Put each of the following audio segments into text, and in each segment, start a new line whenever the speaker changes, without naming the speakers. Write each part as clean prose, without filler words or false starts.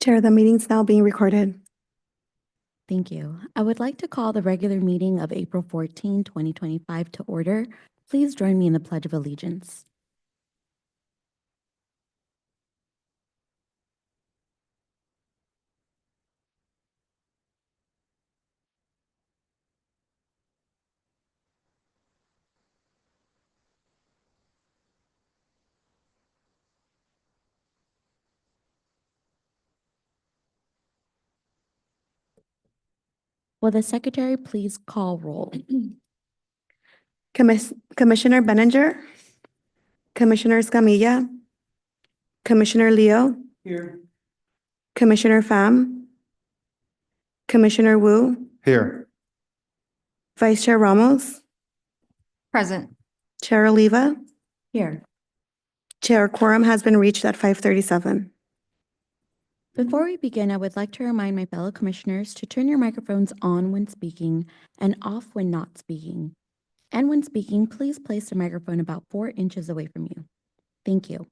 Chair, the meeting's now being recorded.
Thank you. I would like to call the regular meeting of April 14, 2025 to order. Please join me in the Pledge of Allegiance. Will the secretary please call roll?
Commissioner Benninger, Commissioner Escamilla, Commissioner Leo,
Here.
Commissioner Pham, Commissioner Wu,
Here.
Vice Chair Ramos,
Present.
Chair Oliva.
Here.
Chair, quorum has been reached at 5:37.
Before we begin, I would like to remind my fellow commissioners to turn your microphones on when speaking and off when not speaking. And when speaking, please place the microphone about 4 inches away from you. Thank you.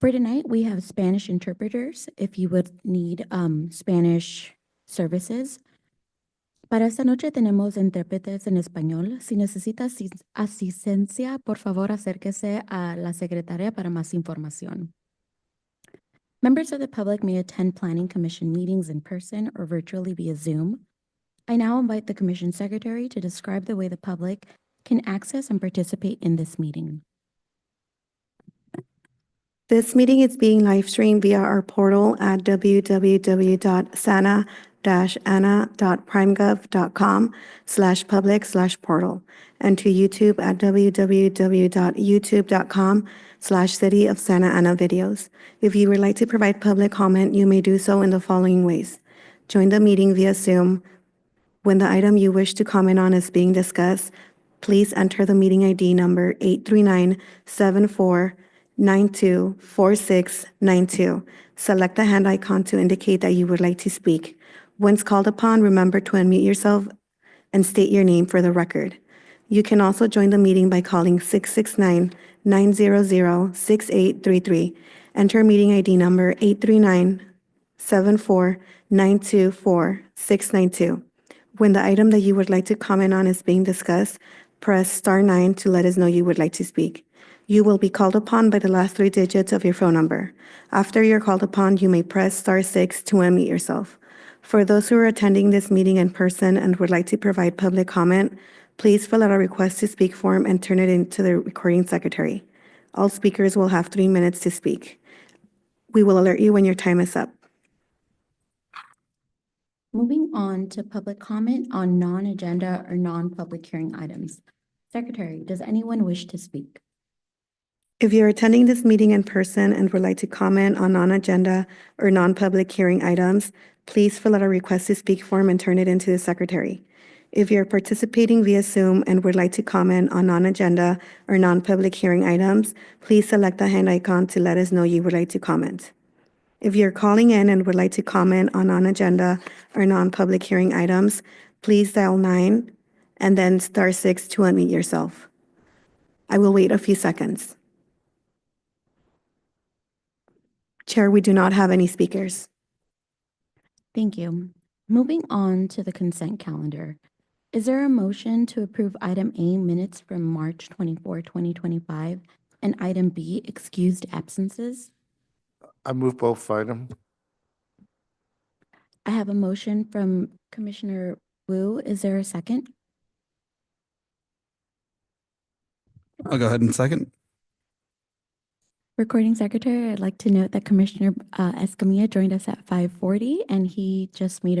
For tonight, we have Spanish interpreters if you would need Spanish services. Para esta noche tenemos intérpretes en español. Si necesita asistencia, por favor acérquese a la secretaria para más información. Members of the public may attend Planning Commission meetings in person or virtually via Zoom. I now invite the Commission Secretary to describe the way the public can access and participate in this meeting.
This meeting is being live streamed via our portal at www.sana-ana.primegov.com/public/portal and to YouTube at www.youtube.com/City of Santa Ana videos. If you would like to provide public comment, you may do so in the following ways. Join the meeting via Zoom. When the item you wish to comment on is being discussed, please enter the meeting ID number 839-7492-4692. Select the hand icon to indicate that you would like to speak. Once called upon, remember to unmute yourself and state your name for the record. You can also join the meeting by calling 669-900-6833. Enter meeting ID number 839-7492-4692. When the item that you would like to comment on is being discussed, press *9 to let us know you would like to speak. You will be called upon by the last 3 digits of your phone number. After you're called upon, you may press *6 to unmute yourself. For those who are attending this meeting in person and would like to provide public comment, please fill out a request to speak form and turn it into the recording secretary. All speakers will have 3 minutes to speak. We will alert you when your time is up.
Moving on to public comment on non-agenda or non-public hearing items. Secretary, does anyone wish to speak?
If you're attending this meeting in person and would like to comment on non-agenda or non-public hearing items, please fill out a request to speak form and turn it into the secretary. If you're participating via Zoom and would like to comment on non-agenda or non-public hearing items, please select the hand icon to let us know you would like to comment. If you're calling in and would like to comment on non-agenda or non-public hearing items, please dial 9 and then *6 to unmute yourself. I will wait a few seconds. Chair, we do not have any speakers.
Thank you. Moving on to the consent calendar. Is there a motion to approve item A, minutes from March 24, 2025, and item B, excused absences?
I move both items.
I have a motion from Commissioner Wu. Is there a second?
I'll go ahead and second.
Recording Secretary, I'd like to note that Commissioner Escamilla joined us at 5:40, and he just made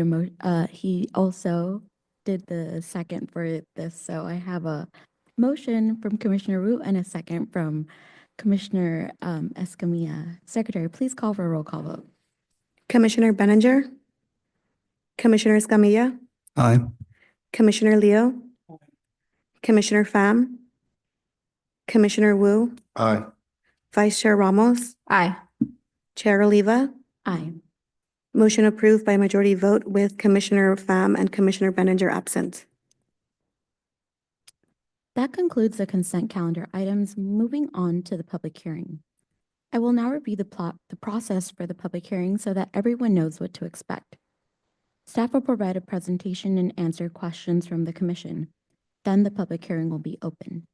he also did the second for this. So I have a motion from Commissioner Wu and a second from Commissioner Escamilla. Secretary, please call for a roll call vote.
Commissioner Benninger, Commissioner Escamilla,
Aye.
Commissioner Leo, Commissioner Pham, Commissioner Wu,
Aye.
Vice Chair Ramos,
Aye.
Chair Oliva.
Aye.
Motion approved by majority vote with Commissioner Pham and Commissioner Benninger absent.
That concludes the consent calendar items. Moving on to the public hearing. I will now review the process for the public hearing so that everyone knows what to expect. Staff will provide a presentation and answer questions from the commission. Then the public hearing will be open.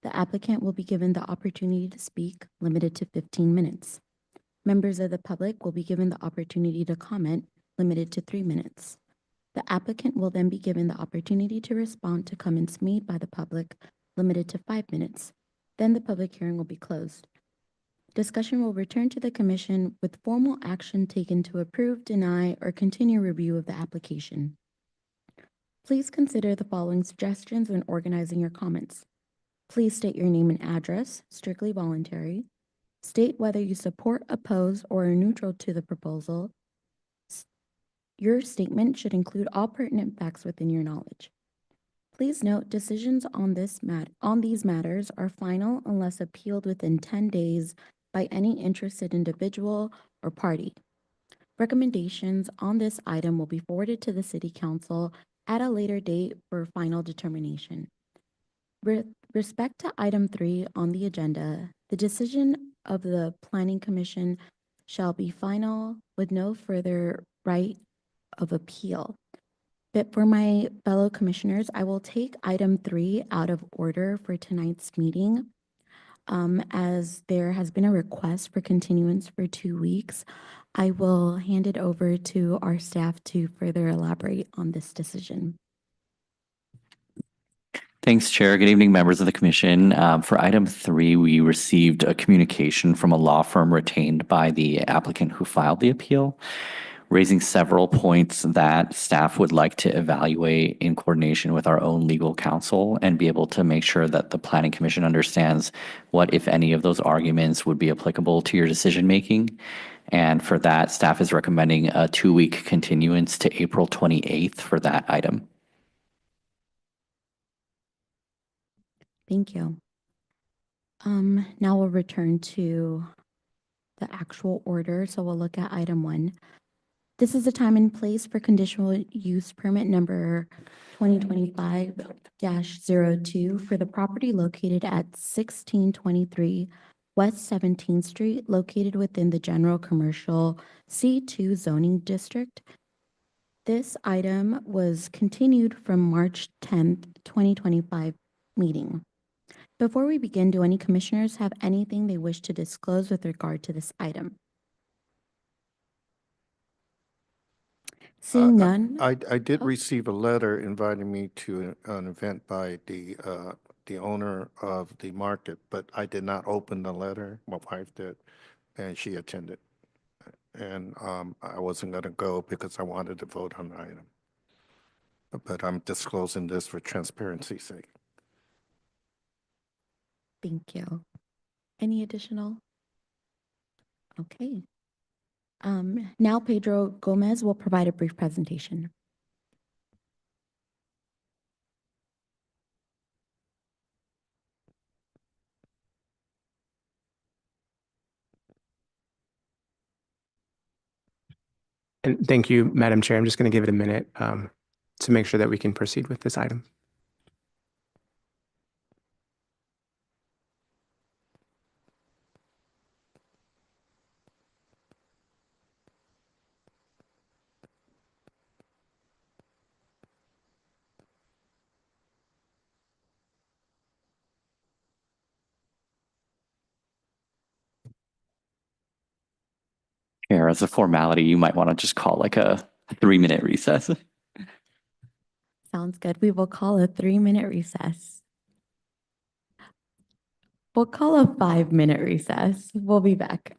The applicant will be given the opportunity to speak, limited to 15 minutes. Members of the public will be given the opportunity to comment, limited to 3 minutes. The applicant will then be given the opportunity to respond to comments made by the public, limited to 5 minutes. Then the public hearing will be closed. Discussion will return to the commission with formal action taken to approve, deny, or continue review of the application. Please consider the following suggestions when organizing your comments. Please state your name and address, strictly voluntary. State whether you support, oppose, or are neutral to the proposal. Your statement should include all pertinent facts within your knowledge. Please note, decisions on these matters are final unless appealed within 10 days by any interested individual or party. Recommendations on this item will be forwarded to the City Council at a later date for final determination. With respect to item 3 on the agenda, the decision of the Planning Commission shall be final with no further right of appeal. But for my fellow commissioners, I will take item 3 out of order for tonight's meeting. As there has been a request for continuance for 2 weeks, I will hand it over to our staff to further elaborate on this decision.
Thanks, Chair. Good evening, members of the commission. For item 3, we received a communication from a law firm retained by the applicant who filed the appeal, raising several points that staff would like to evaluate in coordination with our own legal counsel and be able to make sure that the Planning Commission understands what, if any, of those arguments would be applicable to your decision making. And for that, staff is recommending a 2-week continuance to April 28th for that item.
Thank you. Now we'll return to the actual order. So we'll look at item 1. This is the time and place for conditional use permit number 2025-02 for the property located at 1623 West 17th Street, located within the General Commercial C2 zoning district. This item was continued from March 10th, 2025 meeting. Before we begin, do any commissioners have anything they wish to disclose with regard to this item? Seeing none.
I did
Oh.
receive a letter inviting me to an event by the owner of the market, but I did not open the letter. My wife did, and she attended. And I wasn't going to go because I wanted to vote on the item. But I'm disclosing this for transparency's sake.
Thank you. Any additional? Okay. Now Pedro Gomez will provide a brief presentation.
And thank you, Madam Chair. I'm just going to give it a minute to make sure that we can proceed with this item.
Chair, as a formality, you might want to just call like a 3-minute recess.
Sounds good. We will call a 3-minute recess. We'll call a 5-minute recess. We'll be back.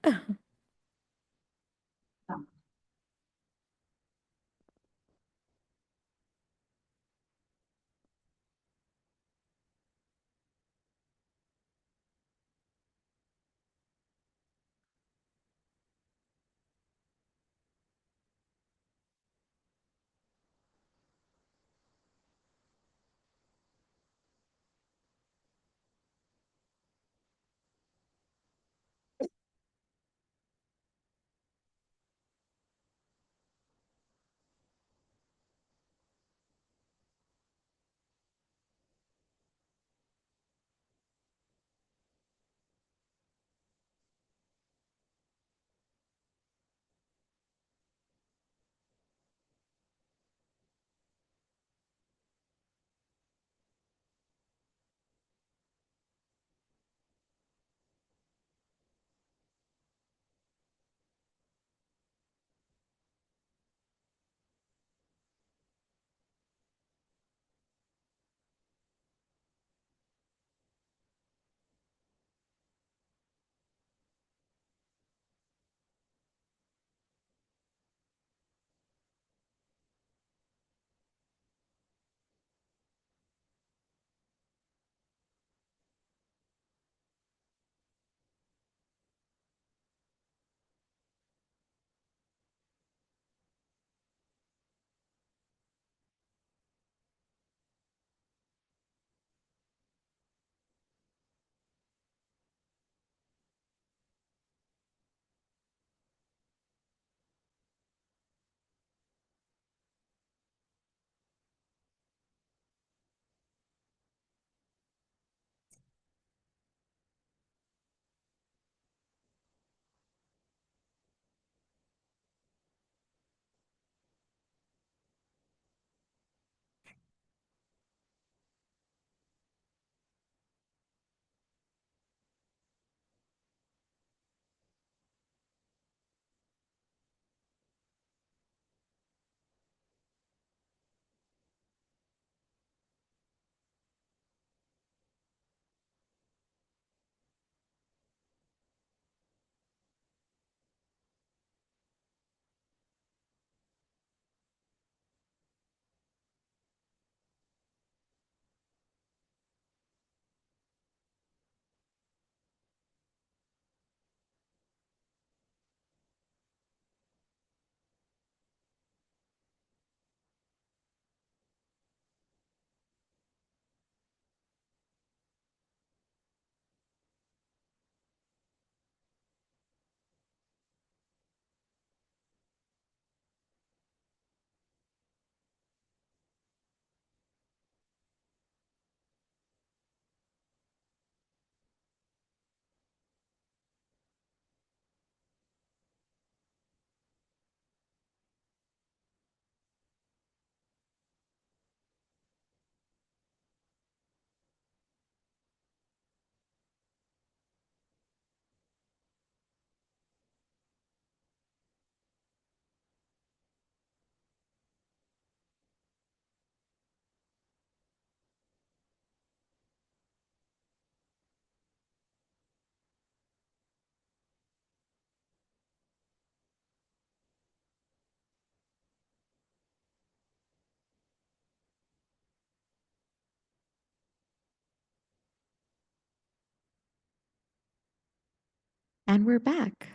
And we're back.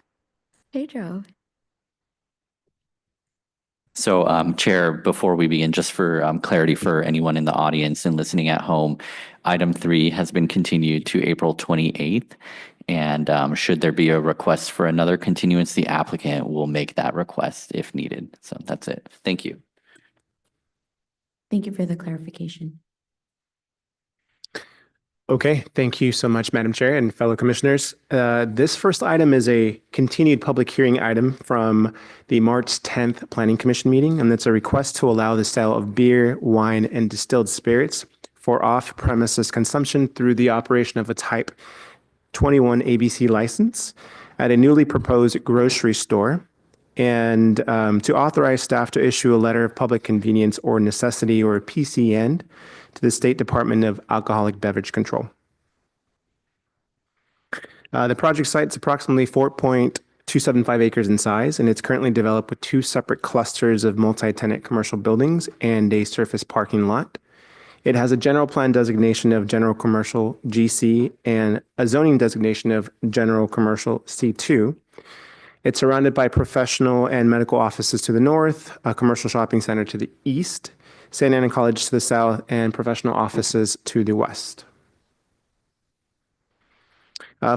Pedro.
So, Chair, before we begin, just for clarity for anyone in the audience and listening at home, item 3 has been continued to April 28th. And should there be a request for another continuance, the applicant will make that request if needed. So that's it. Thank you.
Thank you for the clarification.
Okay, thank you so much, Madam Chair and fellow commissioners. This first item is a continued public hearing item from the March 10th Planning Commission meeting, and it's a request to allow the sale of beer, wine, and distilled spirits for off-premises consumption through the operation of a Type 21 ABC license at a newly proposed grocery store, and to authorize staff to issue a letter of public convenience or necessity, or a PCN, to the State Department of Alcoholic Beverage Control. The project site is approximately 4.275 acres in size, and it's currently developed with 2 separate clusters of multi-tenant commercial buildings and a surface parking lot. It has a general plan designation of general commercial GC and a zoning designation of general commercial C2. It's surrounded by professional and medical offices to the north, a commercial shopping center to the east, Santa Ana College to the south, and professional offices to the west.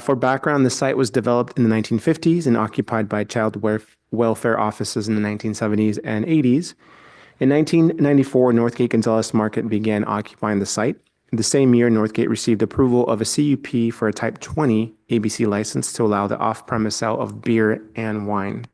For background, the site was developed in the 1950s and occupied by child welfare offices in the 1970s and 80s. In 1994, Northgate Gonzalez Market began occupying the site. The same year, Northgate received approval of a CUP for a Type 20 ABC license to allow the off-premise sale of beer and wine.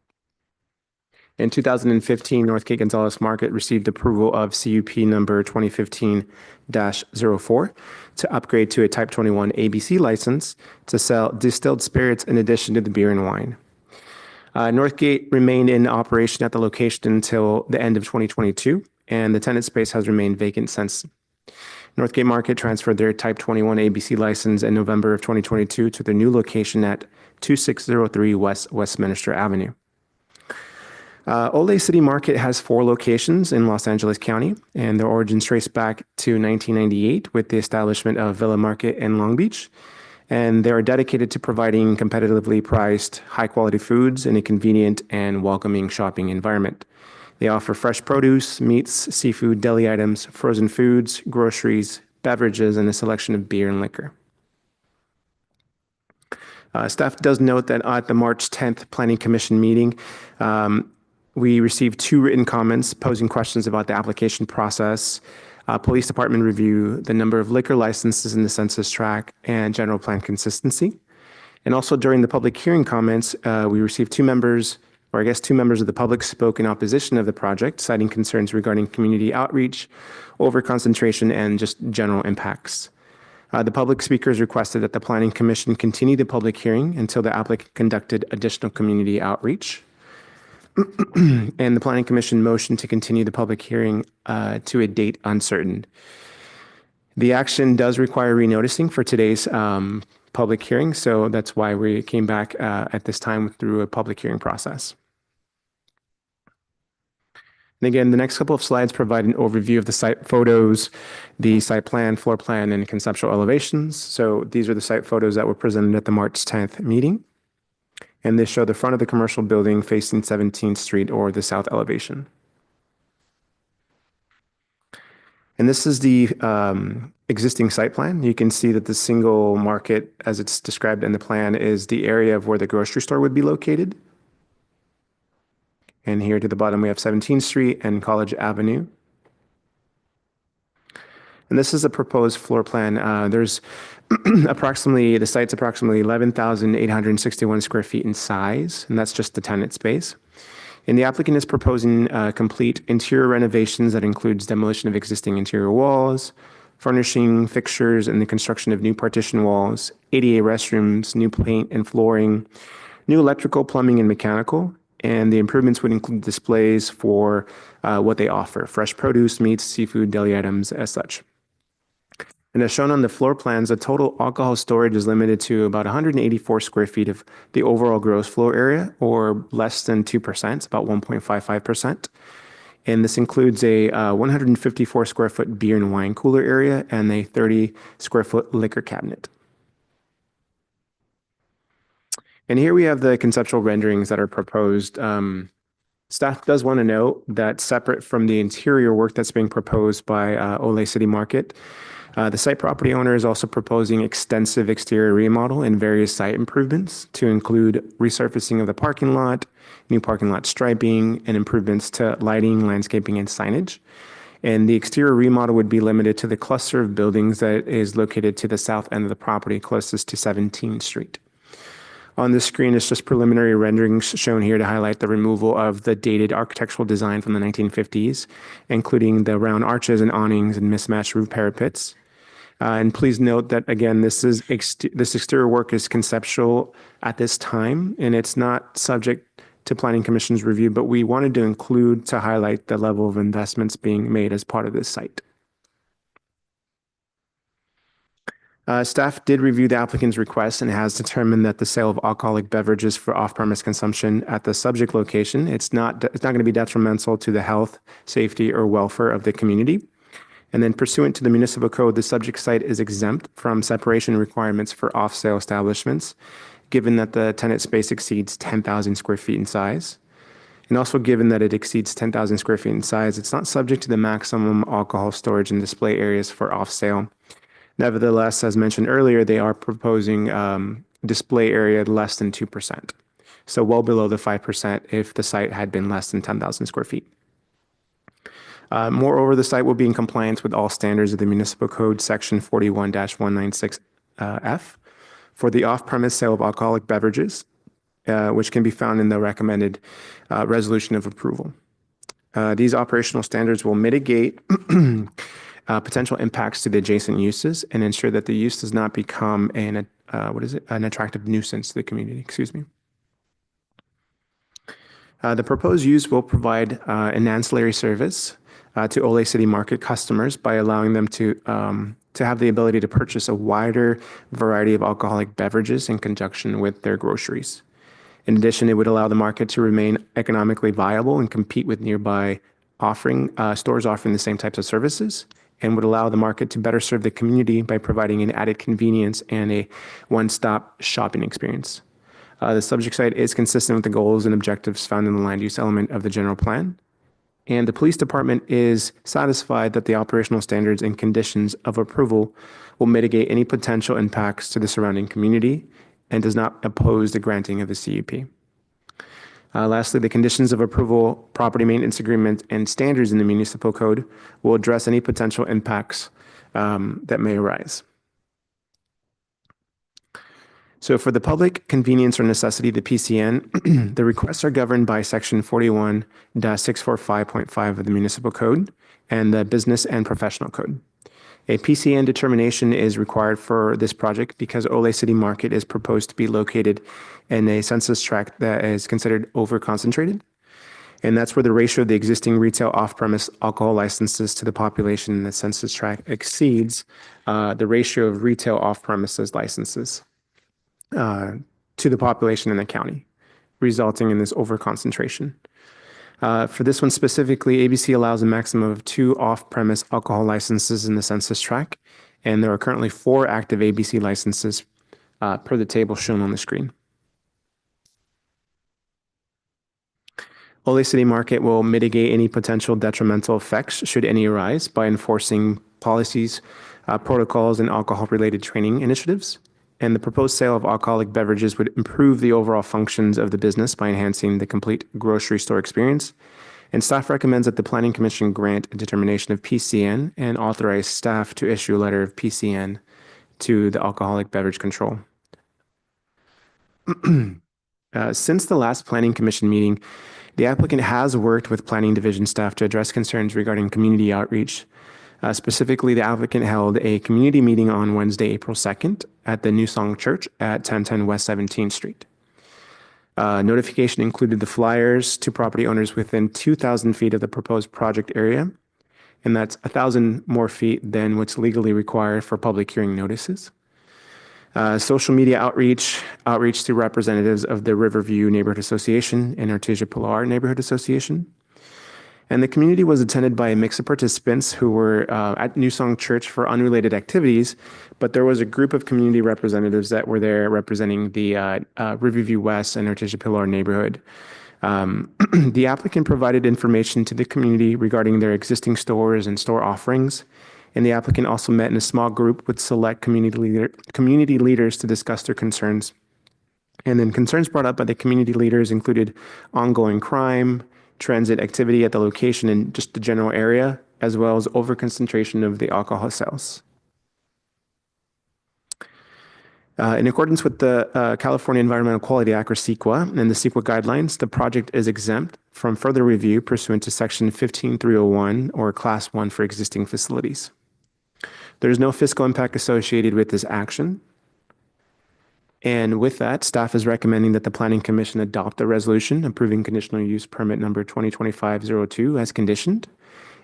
In 2015, Northgate Gonzalez Market received approval of CUP number 2015-04 to upgrade to a Type 21 ABC license to sell distilled spirits in addition to the beer and wine. Northgate remained in operation at the location until the end of 2022, and the tenant space has remained vacant since. Northgate Market transferred their Type 21 ABC license in November of 2022 to their new location at 2603 West Westminster Avenue. Ole City Market has 4 locations in Los Angeles County, and their origins trace back to 1998 with the establishment of Villa Market in Long Beach. And they are dedicated to providing competitively priced, high-quality foods in a convenient and welcoming shopping environment. They offer fresh produce, meats, seafood, deli items, frozen foods, groceries, beverages, and a selection of beer and liquor. Staff does note that at the March 10th Planning Commission meeting, we received 2 written comments posing questions about the application process, police department review, the number of liquor licenses in the census tract, and general plan consistency. And also during the public hearing comments, we received 2 members of the public spoke in opposition of the project, citing concerns regarding community outreach, over-concentration, and just general impacts. The public speakers requested that the Planning Commission continue the public hearing until the applicant conducted additional community outreach. And the Planning Commission motioned to continue the public hearing to a date uncertain. The action does require renoticing for today's public hearing, so that's why we came back at this time through a public hearing process. And again, the next couple of slides provide an overview of the site photos, the site plan, floor plan, and conceptual elevations. So these are the site photos that were presented at the March 10th meeting. And they show the front of the commercial building facing 17th Street, or the south elevation. And this is the existing site plan. You can see that the single market, as it's described in the plan, is the area of where the grocery store would be located. And here to the bottom, we have 17th Street and College Avenue. And this is a proposed floor plan. There's the site's approximately 11,861 square feet in size, and that's just the tenant space. And the applicant is proposing complete interior renovations that includes demolition of existing interior walls, furnishing, fixtures, and the construction of new partition walls, ADA restrooms, new paint and flooring, new electrical, plumbing, and mechanical. And the improvements would include displays for what they offer: fresh produce, meats, seafood, deli items, as such. And as shown on the floor plans, the total alcohol storage is limited to about 184 square feet of the overall gross floor area, or less than 2%, it's about 1.55%. And this includes a 154 square foot beer and wine cooler area and a 30 square foot liquor cabinet. And here we have the conceptual renderings that are proposed. Staff does want to note that separate from the interior work that's being proposed by Ole City Market, the site property owner is also proposing extensive exterior remodel and various site improvements to include resurfacing of the parking lot, new parking lot striping, and improvements to lighting, landscaping, and signage. And the exterior remodel would be limited to the cluster of buildings that is located to the south end of the property closest to 17th Street. On the screen is just preliminary renderings shown here to highlight the removal of the dated architectural design from the 1950s, including the round arches and awnings and mismatched roof parapets. And please note that, again, this exterior work is conceptual at this time, and it's not subject to Planning Commission's review, but we wanted to include to highlight the level of investments being made as part of this site. Staff did review the applicant's request and has determined that the sale of alcoholic beverages for off-premise consumption at the subject location, it's not going to be detrimental to the health, safety, or welfare of the community. And then pursuant to the municipal code, the subject site is exempt from separation requirements for off-sale establishments, given that the tenant space exceeds 10,000 square feet in size. And also given that it exceeds 10,000 square feet in size, it's not subject to the maximum alcohol storage and display areas for off-sale. Nevertheless, as mentioned earlier, they are proposing display area less than 2%. So well below the 5% if the site had been less than 10,000 square feet. Moreover, the site will be in compliance with all standards of the Municipal Code Section 41-196F for the off-premise sale of alcoholic beverages, which can be found in the recommended resolution of approval. These operational standards will mitigate potential impacts to the adjacent uses and ensure that the use does not become an attractive nuisance to the community. Excuse me. The proposed use will provide an ancillary service to Ole City Market customers by allowing them to have the ability to purchase a wider variety of alcoholic beverages in conjunction with their groceries. In addition, it would allow the market to remain economically viable and compete with nearby stores offering the same types of services, and would allow the market to better serve the community by providing an added convenience and a one-stop shopping experience. The subject site is consistent with the goals and objectives found in the land use element of the general plan. And the police department is satisfied that the operational standards and conditions of approval will mitigate any potential impacts to the surrounding community and does not oppose the granting of the CUP. Lastly, the conditions of approval, property maintenance agreement, and standards in the municipal code will address any potential impacts that may arise. So for the public convenience or necessity, the PCN, the requests are governed by Section 41-645.5 of the municipal code and the business and professional code. A PCN determination is required for this project because Ole City Market is proposed to be located in a census tract that is considered over-concentrated. And that's where the ratio of the existing retail off-premise alcohol licenses to the population in the census tract exceeds the ratio of retail off-premises licenses to the population in the county, resulting in this over-concentration. For this one specifically, ABC allows a maximum of 2 off-premise alcohol licenses in the census tract, and there are currently 4 active ABC licenses per the table shown on the screen. Ole City Market will mitigate any potential detrimental effects, should any arise, by enforcing policies, protocols, and alcohol-related training initiatives. And the proposed sale of alcoholic beverages would improve the overall functions of the business by enhancing the complete grocery store experience. And staff recommends that the Planning Commission grant a determination of PCN and authorize staff to issue a letter of PCN to the Alcoholic Beverage Control. Since the last Planning Commission meeting, the applicant has worked with Planning Division staff to address concerns regarding community outreach. Specifically, the applicant held a community meeting on Wednesday, April 2nd at the New Song Church at 1010 West 17th Street. Notification included the flyers to property owners within 2,000 feet of the proposed project area, and that's 1,000 more feet than what's legally required for public hearing notices. Social media outreach to representatives of the Riverview Neighborhood Association and Artesia Pilar Neighborhood Association. And the community was attended by a mix of participants who were at New Song Church for unrelated activities, but there was a group of community representatives that were there representing the Riverview West and Artesia Pilar neighborhood. The applicant provided information to the community regarding their existing stores and store offerings. And the applicant also met in a small group with select community leaders to discuss their concerns. And then concerns brought up by the community leaders included ongoing crime, transit activity at the location and just the general area, as well as overconcentration of the alcohol sales. In accordance with the California Environmental Quality Act, or CEQA, and the CEQA guidelines, the project is exempt from further review pursuant to Section 15301 or Class 1 for existing facilities. There is no fiscal impact associated with this action. And with that, staff is recommending that the Planning Commission adopt the resolution approving conditional use permit number 2025-02 as conditioned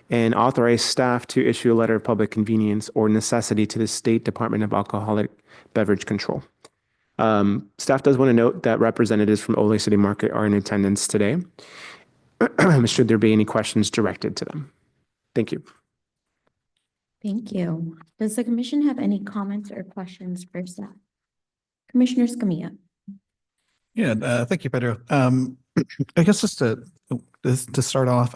and authorize staff to issue a letter of public convenience or necessity to the State Department of Alcoholic Beverage Control. Staff does want to note that representatives from Ole City Market are in attendance today. Should there be any questions directed to them? Thank you.
Thank you. Does the commission have any comments or questions for staff? Commissioner Scamilla.
Yeah, thank you, Pedro. I guess just to start off,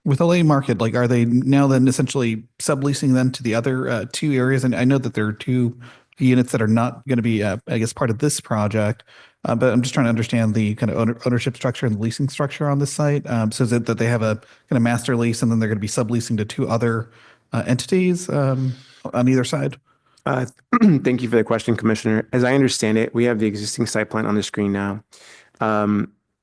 with LA Market, like, are they now then essentially subleasing then to the other two areas? And I know that there are two units that are not going to be, I guess, part of this project, but I'm just trying to understand the kind of ownership structure and the leasing structure on this site. So is it that they have a kind of master lease and then they're going to be subleasing to two other entities on either side?
Thank you for the question, Commissioner. As I understand it, we have the existing site plan on the screen now.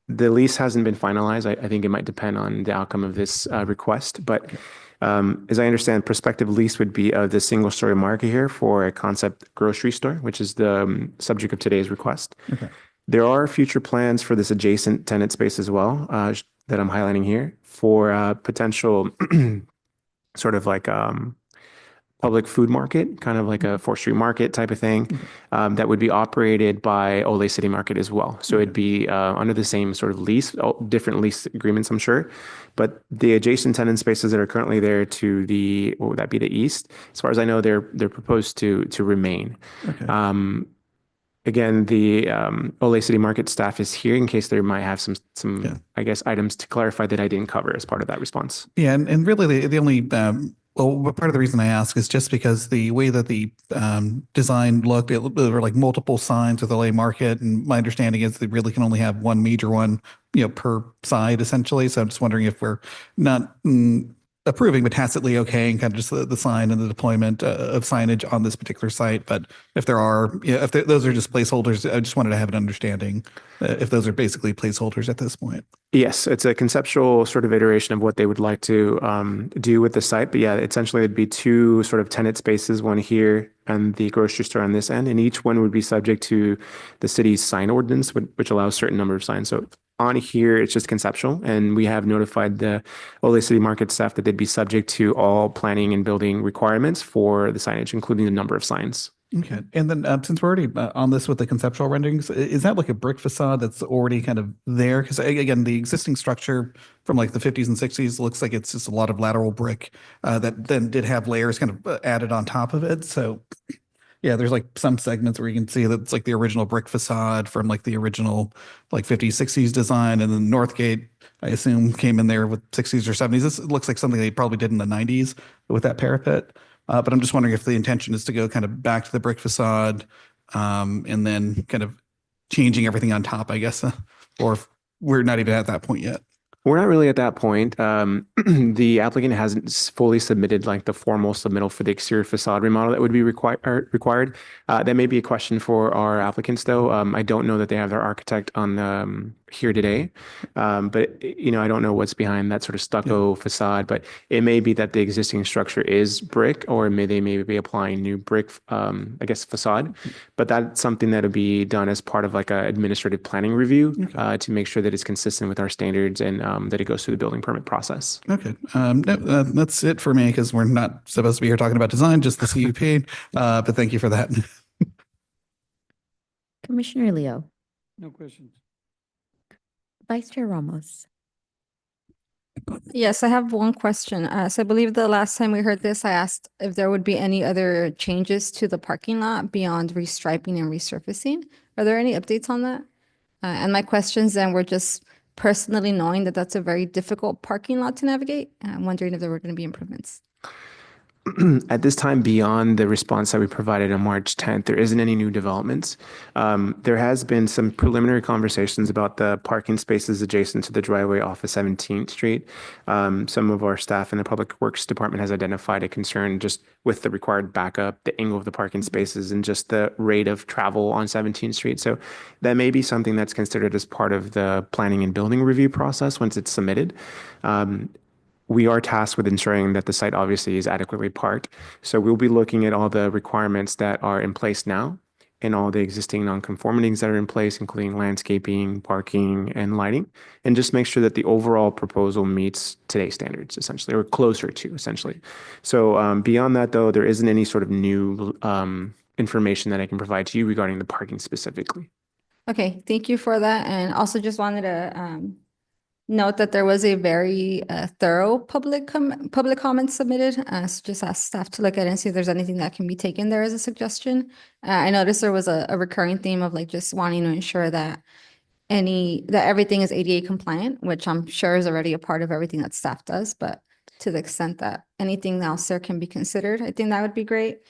The lease hasn't been finalized. I think it might depend on the outcome of this request, but as I understand, prospective lease would be of the single-story market here for a concept grocery store, which is the subject of today's request.
Okay.
There are future plans for this adjacent tenant space as well that I'm highlighting here for potential sort of like public food market, kind of like a 4th Street Market type of thing, that would be operated by Ole City Market as well. So it'd be under the same sort of lease, different lease agreements, I'm sure. But the adjacent tenant spaces that are currently there to the, what would that be, the east? As far as I know, they're proposed to remain.
Okay.
Again, the Ole City Market staff is here in case they might have some I guess, items to clarify that I didn't cover as part of that response.
Yeah, and really the only well, part of the reason I ask is just because the way that the design looked, there were like multiple signs with LA Market, and my understanding is they really can only have one major one, per side essentially. So I'm just wondering if we're not approving, but tacitly okay, and kind of just the sign and the deployment of signage on this particular site. But if there are, those are just placeholders, I just wanted to have an understanding if those are basically placeholders at this point.
Yes, it's a conceptual sort of iteration of what they would like to do with the site. But yeah, essentially it'd be two sort of tenant spaces, one here and the grocery store on this end. And each one would be subject to the city's sign ordinance, which allows a certain number of signs. So on here, it's just conceptual. And we have notified the Ole City Market staff that they'd be subject to all planning and building requirements for the signage, including the number of signs.
Okay. And then since we're already on this with the conceptual renderings, is that like a brick facade that's already kind of there? Because again, the existing structure from like the 50s and 60s looks like it's just a lot of lateral brick that then did have layers kind of added on top of it. So yeah, there's like some segments where you can see that it's like the original brick facade from like the original like 50s, 60s design. And then Northgate, I assume, came in there with 60s or 70s. This looks like something they probably did in the 90s with that parapet. But I'm just wondering if the intention is to go kind of back to the brick facade and then kind of changing everything on top, I guess, or if we're not even at that point yet.
We're not really at that point. The applicant hasn't fully submitted like the formal submittal for the exterior facade remodel that would be required. That may be a question for our applicants, though. I don't know that they have their architect on here today, but I don't know what's behind that sort of stucco facade. But it may be that the existing structure is brick, or they may be applying new brick, I guess, facade. But that's something that would be done as part of like an administrative planning review to make sure that it's consistent with our standards and that it goes through the building permit process.
Okay. That's it for me because we're not supposed to be here talking about design, just the CUP. But thank you for that.
Commissioner Leo.
No questions.
Vice Chair Ramos.
Yes, I have one question. So I believe the last time we heard this, I asked if there would be any other changes to the parking lot beyond restriping and resurfacing. Are there any updates on that? And my questions then were just personally knowing that that's a very difficult parking lot to navigate. I'm wondering if there were going to be improvements.
At this time, beyond the response that we provided on March 10th, there isn't any new developments. There has been some preliminary conversations about the parking spaces adjacent to the driveway off of 17th Street. Some of our staff in the Public Works Department has identified a concern just with the required backup, the angle of the parking spaces, and just the rate of travel on 17th Street. So that may be something that's considered as part of the planning and building review process once it's submitted. We are tasked with ensuring that the site obviously is adequately parked. So we'll be looking at all the requirements that are in place now and all the existing nonconformities that are in place, including landscaping, parking, and lighting, and just make sure that the overall proposal meets today's standards, essentially, or closer to, essentially. So beyond that, though, there isn't any sort of new information that I can provide to you regarding the parking specifically.
Okay, thank you for that. And also just wanted to note that there was a very thorough public comment submitted. So just ask staff to look at it and see if there's anything that can be taken there as a suggestion. I noticed there was a recurring theme of like just wanting to ensure that everything is ADA compliant, which I'm sure is already a part of everything that staff does, but to the extent that anything else there can be considered, I think that would be great.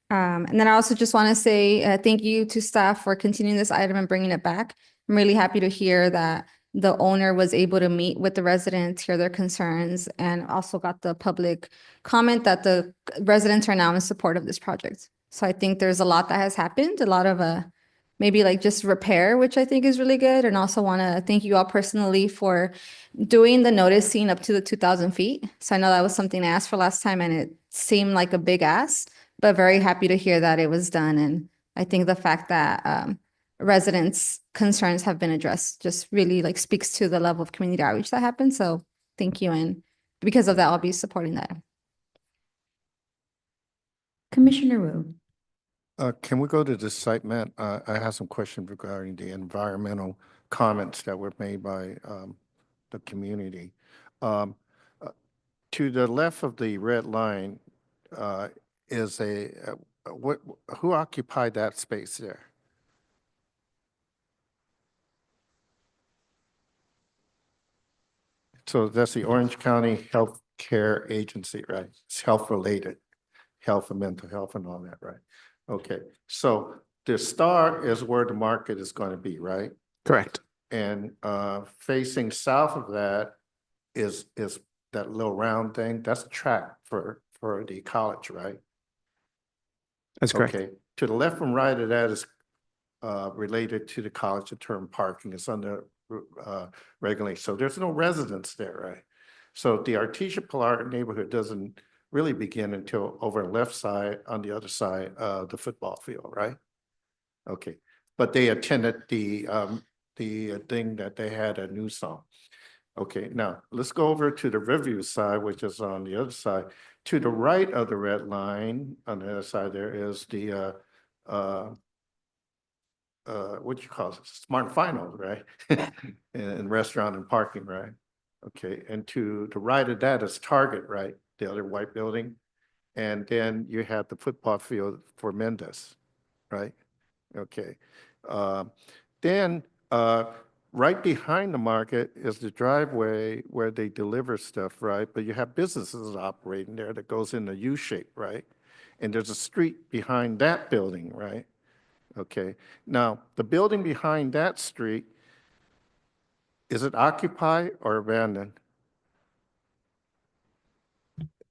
And then I also just want to say thank you to staff for continuing this item and bringing it back. I'm really happy to hear that the owner was able to meet with the residents, hear their concerns, and also got the public comment that the residents are now in support of this project. So I think there's a lot that has happened, a lot of maybe like just repair, which I think is really good. And also want to thank you all personally for doing the noticing up to the 2,000 feet. So I know that was something I asked for last time and it seemed like a big ask, but very happy to hear that it was done. And I think the fact that residents' concerns have been addressed just really like speaks to the level of community outreach that happened. So thank you. And because of that, I'll be supporting that.
Commissioner Wu.
Can we go to the site, Matt? I have some questions regarding the environmental comments that were made by the community. To the left of the red line is who occupied that space there? So that's the Orange County Health Care Agency, right? It's health related, health and mental health and all that, right? Okay, so the star is where the market is going to be, right?
Correct.
And facing south of that is that little round thing. That's a track for the college, right?
That's correct.
Okay, to the left and right of that is related to the college, the term parking is under regulation. So there's no residence there, right? So the Artesia Pilar neighborhood doesn't really begin until over the left side on the other side of the football field, right? Okay, but they attended the thing that they had at New Song. Okay, now let's go over to the Riverview side, which is on the other side. To the right of the red line on the other side, there is the what you call it, Smart Finals, right? and restaurant and parking, right? Okay, and to the right of that is Target, right? The other white building. And then you have the football field for Mendes, right? Okay. Then right behind the market is the driveway where they deliver stuff, right? But you have businesses operating there that goes in a U shape, right? And there's a street behind that building, right? Okay. Now, the building behind that street, is it occupied or abandoned?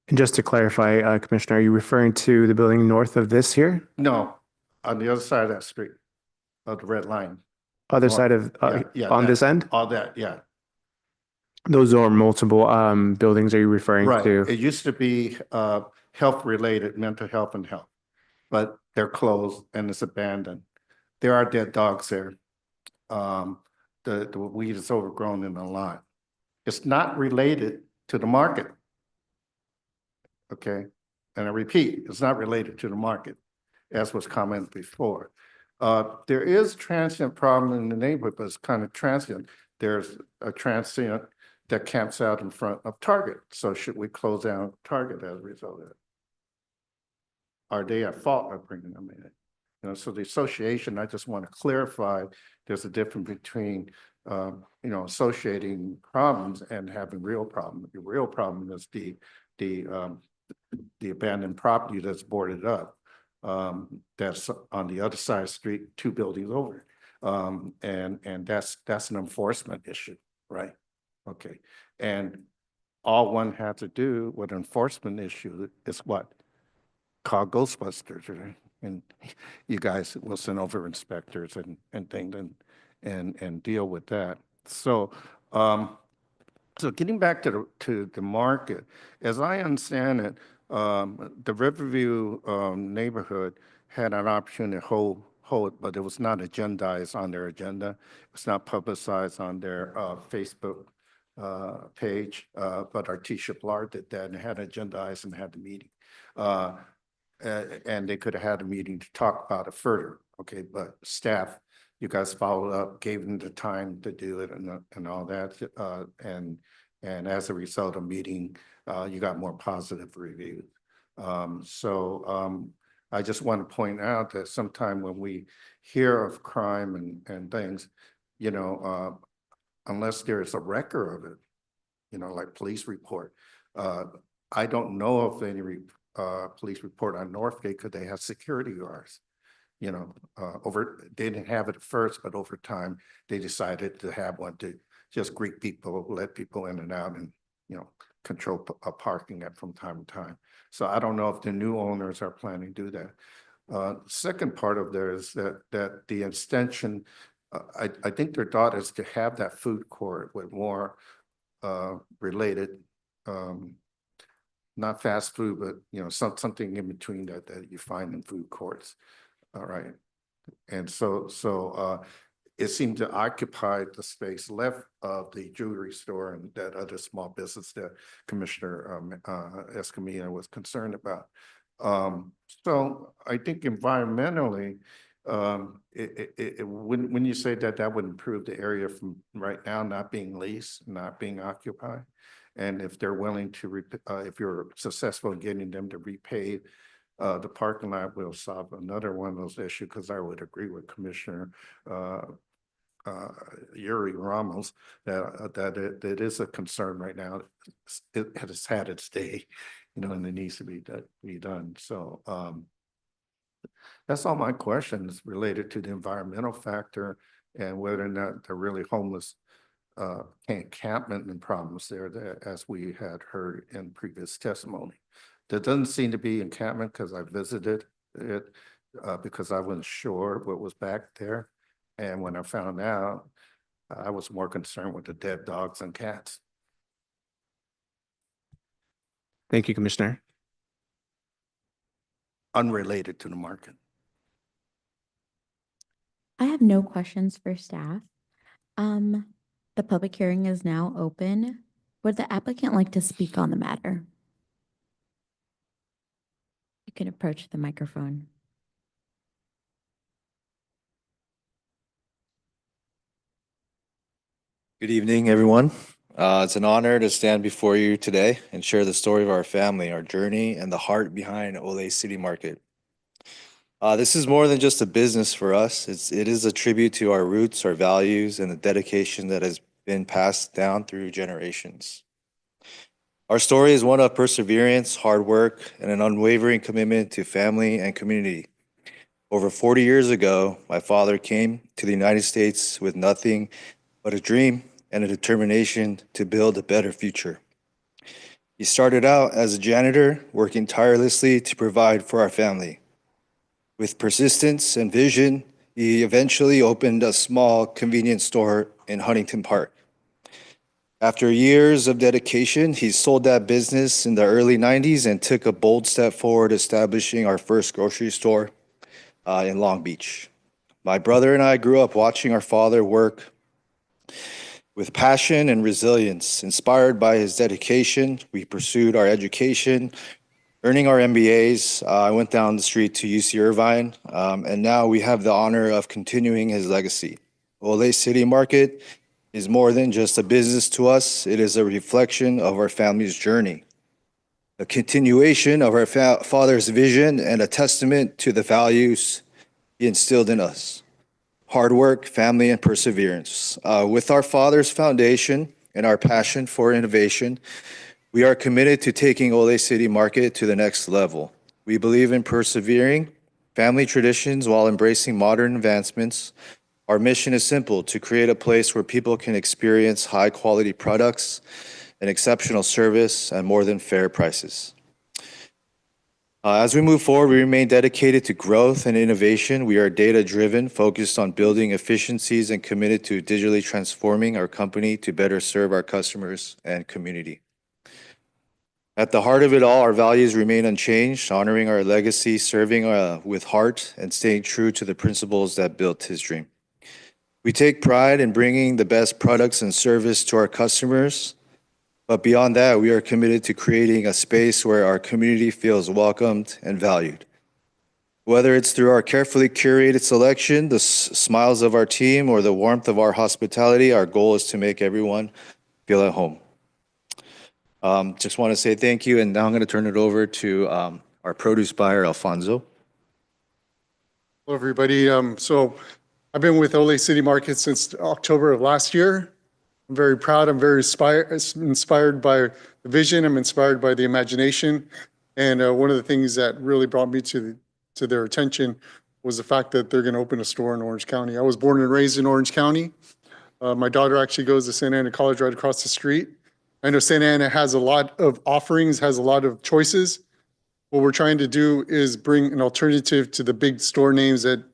And just to clarify, Commissioner, are you referring to the building north of this here?
No, on the other side of that street, of the red line.
Other
North.
side of,
Yeah,
on
that-
this end?
All that, yeah.
Those are multiple buildings are you referring
Right.
to?
It used to be health related, mental health and health, but they're closed and it's abandoned. There are dead dogs there. The weed is overgrown in the lawn. It's not related to the market. Okay, and I repeat, it's not related to the market, as was commented before. There is transient problem in the neighborhood, but it's kind of transient. There's a transient that camps out in front of Target. So should we close down Target as a result of it? Are they at fault of bringing them in? You know, so the association, I just want to clarify, there's a difference between, you know, associating problems and having real problems. The real problem is the abandoned property that's boarded up. That's on the other side of the street, 2 buildings over. And that's an enforcement issue, right? Okay. And all one has to do with enforcement issue is what? Call Ghostbusters, right? And you guys will send over inspectors and things and deal with that. So so getting back to the market, as I understand it, the Riverview neighborhood had an opportunity to hold, but it was not agendized on their agenda. It's not publicized on their Facebook page, but Artisha Blar did that and had agendized and had the meeting. And they could have had a meeting to talk about it further, okay? But staff, you guys followed up, gave them the time to do it and all that. And as a result of meeting, you got more positive reviews. I just want to point out that sometime when we hear of crime and things, you know, unless there's a record of it, you know, like police report, I don't know of any police report on Northgate because they have security guards. You know, they didn't have it at first, but over time they decided to have one to just greet people, let people in and out, and you know, control parking from time to time. So I don't know if the new owners are planning to do that. Second part of there is that the extension, I think their thought is to have that food court with more related. Not fast food, but you know, something in between that you find in food courts. All right. And so it seemed to occupy the space left of the jewelry store and that other small business that Commissioner Escamilla was concerned about. So I think environmentally, when you say that would improve the area from right now not being leased, not being occupied. And if they're willing to, if you're successful in getting them to repave the parking lot, will solve another one of those issues, because I would agree with Commissioner Yuri Ramos that it is a concern right now. It has had its day, you know, and it needs to be done. So that's all my questions related to the environmental factor and whether or not they're really homeless encampment and problems there, as we had heard in previous testimony. There doesn't seem to be encampment because I visited it because I wasn't sure what was back there. And when I found out, I was more concerned with the dead dogs and cats.
Thank you, Commissioner.
Unrelated to the market.
I have no questions for staff. The public hearing is now open. Would the applicant like to speak on the matter? You can approach the microphone.
Good evening, everyone. It's an honor to stand before you today and share the story of our family, our journey, and the heart behind Ole City Market. This is more than just a business for us. It is a tribute to our roots, our values, and the dedication that has been passed down through generations. Our story is one of perseverance, hard work, and an unwavering commitment to family and community. Over 40 years ago, my father came to the United States with nothing but a dream and a determination to build a better future. He started out as a janitor, working tirelessly to provide for our family. With persistence and vision, he eventually opened a small convenience store in Huntington Park. After years of dedication, he sold that business in the early 90s and took a bold step forward, establishing our first grocery store in Long Beach. My brother and I grew up watching our father work with passion and resilience. Inspired by his dedication, we pursued our education, earning our MBAs. I went down the street to UC Irvine, and now we have the honor of continuing his legacy. Ole City Market is more than just a business to us. It is a reflection of our family's journey, a continuation of our father's vision, and a testament to the values he instilled in us: hard work, family, and perseverance. With our father's foundation and our passion for innovation, we are committed to taking Ole City Market to the next level. We believe in persevering family traditions while embracing modern advancements. Our mission is simple: to create a place where people can experience high-quality products and exceptional service at more than fair prices. As we move forward, we remain dedicated to growth and innovation. We are data-driven, focused on building efficiencies, and committed to digitally transforming our company to better serve our customers and community. At the heart of it all, our values remain unchanged: honoring our legacy, serving with heart, and staying true to the principles that built his dream. We take pride in bringing the best products and service to our customers, but beyond that, we are committed to creating a space where our community feels welcomed and valued. Whether it's through our carefully curated selection, the smiles of our team, or the warmth of our hospitality, our goal is to make everyone feel at home. Just want to say thank you, and now I'm going to turn it over to our produce buyer, Alfonso.
Hello, everybody. So I've been with Ole City Market since October of last year. I'm very proud. I'm very inspired by the vision. I'm inspired by the imagination. And one of the things that really brought me to their attention was the fact that they're going to open a store in Orange County. I was born and raised in Orange County. My daughter actually goes to Santa Ana College right across the street. I know Santa Ana has a lot of offerings, has a lot of choices. What we're trying to do is bring an alternative to the big store names that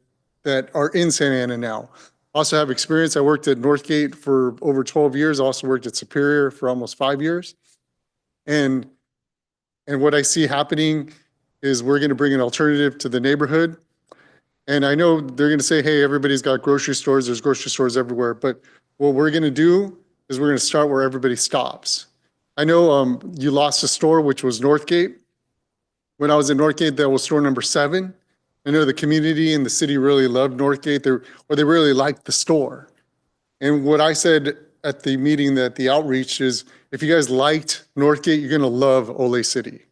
are in Santa Ana now. Also have experience. I worked at Northgate for over 12 years. I also worked at Superior for almost 5 years. And what I see happening is we're going to bring an alternative to the neighborhood. And I know they're going to say, hey, everybody's got grocery stores. There's grocery stores everywhere. But what we're going to do is we're going to start where everybody stops. I know you lost a store, which was Northgate. When I was at Northgate, that was store number 7. I know the community and the city really loved Northgate, they really liked the store. And what I said at the meeting, that the outreach is, if you guys liked Northgate, you're going to love Ole City,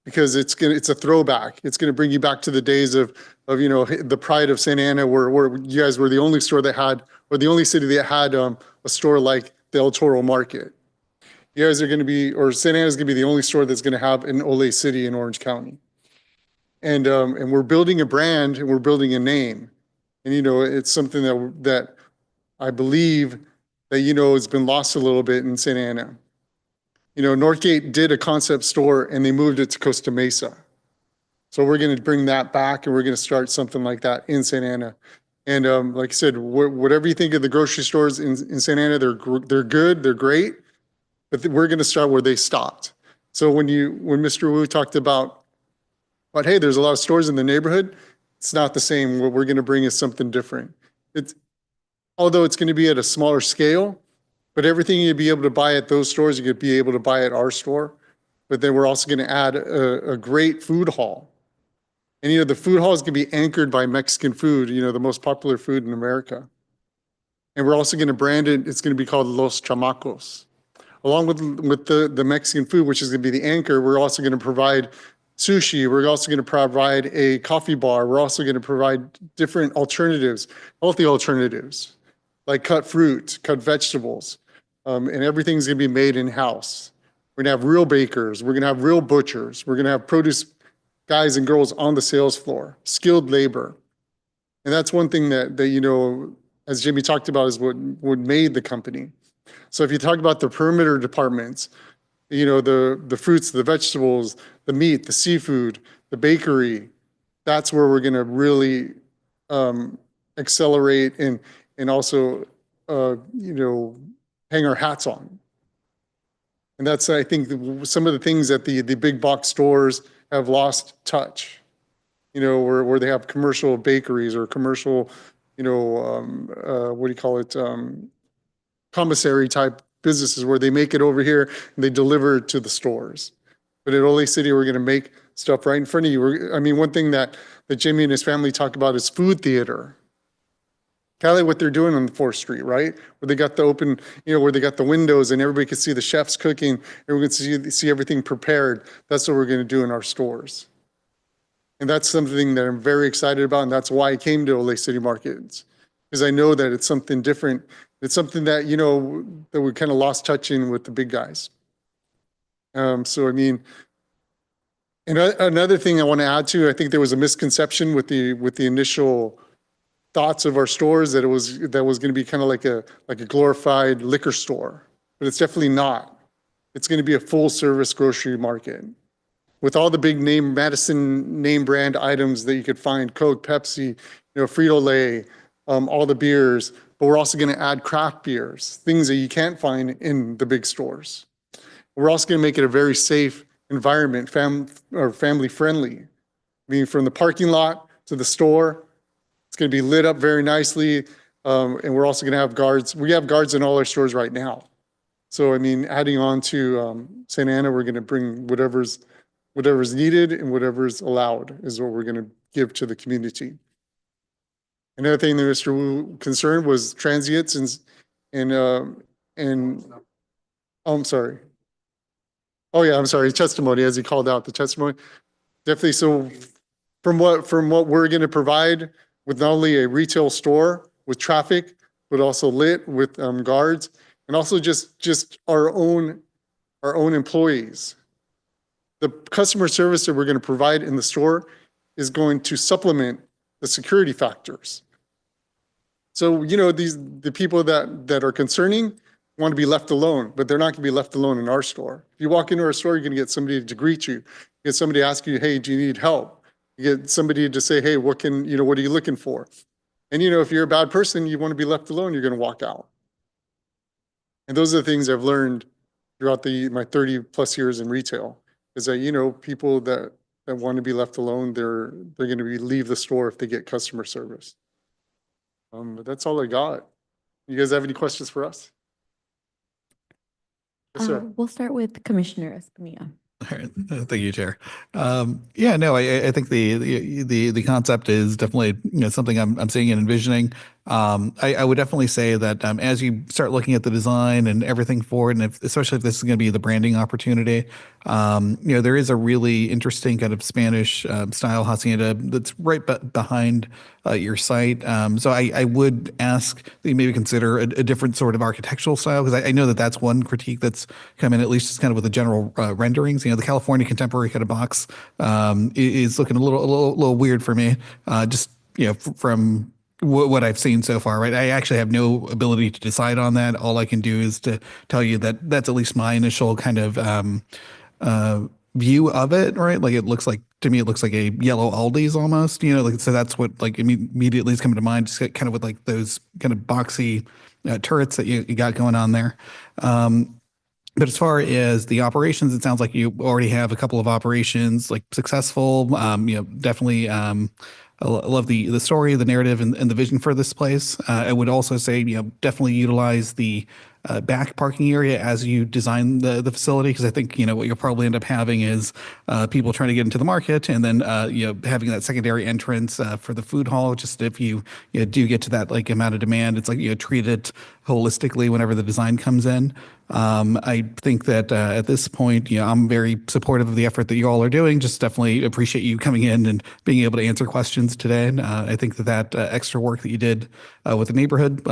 because it's a throwback. It's going to bring you back to the days of the pride of Santa Ana, where you guys were the only store that had, or the only city that had a store like the El Toro Market. You guys are going to be, or Santa Ana is going to be the only store that's going to have an Ole City in Orange County. And we're building a brand, and we're building a name. And, it's something that I believe that, has been lost a little bit in Santa Ana. Northgate did a concept store, and they moved it to Costa Mesa. So we're going to bring that back, and we're going to start something like that in Santa Ana. And like I said, whatever you think of the grocery stores in Santa Ana, they're good, they're great, but we're going to start where they stopped. So when Mr. Wu talked about, hey, there's a lot of stores in the neighborhood, it's not the same. What we're going to bring is something different. Although it's going to be at a smaller scale, but everything you'll be able to buy at those stores, you could be able to buy at our store. But then we're also going to add a great food hall. And, the food hall is going to be anchored by Mexican food, the most popular food in America. And we're also going to brand it. It's going to be called Los Chamacos. Along with the Mexican food, which is going to be the anchor, we're also going to provide sushi. We're also going to provide a coffee bar. We're also going to provide different alternatives, healthy alternatives, like cut fruit, cut vegetables, and everything's going to be made in-house. We're going to have real bakers. We're going to have real butchers. We're going to have produce guys and girls on the sales floor, skilled labor. And that's one thing that as Jimmy talked about, is what made the company. So if you talk about the perimeter departments, the fruits, the vegetables, the meat, the seafood, the bakery, that's where we're going to really accelerate and also, hang our hats on. And that's, I think, some of the things that the big box stores have lost touch, where they have commercial bakeries or commercial, what do you call it, commissary type businesses where they make it over here and they deliver it to the stores. But at Ole City, we're going to make stuff right in front of you. One thing that Jimmy and his family talk about is food theater. kind of like what they're doing on 4th Street, right? Where they got the open, where they got the windows and everybody can see the chefs cooking, everyone can see everything prepared. That's what we're going to do in our stores. And that's something that I'm very excited about, and that's why I came to Ole City Markets, because I know that it's something different. It's something that, that we kind of lost touch in with the big guys. So, I mean, and another thing I want to add to, I think there was a misconception with the initial thoughts of our stores that that was going to be kind of like a glorified liquor store, but it's definitely not. It's going to be a full service grocery market with all the big name Madison name brand items that you could find: Coke, Pepsi, Frito-Lay, all the beers. But we're also going to add craft beers, things that you can't find in the big stores. We're also going to make it a very safe environment, family friendly, meaning from the parking lot to the store. It's going to be lit up very nicely. And we're also going to have guards. We have guards in all our stores right now. So, I mean, adding on to Santa Ana, we're going to bring whatever's needed and whatever's allowed is what we're going to give to the community. Another thing that Mr. Wu concerned was transients and I'm sorry. Oh yeah, I'm sorry, testimony, as he called out the testimony. Definitely. So from what we're going to provide with not only a retail store with traffic, but also lit with guards, and also just our own employees. The customer service that we're going to provide in the store is going to supplement the security factors. So, the people that are concerning want to be left alone, but they're not going to be left alone in our store. If you walk into our store, you're going to get somebody to greet you. You get somebody to ask you, hey, do you need help? You get somebody to say, hey, what are you looking for? And, if you're a bad person, you want to be left alone, you're going to walk out. And those are the things I've learned throughout my 30 plus years in retail, is that, people that want to be left alone, they're going to leave the store if they get customer service. But that's all I got. You guys have any questions for us? Yes, sir.
We'll start with Commissioner Escamilla.
All right. Thank you, Chair. Yeah, no, I think the concept is definitely something I'm seeing and envisioning. I would definitely say that as you start looking at the design and everything for it, and especially if this is going to be the branding opportunity, there is a really interesting kind of Spanish style hacienda that's right behind your site. So I would ask that you maybe consider a different sort of architectural style, because I know that that's one critique that's come in, at least kind of with the general renderings. The California contemporary kind of box is looking a little weird for me, just from what I've seen so far, right? I actually have no ability to decide on that. All I can do is to tell you that that's at least my initial kind of view of it, right? Like to me, it looks like a yellow Aldi's almost, so that's what immediately is coming to mind, just kind of with like those kind of boxy turrets that you got going on there. But as far as the operations, it sounds like you already have a couple of operations successful. Definitely I love the story, the narrative, and the vision for this place. I would also say, definitely utilize the back parking area as you design the facility, because I think what you'll probably end up having is people trying to get into the market, and then having that secondary entrance for the food hall. Just if you do get to that amount of demand, it's treat it holistically whenever the design comes in. I think that at this point, I'm very supportive of the effort that you all are doing. Just definitely appreciate you coming in and being able to answer questions today. And I think that extra work that you did with the neighborhood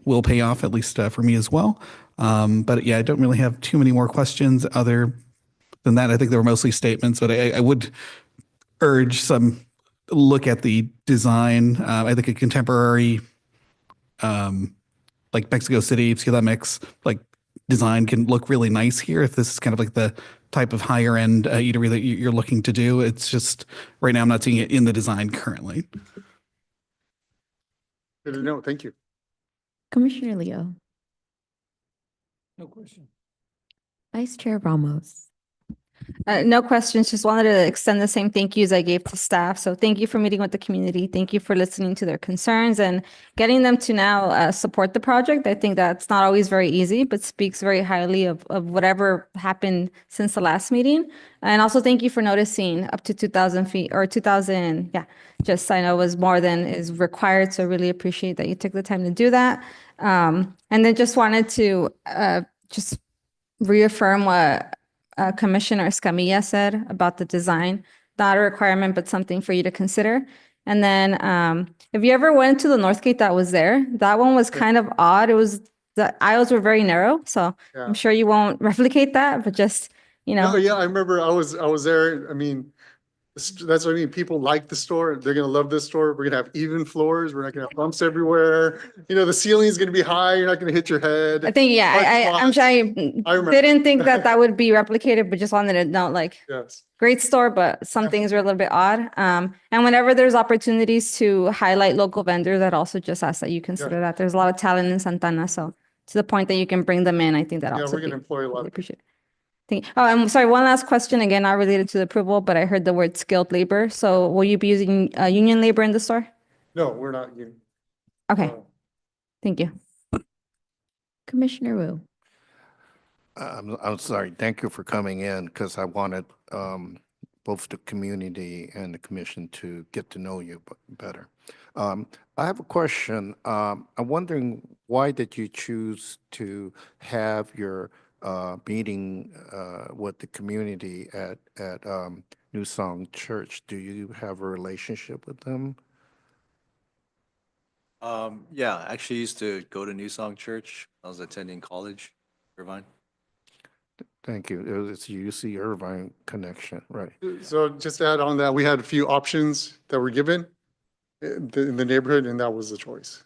will pay off, at least for me as well. But yeah, I don't really have too many more questions other than that. I think they were mostly statements, but I would urge some look at the design. I think a contemporary, like Mexico City, Ciudad Mix, design can look really nice here if this is kind of the type of higher end eatery that you're looking to do. It's just right now I'm not seeing it in the design currently.
Good to know. Thank you.
Commissioner Leo.
No question.
Vice Chair Ramos.
No questions. Just wanted to extend the same thank yous I gave to staff. So thank you for meeting with the community. Thank you for listening to their concerns and getting them to now support the project. I think that's not always very easy, but speaks very highly of whatever happened since the last meeting. And also thank you for noticing up to 2,000 feet or 2,000. Yeah, just I know was more than is required. So really appreciate that you took the time to do that. And then just wanted to just reaffirm what Commissioner Escamilla said about the design. Not a requirement, but something for you to consider. And then if you ever went to the North Gate that was there, that one was kind of odd. The aisles were very narrow, so
Yeah.
I'm sure you won't replicate that, but just, you know.
No, yeah, I remember I was there. I mean, that's what I mean. People like the store. They're gonna love this store. We're gonna have even floors. We're not gonna have bumps everywhere. You know, the ceiling is gonna be high. You're not gonna hit your head.
I think, yeah, I'm sure I
remember.
didn't think that would be replicated, but just wanted to note, like,
Yes.
great store, but some things are a little bit odd. And whenever there's opportunities to highlight local vendors, I'd also just ask that you consider that. There's a lot of talent in Santana, so to the point that you can bring them in, I think that
Yeah,
also
we're gonna employ a lot
really
of.
appreciate it. Oh, I'm sorry, one last question, again, not related to the approval, but I heard the word skilled labor. So will you be using union labor in the store?
No, we're not.
Okay,
No.
thank you.
Commissioner Wu.
I'm sorry. Thank you for coming in because I wanted both the community and the commission to get to know you better. I have a question. I'm wondering, why did you choose to have your meeting with the community at New Song Church? Do you have a relationship with them?
Yeah, I actually used to go to New Song Church. I was attending college, Irvine.
Thank you. It's UC Irvine connection, right?
So just to add on that, we had a few options that were given in the neighborhood, and that was the choice.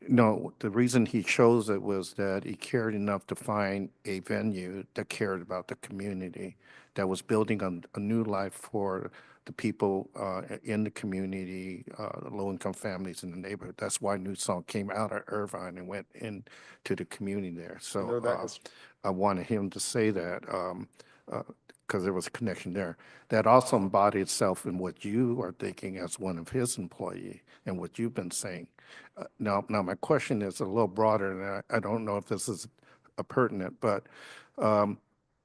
No, the reason he chose it was that he cared enough to find a venue that cared about the community, that was building a new life for the people in the community, low-income families in the neighborhood. That's why New Song came out of Irvine and went into the community there.
I know that is-
I wanted him to say that because there was a connection there. That also embodied itself in what you are thinking as one of his employees and what you've been saying. Now my question is a little broader, and I don't know if this is pertinent, but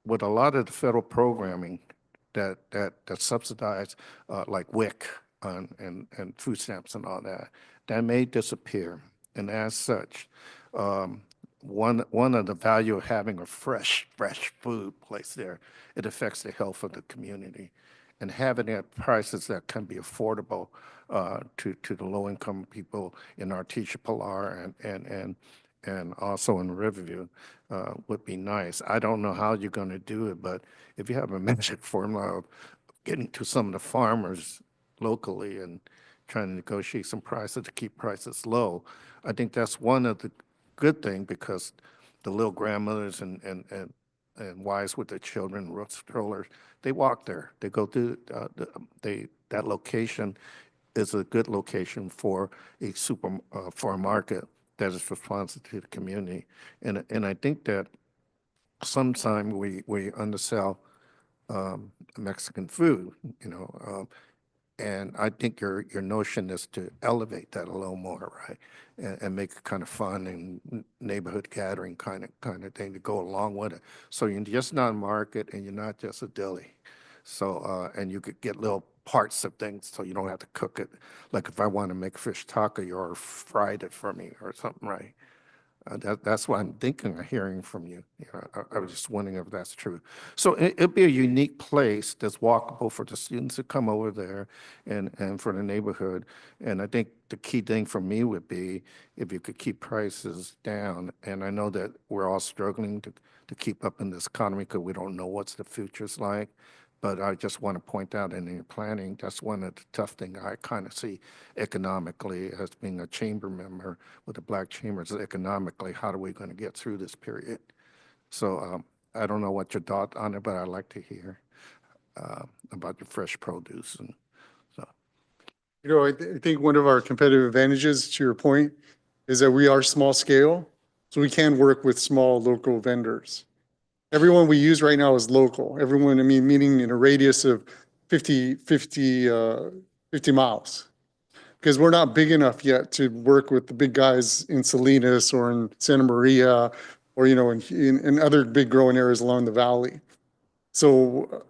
with a lot of the federal programming that subsidize like WIC and food stamps and all that, that may disappear. And as such, one of the value of having a fresh food place there, it affects the health of the community. And having it at prices that can be affordable to the low-income people in Artesia Pilar and also in Riverview would be nice. I don't know how you're going to do it, but if you have a magic formula of getting to some of the farmers locally and trying to negotiate some prices to keep prices low, I think that's one of the good thing, because the little grandmothers and wives with their children, rough strollers, they walk there. They go through that location is a good location for a for a market that is responsive to the community. And I think that sometimes we undersell Mexican food, you know, and I think your notion is to elevate that a little more, right? And make it kind of fun and neighborhood gathering kind of thing to go along with it. So you're just not a market and you're not just a deli. So, and you could get little parts of things so you don't have to cook it. Like if I want to make fish taco, you already fried it for me or something, right? That's what I'm thinking of hearing from you. You know, I was just wondering if that's true. So it'd be a unique place that's walkable for the students to come over there and for the neighborhood. And I think the key thing for me would be if you could keep prices down. And I know that we're all struggling to keep up in this economy because we don't know what's the future's like. But I just want to point out in your planning, that's one of the tough things I kind of see economically as being a chamber member with the Black Chambers. Economically, how are we going to get through this period? So I don't know what your thought on it, but I'd like to hear about your fresh produce. And so.
You know, I think one of our competitive advantages, to your point, is that we are small scale, so we can work with small local vendors. Everyone we use right now is local. Everyone, I mean, meaning in a radius of 50 miles. Because we're not big enough yet to work with the big guys in Salinas or in Santa Maria or, in other big growing areas along the valley. So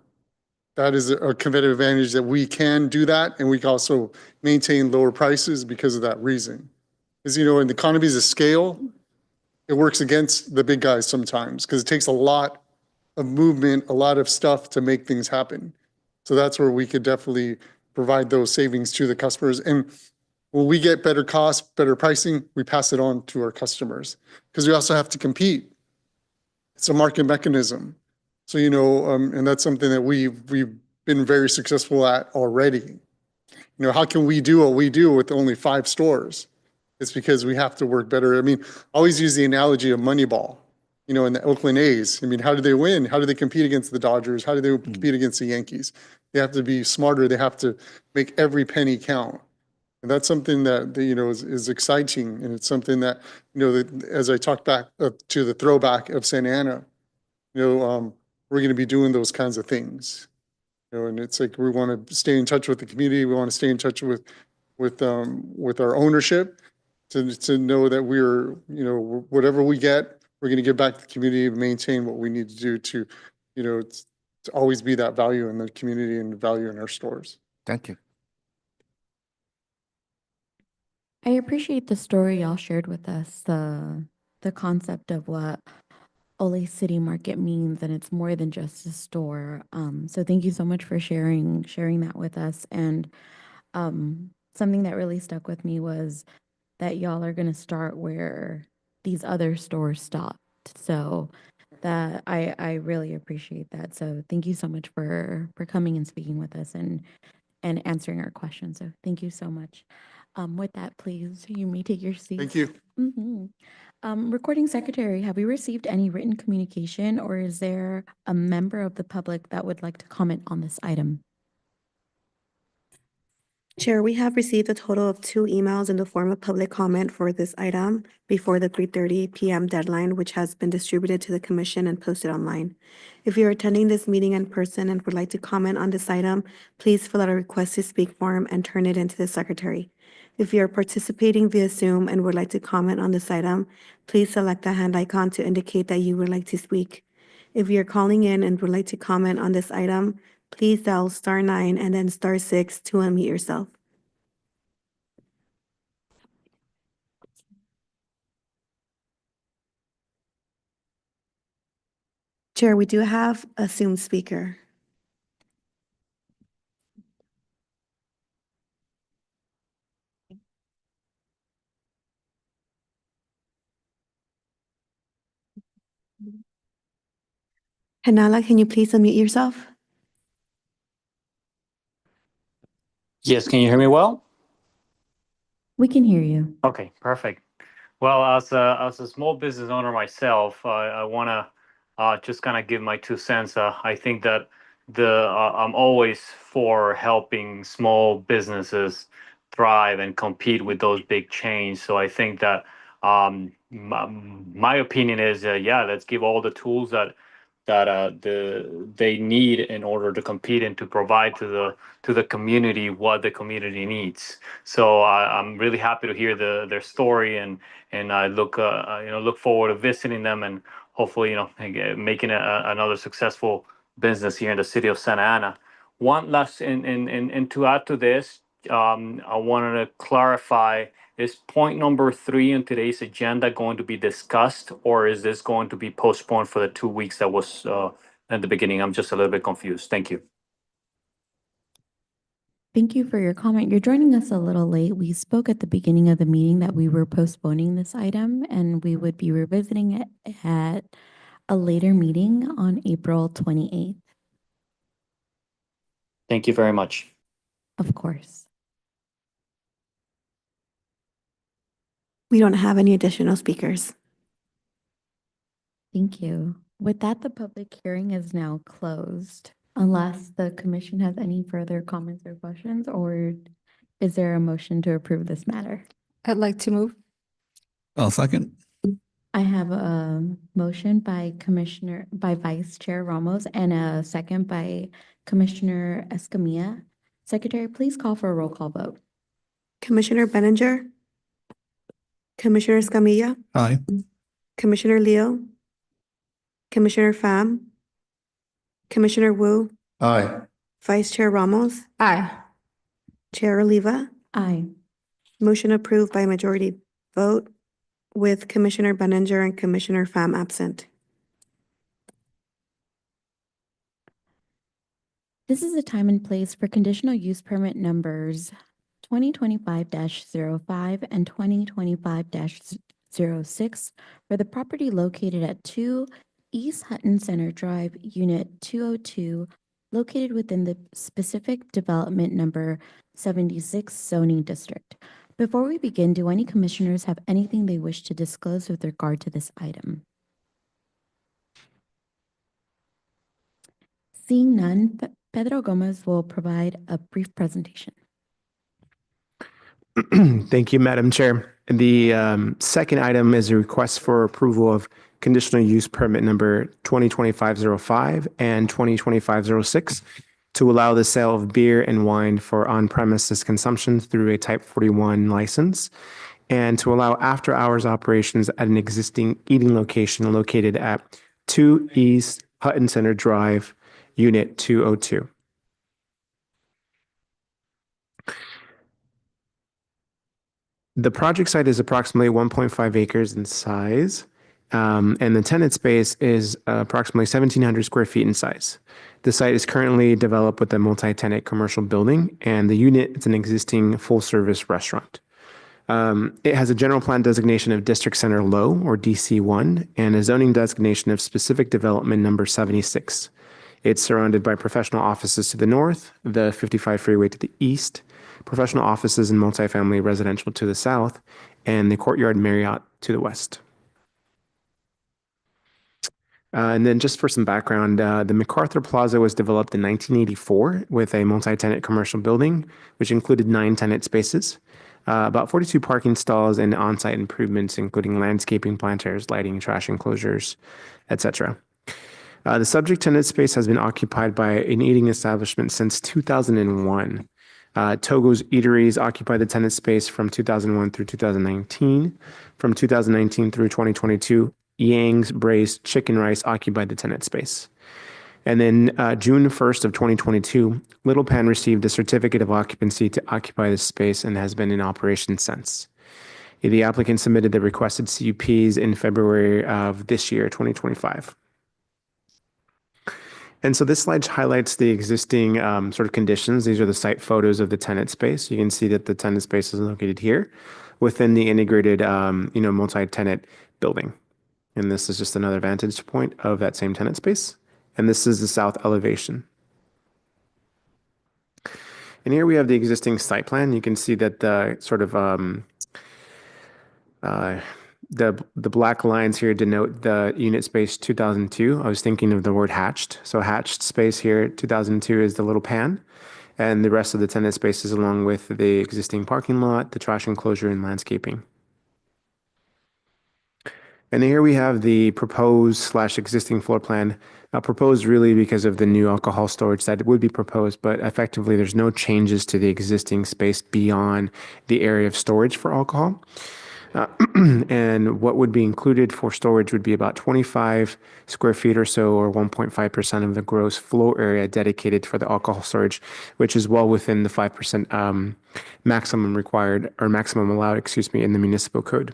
that is a competitive advantage that we can do that. And we can also maintain lower prices because of that reason. Because, in the economies of scale, it works against the big guys sometimes because it takes a lot of movement, a lot of stuff to make things happen. So that's where we could definitely provide those savings to the customers. And when we get better costs, better pricing, we pass it on to our customers because we also have to compete. It's a market mechanism. So, and that's something that we've been very successful at already. How can we do what we do with only 5 stores? It's because we have to work better. I mean, I always use the analogy of Moneyball, in the Oakland A's. I mean, how do they win? How do they compete against the Dodgers? How do they compete against the Yankees? They have to be smarter. They have to make every penny count. And that's something that, is exciting. And it's something that, as I talked back to the throwback of Santa Ana, we're going to be doing those kinds of things. And it's like we want to stay in touch with the community. We want to stay in touch with our ownership to know that we're, whatever we get, we're going to give back to the community and maintain what we need to do to always be that value in the community and value in our stores.
Thank you.
I appreciate the story y'all shared with us, the concept of what Ole City Market means, and it's more than just a store. So thank you so much for sharing that with us. And something that really stuck with me was that y'all are going to start where these other stores stopped. So that I really appreciate that. So thank you so much for coming and speaking with us and answering our questions. So thank you so much. With that, please, you may take your seat.
Thank you.
Recording secretary, have we received any written communication, or is there a member of the public that would like to comment on this item?
Chair, we have received a total of 2 emails in the form of public comment for this item before the 3:30 p.m. deadline, which has been distributed to the commission and posted online. If you're attending this meeting in person and would like to comment on this item, please fill out a request to speak form and turn it into the secretary. If you're participating via Zoom and would like to comment on this item, please select the hand icon to indicate that you would like to speak. If you're calling in and would like to comment on this item, please dial *9 and then *6 to unmute yourself. Chair, we do have a Zoom speaker. Hanala, can you please unmute yourself?
Yes, can you hear me well?
We can hear you.
Okay, perfect. Well, as a small business owner myself, I want to just kind of give my 2 cents. I think that I'm always for helping small businesses thrive and compete with those big chains. So I think that my opinion is, yeah, let's give all the tools that they need in order to compete and to provide to the community what the community needs. So I'm really happy to hear their story, and I look forward to visiting them and hopefully making another successful business here in the city of Santa Ana. One last and to add to this, I wanted to clarify: is point number 3 in today's agenda going to be discussed, or is this going to be postponed for the 2 weeks that was at the beginning? I'm just a little bit confused. Thank you.
Thank you for your comment. You're joining us a little late. We spoke at the beginning of the meeting that we were postponing this item and we would be revisiting it at a later meeting on April 28th.
Thank you very much.
Of course.
We don't have any additional speakers.
Thank you. With that, the public hearing is now closed. Unless the commission has any further comments or questions, or is there a motion to approve this matter?
I'd like to move.
I'll second.
I have a motion by Vice Chair Ramos and a second by Commissioner Escamilla. Secretary, please call for a roll call vote.
Commissioner Benninger? Commissioner Escamilla?
Aye.
Commissioner Leo? Commissioner Pham? Commissioner Wu?
Aye.
Vice Chair Ramos?
Aye.
Chair Oliva?
Aye.
Motion approved by majority vote with Commissioner Benninger and Commissioner Pham absent.
This is the time and place for conditional use permit numbers 2025-05 and 2025-06 for the property located at 2 East Hutton Center Drive, Unit 202, located within the specific development number 76 zoning district. Before we begin, do any commissioners have anything they wish to disclose with regard to this item? Seeing none, Pedro Gomez will provide a brief presentation.
Thank you, Madam Chair. The second item is a request for approval of conditional use permit number 2025-05 and 2025-06 to allow the sale of beer and wine for on-premises consumption through a Type 41 license, and to allow after-hours operations at an existing eating location located at 2 East Hutton Center Drive, Unit 202. The project site is approximately 1.5 acres in size, and the tenant space is approximately 1,700 square feet in size. The site is currently developed with a multi-tenant commercial building, and the unit is an existing full-service restaurant. It has a general plan designation of District Center Low, or DC1, and a zoning designation of specific development number 76. It's surrounded by professional offices to the north, the 55 freeway to the east, professional offices and multifamily residential to the south, and the Courtyard Marriott to the west. And then just for some background, the MacArthur Plaza was developed in 1984 with a multi-tenant commercial building, which included 9 tenant spaces, about 42 parking stalls, and on-site improvements, including landscaping, planters, lighting, trash enclosures, etc. The subject tenant space has been occupied by an eating establishment since 2001. Togo's Eateries occupied the tenant space from 2001 through 2019. From 2019 through 2022, Yang's Braised Chicken Rice occupied the tenant space. And then June 1st of 2022, Little Pan received a certificate of occupancy to occupy the space and has been in operation since. The applicant submitted the requested CUPs in February of this year, 2025. And so this slide highlights the existing sort of conditions. These are the site photos of the tenant space. You can see that the tenant space is located here within the integrated, multi-tenant building. And this is just another vantage point of that same tenant space. And this is the south elevation. And here we have the existing site plan. You can see that the sort of the black lines here denote the unit space 2002. I was thinking of the word hatched. So hatched space here, 2002 is the Little Pan. And the rest of the tenant spaces along with the existing parking lot, the trash enclosure, and landscaping. And here we have the proposed / existing floor plan. Proposed really because of the new alcohol storage that would be proposed, but effectively there's no changes to the existing space beyond the area of storage for alcohol. And what would be included for storage would be about 25 square feet or so, or 1.5% of the gross floor area dedicated for the alcohol storage, which is well within the 5% maximum required, or maximum allowed, in the municipal code.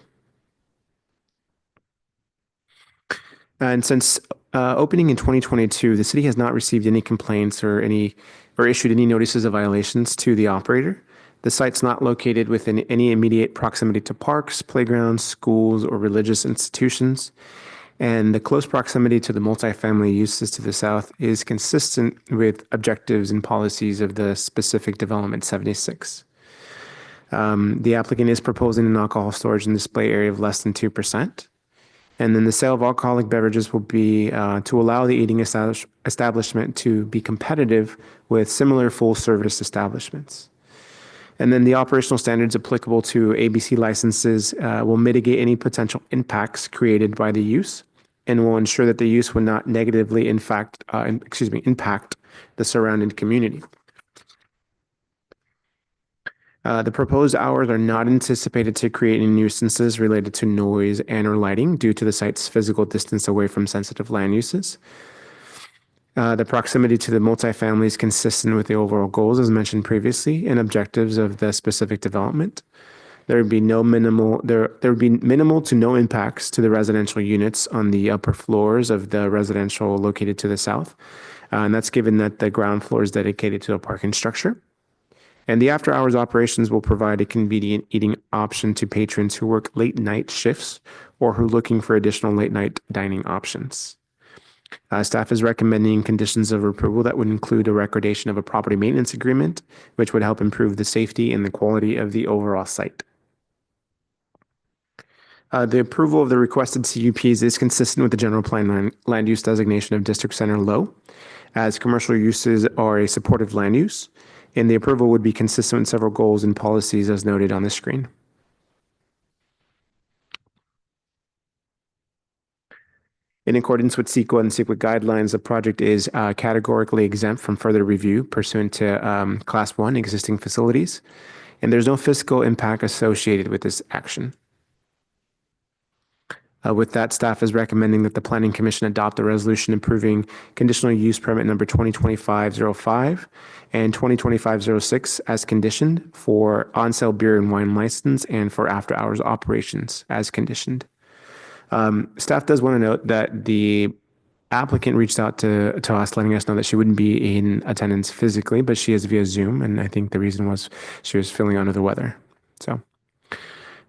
And since opening in 2022, the city has not received any complaints or issued any notices of violations to the operator. The site's not located within any immediate proximity to parks, playgrounds, schools, or religious institutions. And the close proximity to the multifamily uses to the south is consistent with objectives and policies of the specific development 76. The applicant is proposing an alcohol storage and display area of less than 2%. And then the sale of alcoholic beverages will be to allow the eating establishment to be competitive with similar full service establishments. And then the operational standards applicable to ABC licenses will mitigate any potential impacts created by the use and will ensure that the use will not negatively impact the surrounding community. The proposed hours are not anticipated to create any nuisances related to noise and or lighting due to the site's physical distance away from sensitive land uses. The proximity to the multifamily is consistent with the overall goals as mentioned previously and objectives of the specific development. There would be minimal to no impacts to the residential units on the upper floors of the residential located to the south. And that's given that the ground floor is dedicated to a parking structure. And the after hours operations will provide a convenient eating option to patrons who work late night shifts or who are looking for additional late night dining options. Staff is recommending conditions of approval that would include a recordation of a property maintenance agreement, which would help improve the safety and the quality of the overall site. The approval of the requested CUPs is consistent with the general plan land use designation of District Center Low, as commercial uses are a supportive land use, and the approval would be consistent with several goals and policies as noted on the screen. In accordance with CEQA and CEQA guidelines, the project is categorically exempt from further review pursuant to Class 1 existing facilities, and there's no fiscal impact associated with this action. With that, staff is recommending that the Planning Commission adopt a resolution approving conditional use permit number 2025-05 and 2025-06 as conditioned for on-sale beer and wine license and for after-hours operations as conditioned. Staff does want to note that the applicant reached out to us, letting us know that she wouldn't be in attendance physically, but she is via Zoom, and I think the reason was she was feeling under the weather. So,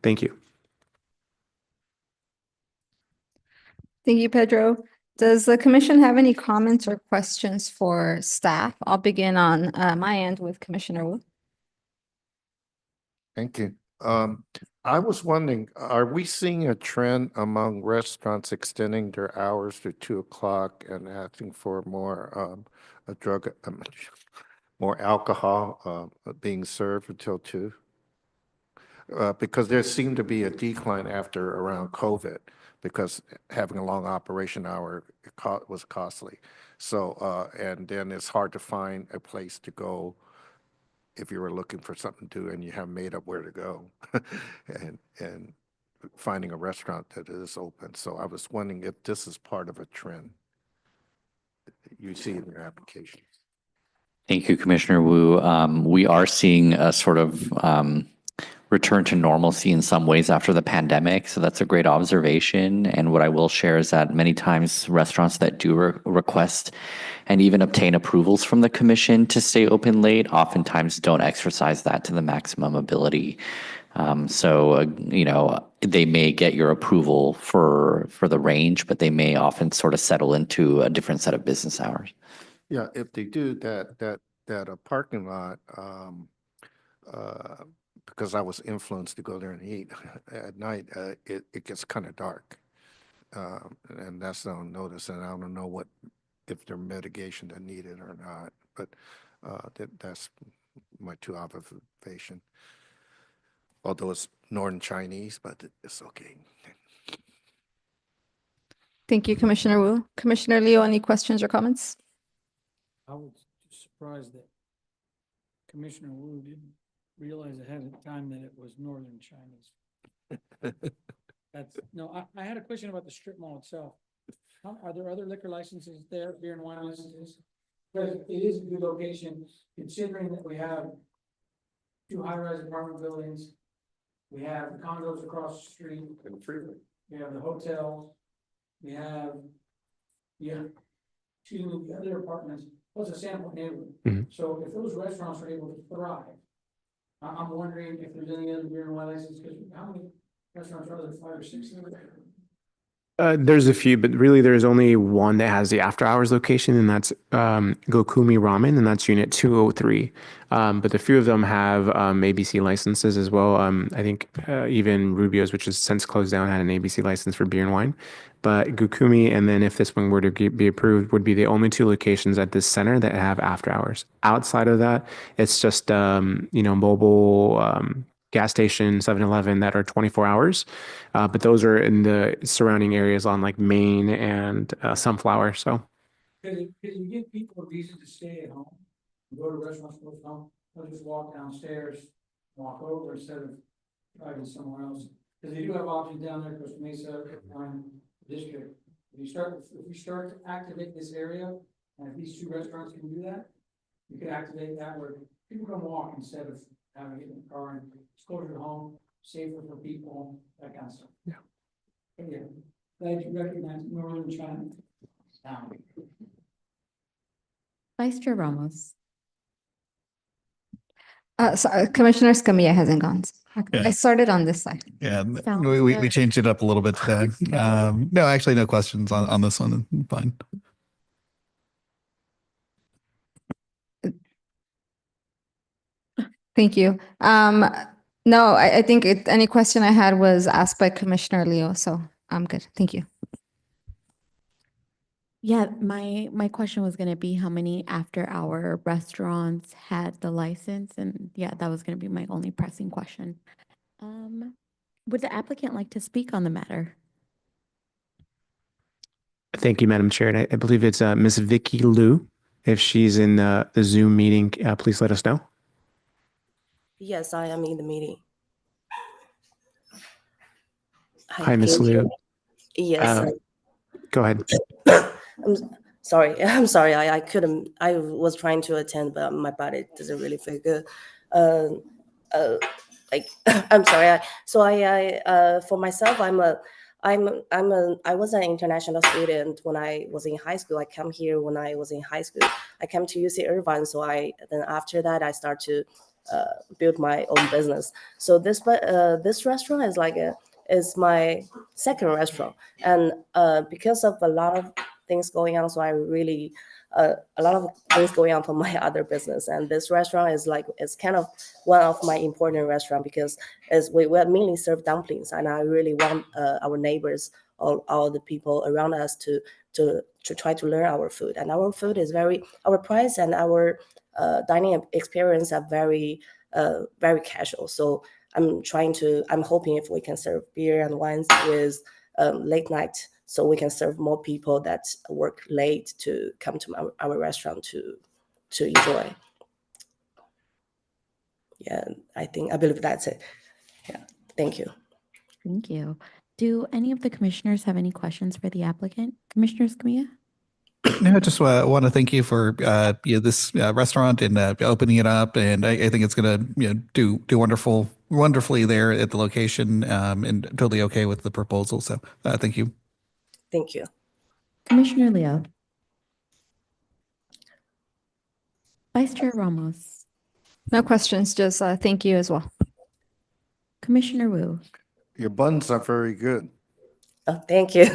thank you.
Thank you, Pedro. Does the commission have any comments or questions for staff? I'll begin on my end with Commissioner Wu.
Thank you. I was wondering, are we seeing a trend among restaurants extending their hours to 2 o'clock and asking for more more alcohol being served until 2? Because there seemed to be a decline after around COVID, because having a long operation hour was costly. So, and then it's hard to find a place to go if you were looking for something to do and you haven't made up where to go and finding a restaurant that is open. So I was wondering if this is part of a trend you see in your applications.
Thank you, Commissioner Wu. We are seeing a sort of return to normalcy in some ways after the pandemic. So that's a great observation. And what I will share is that many times restaurants that do request and even obtain approvals from the commission to stay open late oftentimes don't exercise that to the maximum ability. You know, they may get your approval for the range, but they may often sort of settle into a different set of business hours.
Yeah, if they do that a parking lot, because I was influenced to go there and eat at night, it gets kind of dark. And that's on notice, and I don't know if there mitigation that needed or not, but that's my 2 observation. Although it's Northern Chinese, but it's okay.
Thank you, Commissioner Wu. Commissioner Leo, any questions or comments?
I was surprised that Commissioner Wu didn't realize ahead of time that it was Northern Chinese. I had a question about the strip mall itself. Are there other liquor licenses there, beer and wine licenses? Because it is a good location, considering that we have 2 high-rise apartment buildings. We have the condos across the street.
And freeway.
We have the hotels. We have, 2 other apartments, plus a sample neighborhood.
Mm-hmm.
So if those restaurants are able to thrive, I'm wondering if there's any other beer and wine licenses, because how many restaurants are there, 5 or 6?
There's a few, but really there's only one that has the after hours location, and that's Gokumi Ramen, and that's unit 203. But a few of them have ABC licenses as well. I think even Rubio's, which has since closed down, had an ABC license for beer and wine. But Gokumi, and then if this one were to be approved, would be the only two locations at this center that have after hours. Outside of that, it's just mobile gas station, 7-Eleven that are 24 hours. But those are in the surrounding areas on like Main and Sunflower. So
Could you give people a reason to stay at home? Go to restaurants, go home, they'll just walk downstairs, walk over instead of driving somewhere else. Because they do have options down there, Costa Mesa, Pine District. If we start to activate this area, and if these two restaurants can do that, you can activate that where people can walk instead of having to get in the car, and it's closer to home, safer for people, that kind of stuff.
Yeah.
But yeah, glad you recognize Northern China. Down.
Vice Chair Ramos.
So Commissioner Scamilla hasn't gone. I started on this side.
Yeah,
Sounds
we
good.
changed it up a little bit today. No, actually, no questions on this one. Fine.
Thank you. No, I think any question I had was asked by Commissioner Leo, so I'm good. Thank you.
Yeah, my question was gonna be how many after-hour restaurants had the license, and yeah, that was gonna be my only pressing question. Would the applicant like to speak on the matter?
thank you, Madam Chair. And I believe it's Ms. Vicky Liu. If she's in the Zoom meeting, please let us know.
Yes, I am in the meeting.
Hi, Ms.
can you hear
Liu.
me? Yes.
Go ahead.
I'm sorry. I'm sorry. I couldn't. I was trying to attend, but my body doesn't really feel good. Like I'm sorry. For myself, I was an international student when I was in high school. I came here when I was in high school. I came to UC Irvine. So then after that, I start to build my own business. So this restaurant is my second restaurant, and because of a lot of things going on, so I really a lot of things going on for my other business, and this restaurant is kind of one of my important restaurant because we mainly serve dumplings, and I really want our neighbors, all the people around us to try to learn our food, and our food is our price and our dining experience are very casual. So I'm hoping if we can serve beer and wines with late night, so we can serve more people that work late to come to our restaurant to enjoy. Yeah, I believe that's it. Yeah, thank you.
Thank you. Do any of the commissioners have any questions for the applicant? Commissioner Scamilla?
No, I just want to thank you for this restaurant and opening it up, and I think it's going to do wonderfully there at the location, and totally okay with the proposal. So thank you.
Thank you.
Commissioner Leo? Vice Chair Ramos?
No questions, just thank you as well.
Commissioner Wu?
Your buns are very good.
Oh, thank you.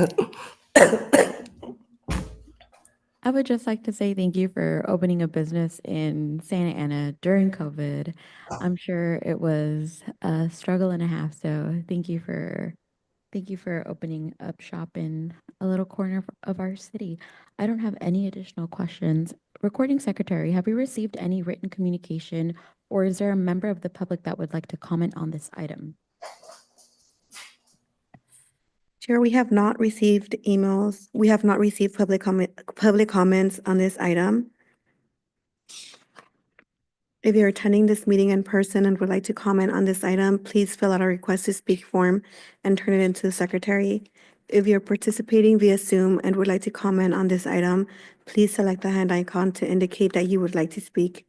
I would just like to say thank you for opening a business in Santa Ana during COVID. I'm sure it was a struggle and a half, so thank you for opening up shop in a little corner of our city. I don't have any additional questions. Recording Secretary, have we received any written communication, or is there a member of the public that would like to comment on this item?
Chair, we have not received emails. We have not received public comments on this item. If you're attending this meeting in person and would like to comment on this item, please fill out a request to speak form and turn it into the secretary. If you're participating via Zoom and would like to comment on this item, please select the hand icon to indicate that you would like to speak.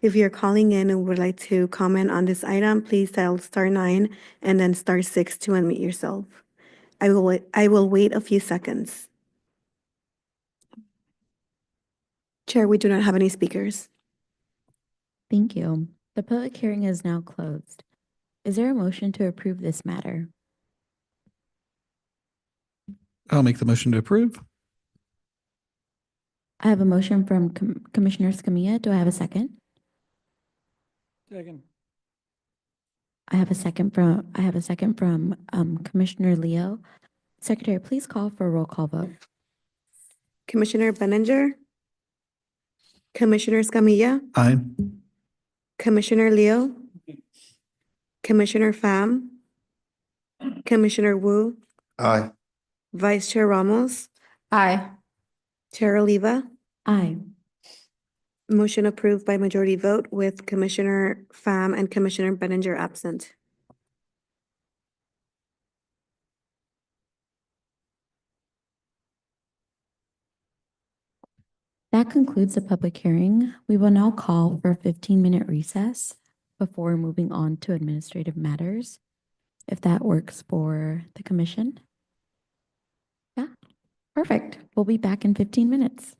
If you're calling in and would like to comment on this item, please dial *9 and then *6 to unmute yourself. I will wait a few seconds. Chair, we do not have any speakers.
Thank you. The public hearing is now closed. Is there a motion to approve this matter?
I'll make the motion to approve.
I have a motion from Commissioner Scamilla. Do I have a second?
Second.
I have a second from Commissioner Leo. Secretary, please call for a roll call vote.
Commissioner Benninger, Commissioner Scamilla,
Aye.
Commissioner Leo, Commissioner Pham, Commissioner Wu,
Aye.
Vice Chair Ramos,
Aye.
Chair Oliva.
Aye.
Motion approved by majority vote with Commissioner Pham and Commissioner Benninger absent.
That concludes the public hearing. We will now call for a 15-minute recess before moving on to administrative matters, if that works for the commission. Yeah, perfect. We'll be back in 15 minutes.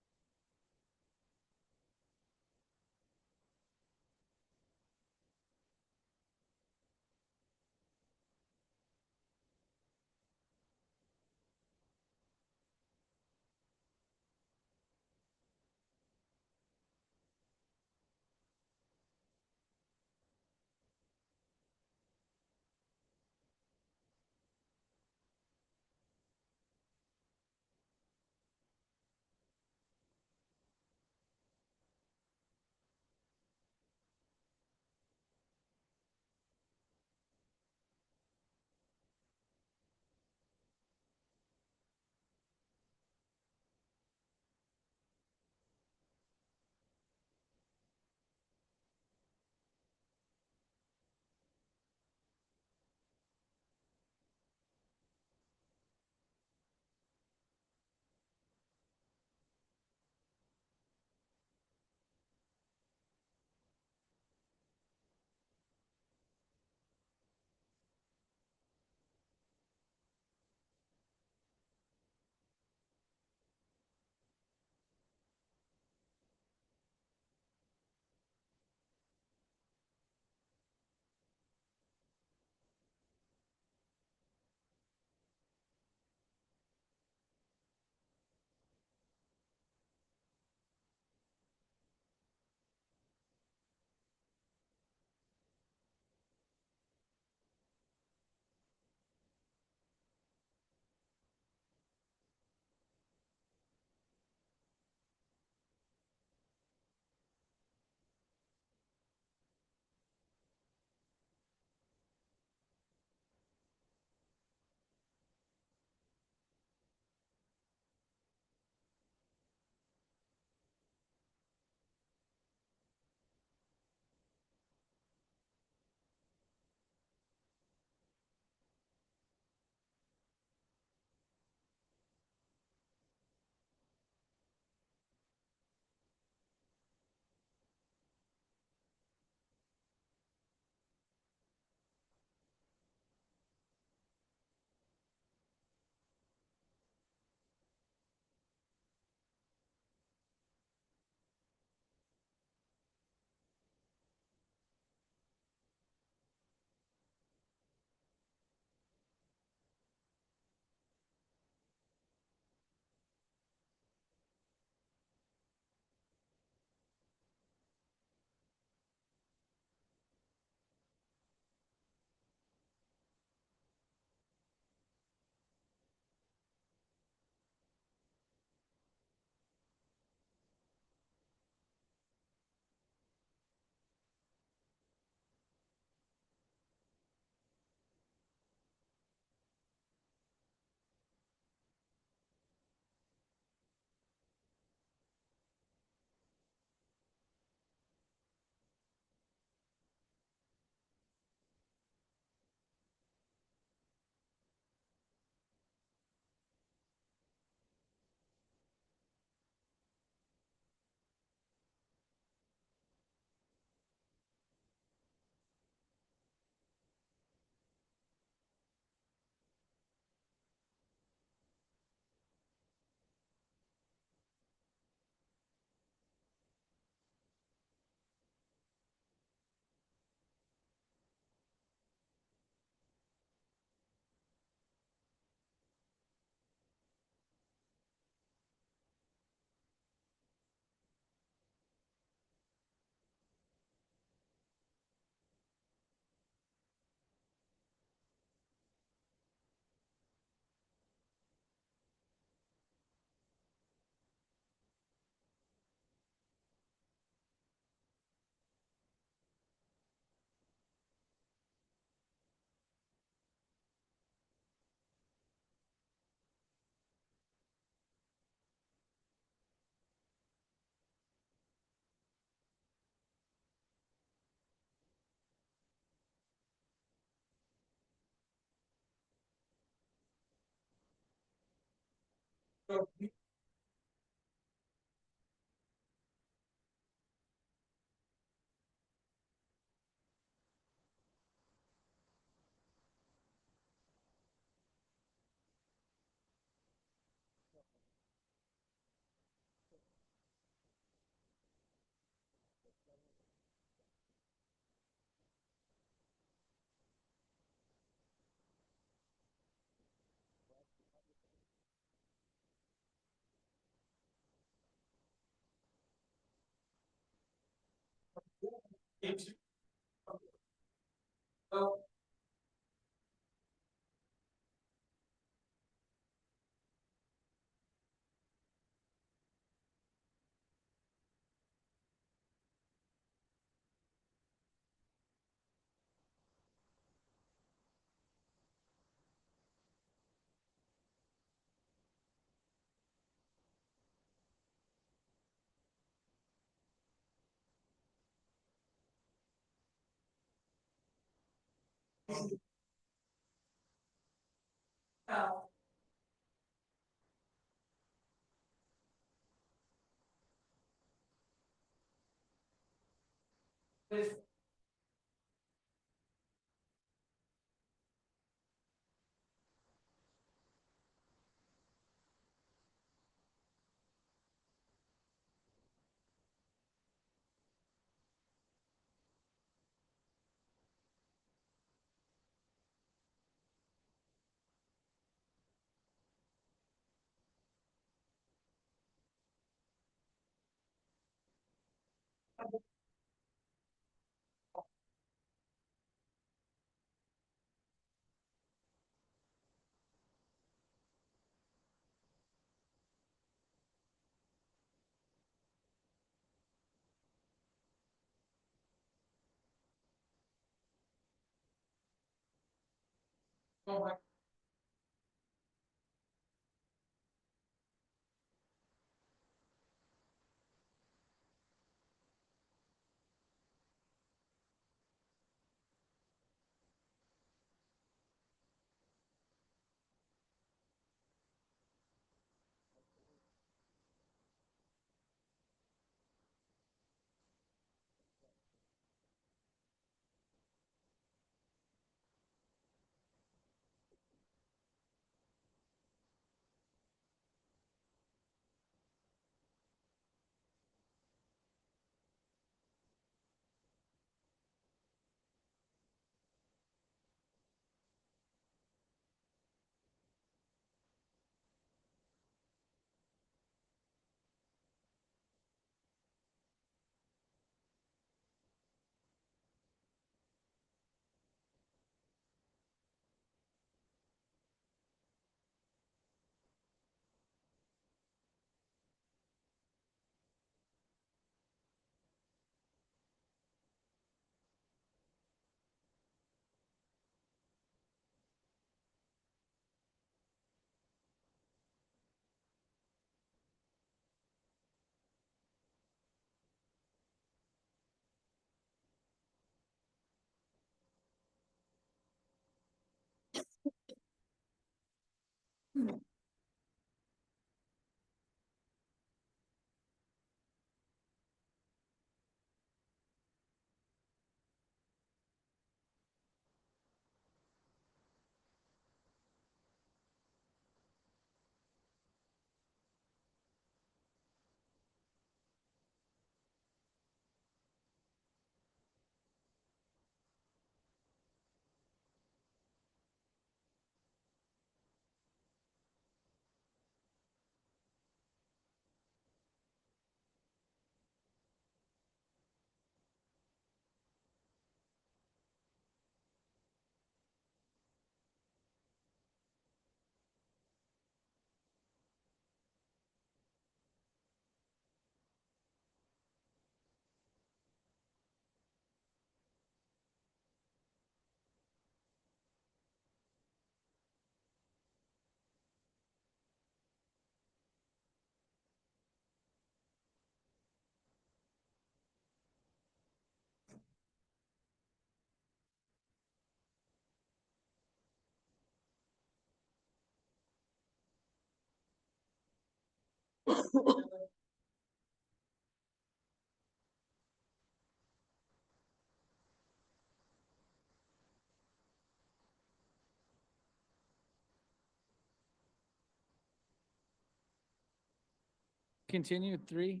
Continue 3?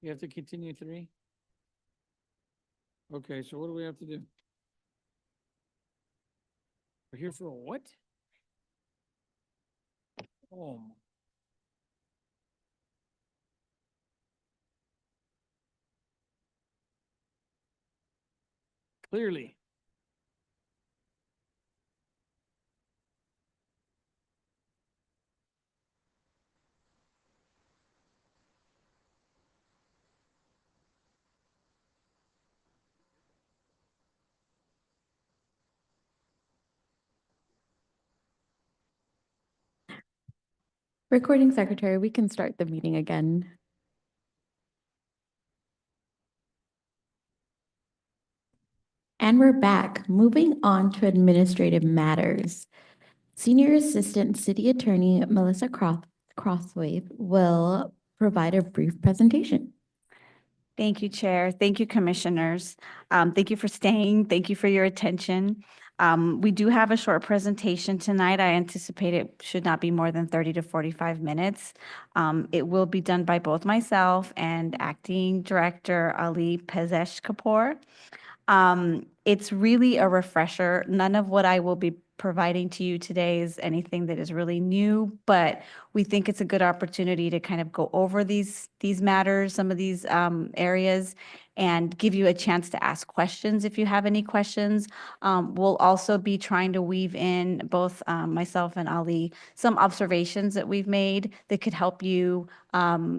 You have to continue 3? Okay, so what do we have to do? We're here for a what? Oh. Clearly.
Recording secretary, we can start the meeting again. And we're back, moving on to administrative matters. Senior Assistant City Attorney Melissa Crosswave will provide a brief presentation.
Thank you, Chair. Thank you, Commissioners. Thank you for staying. Thank you for your attention. We do have a short presentation tonight. I anticipate it should not be more than 30 to 45 minutes. It will be done by both myself and Acting Director Ali Pezesh Kapoor. It's really a refresher. None of what I will be providing to you today is anything that is really new, but we think it's a good opportunity to kind of go over these matters, some of these areas, and give you a chance to ask questions if you have any questions. We'll also be trying to weave in, both myself and Ali, some observations that we've made that could help you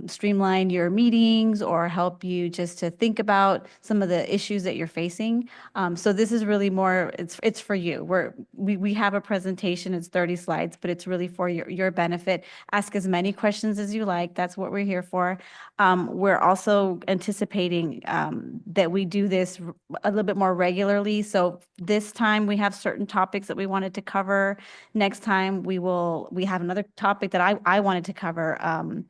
streamline your meetings or help you just to think about some of the issues that you're facing. So this is really more, it's for you. We have a presentation, it's 30 slides, but it's really for your benefit. Ask as many questions as you like. That's what we're here for. We're also anticipating that we do this a little bit more regularly. So this time we have certain topics that we wanted to cover. Next time we have another topic that I wanted to cover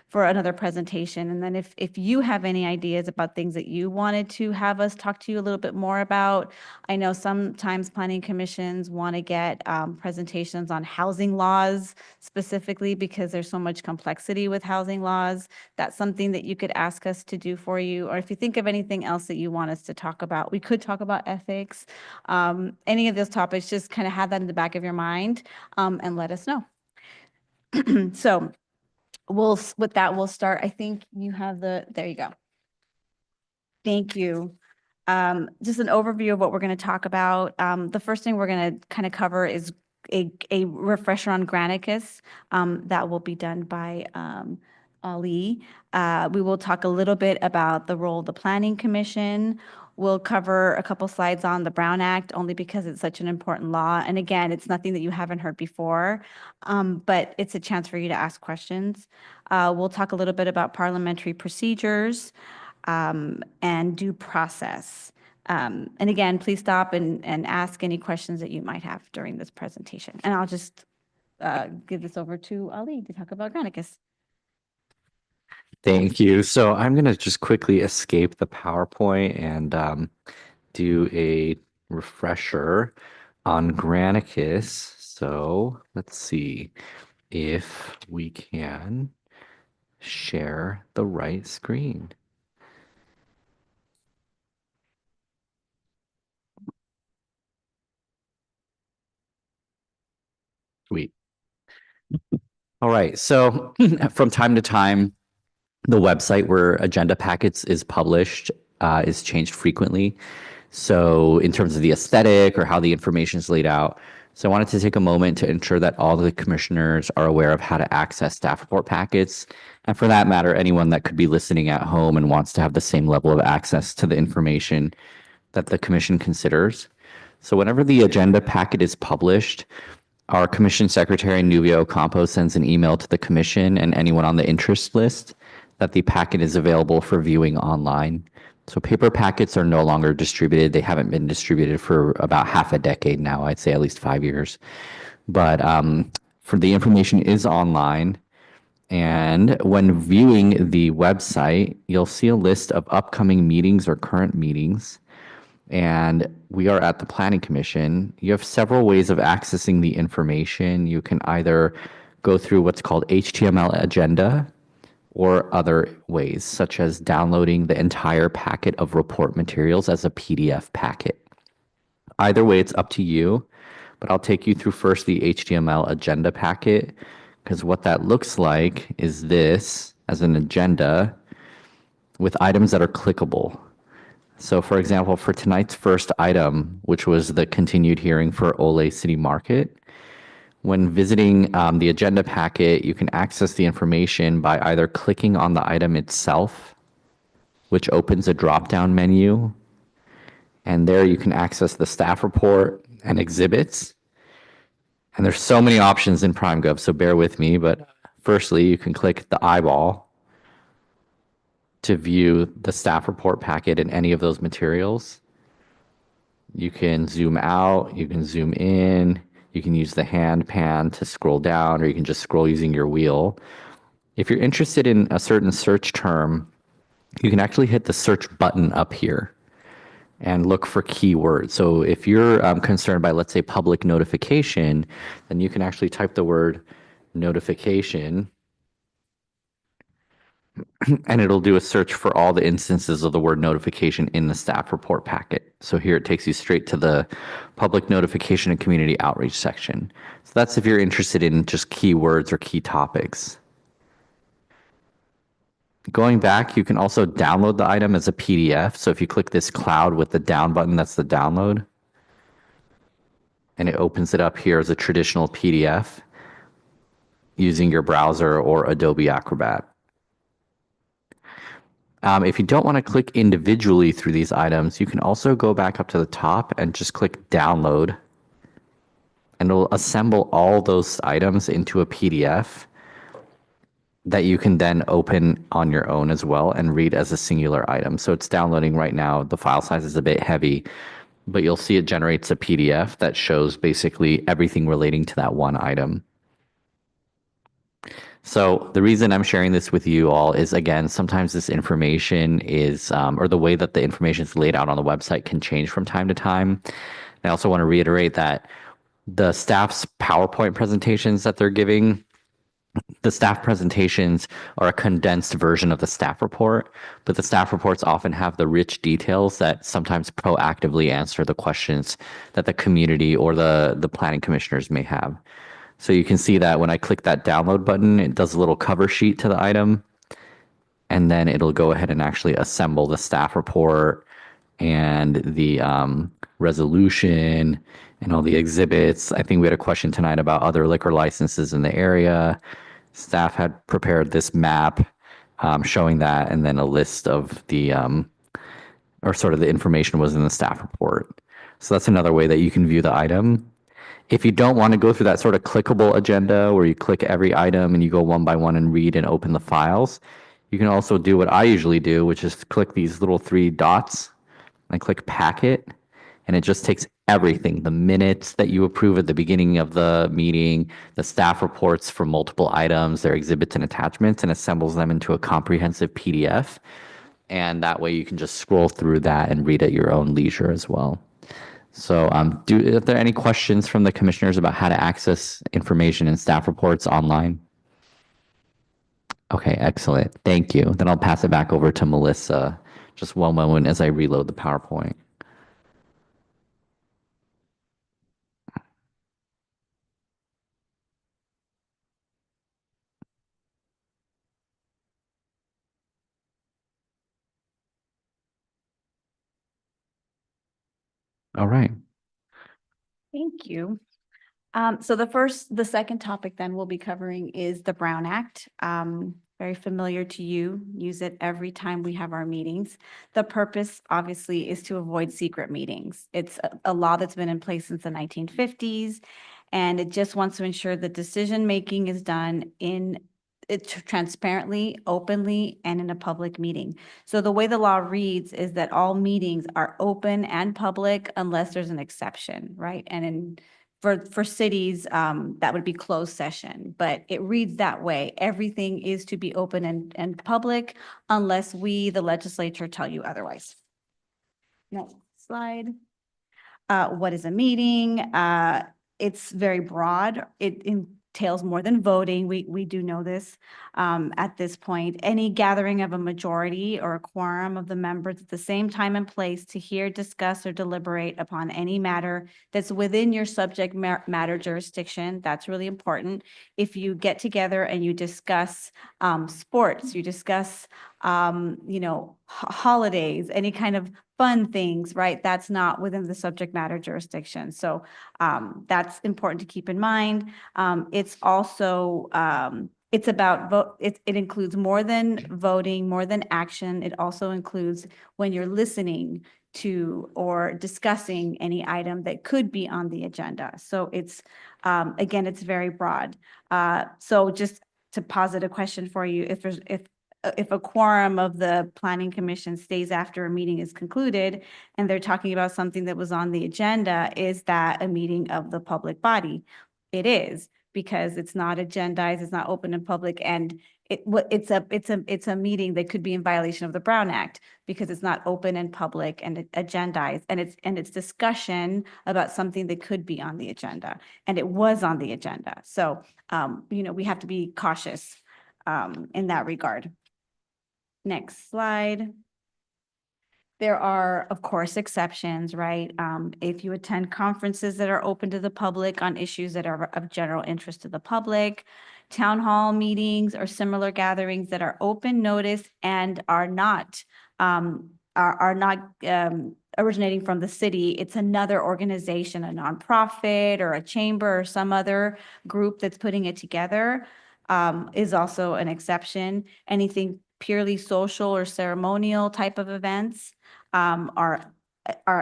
for another presentation. And then if you have any ideas about things that you wanted to have us talk to you a little bit more about, I know sometimes planning commissions want to get presentations on housing laws specifically because there's so much complexity with housing laws. That's something that you could ask us to do for you. Or if you think of anything else that you want us to talk about, we could talk about ethics. Any of those topics, just kind of have that in the back of your mind and let us know. So with that, we'll start. I think you have there you go. Thank you. Just an overview of what we're going to talk about. The first thing we're going to kind of cover is a refresher on Granicus. That will be done by Ali. We will talk a little bit about the role of the Planning Commission. We'll cover a couple slides on the Brown Act, only because it's such an important law. And again, it's nothing that you haven't heard before, but it's a chance for you to ask questions. We'll talk a little bit about parliamentary procedures and due process. And again, please stop and ask any questions that you might have during this presentation. And I'll just give this over to Ali to talk about Granicus.
Thank you. So I'm going to just quickly escape the PowerPoint and do a refresher on Granicus. So let's see if we can share the right screen. Sweet. All right. So from time to time, the website where agenda packets is published is changed frequently. So in terms of the aesthetic or how the information is laid out. So I wanted to take a moment to ensure that all the commissioners are aware of how to access staff report packets. And for that matter, anyone that could be listening at home and wants to have the same level of access to the information that the commission considers. So whenever the agenda packet is published, our commission secretary, Nubia Ocampo, sends an email to the commission and anyone on the interest list that the packet is available for viewing online. So paper packets are no longer distributed. They haven't been distributed for about half a decade now, I'd say at least 5 years. But for the information is online. And when viewing the website, you'll see a list of upcoming meetings or current meetings. And we are at the Planning Commission. You have several ways of accessing the information. You can either go through what's called HTML agenda or other ways, such as downloading the entire packet of report materials as a PDF packet. Either way, it's up to you, but I'll take you through first the HTML agenda packet, because what that looks like is this as an agenda with items that are clickable. So for example, for tonight's first item, which was the continued hearing for Ole City Market, when visiting the agenda packet, you can access the information by either clicking on the item itself, which opens a drop-down menu. And there you can access the staff report and exhibits. And there's so many options in PrimeGov, so bear with me. But firstly, you can click the eyeball to view the staff report packet in any of those materials. You can zoom out, you can zoom in, you can use the hand pan to scroll down, or you can just scroll using your wheel. If you're interested in a certain search term, you can actually hit the search button up here and look for keywords. So if you're concerned by, let's say, public notification, then you can actually type the word notification and it'll do a search for all the instances of the word notification in the staff report packet. So here it takes you straight to the public notification and community outreach section. So that's if you're interested in just keywords or key topics. Going back, you can also download the item as a PDF. So if you click this cloud with the down button, that's the download. And it opens it up here as a traditional PDF using your browser or Adobe Acrobat. If you don't want to click individually through these items, you can also go back up to the top and just click download. And it'll assemble all those items into a PDF that you can then open on your own as well and read as a singular item. So it's downloading right now. The file size is a bit heavy, but you'll see it generates a PDF that shows basically everything relating to that one item. So the reason I'm sharing this with you all is, again, sometimes this information is, or the way that the information is laid out on the website can change from time to time. I also want to reiterate that the staff's PowerPoint presentations that they're giving, the staff presentations are a condensed version of the staff report, but the staff reports often have the rich details that sometimes proactively answer the questions that the community or the planning commissioners may have. So you can see that when I click that download button, it does a little cover sheet to the item, and then it'll go ahead and actually assemble the staff report and the resolution and all the exhibits. I think we had a question tonight about other liquor licenses in the area. Staff had prepared this map showing that, and then a list of the, or sort of the information was in the staff report. So that's another way that you can view the item. If you don't want to go through that sort of clickable agenda where you click every item and you go one by one and read and open the files, you can also do what I usually do, which is click these little 3 dots and click packet, and it just takes everything, the minutes that you approve at the beginning of the meeting, the staff reports for multiple items, their exhibits and attachments, and assembles them into a comprehensive PDF. And that way you can just scroll through that and read at your own leisure as well. So are there any questions from the commissioners about how to access information in staff reports online? Okay, excellent. Thank you. Then I'll pass it back over to Melissa. Just one moment as I reload the PowerPoint. All right.
Thank you. So the second topic then we'll be covering is the Brown Act. Very familiar to you, use it every time we have our meetings. The purpose obviously is to avoid secret meetings. It's a law that's been in place since the 1950s, and it just wants to ensure that decision-making is done transparently, openly, and in a public meeting. So the way the law reads is that all meetings are open and public unless there's an exception, right? And in for cities, that would be closed session, but it reads that way. Everything is to be open and public unless we, the legislature, tell you otherwise. Next slide. What is a meeting? It's very broad. It entails more than voting. We do know this at this point. Any gathering of a majority or a quorum of the members at the same time and place to hear, discuss, or deliberate upon any matter that's within your subject matter jurisdiction. That's really important. If you get together and you discuss sports, you discuss holidays, any kind of fun things, right? That's not within the subject matter jurisdiction. So that's important to keep in mind. It's also, it's about vote. It includes more than voting, more than action. It also includes when you're listening to or discussing any item that could be on the agenda. So it's, again, it's very broad. So just to posit a question for you, if a quorum of the planning commission stays after a meeting is concluded and they're talking about something that was on the agenda, is that a meeting of the public body? It is, because it's not agendized, it's not open in public, and it's a meeting that could be in violation of the Brown Act because it's not open and public and agendized, and it's discussion about something that could be on the agenda, and it was on the agenda. So we have to be cautious in that regard. Next slide. There are, of course, exceptions, right? If you attend conferences that are open to the public on issues that are of general interest to the public, town hall meetings or similar gatherings that are open notice and are not originating from the city. It's another organization, a nonprofit or a chamber or some other group that's putting it together, is also an exception. Anything purely social or ceremonial type of events are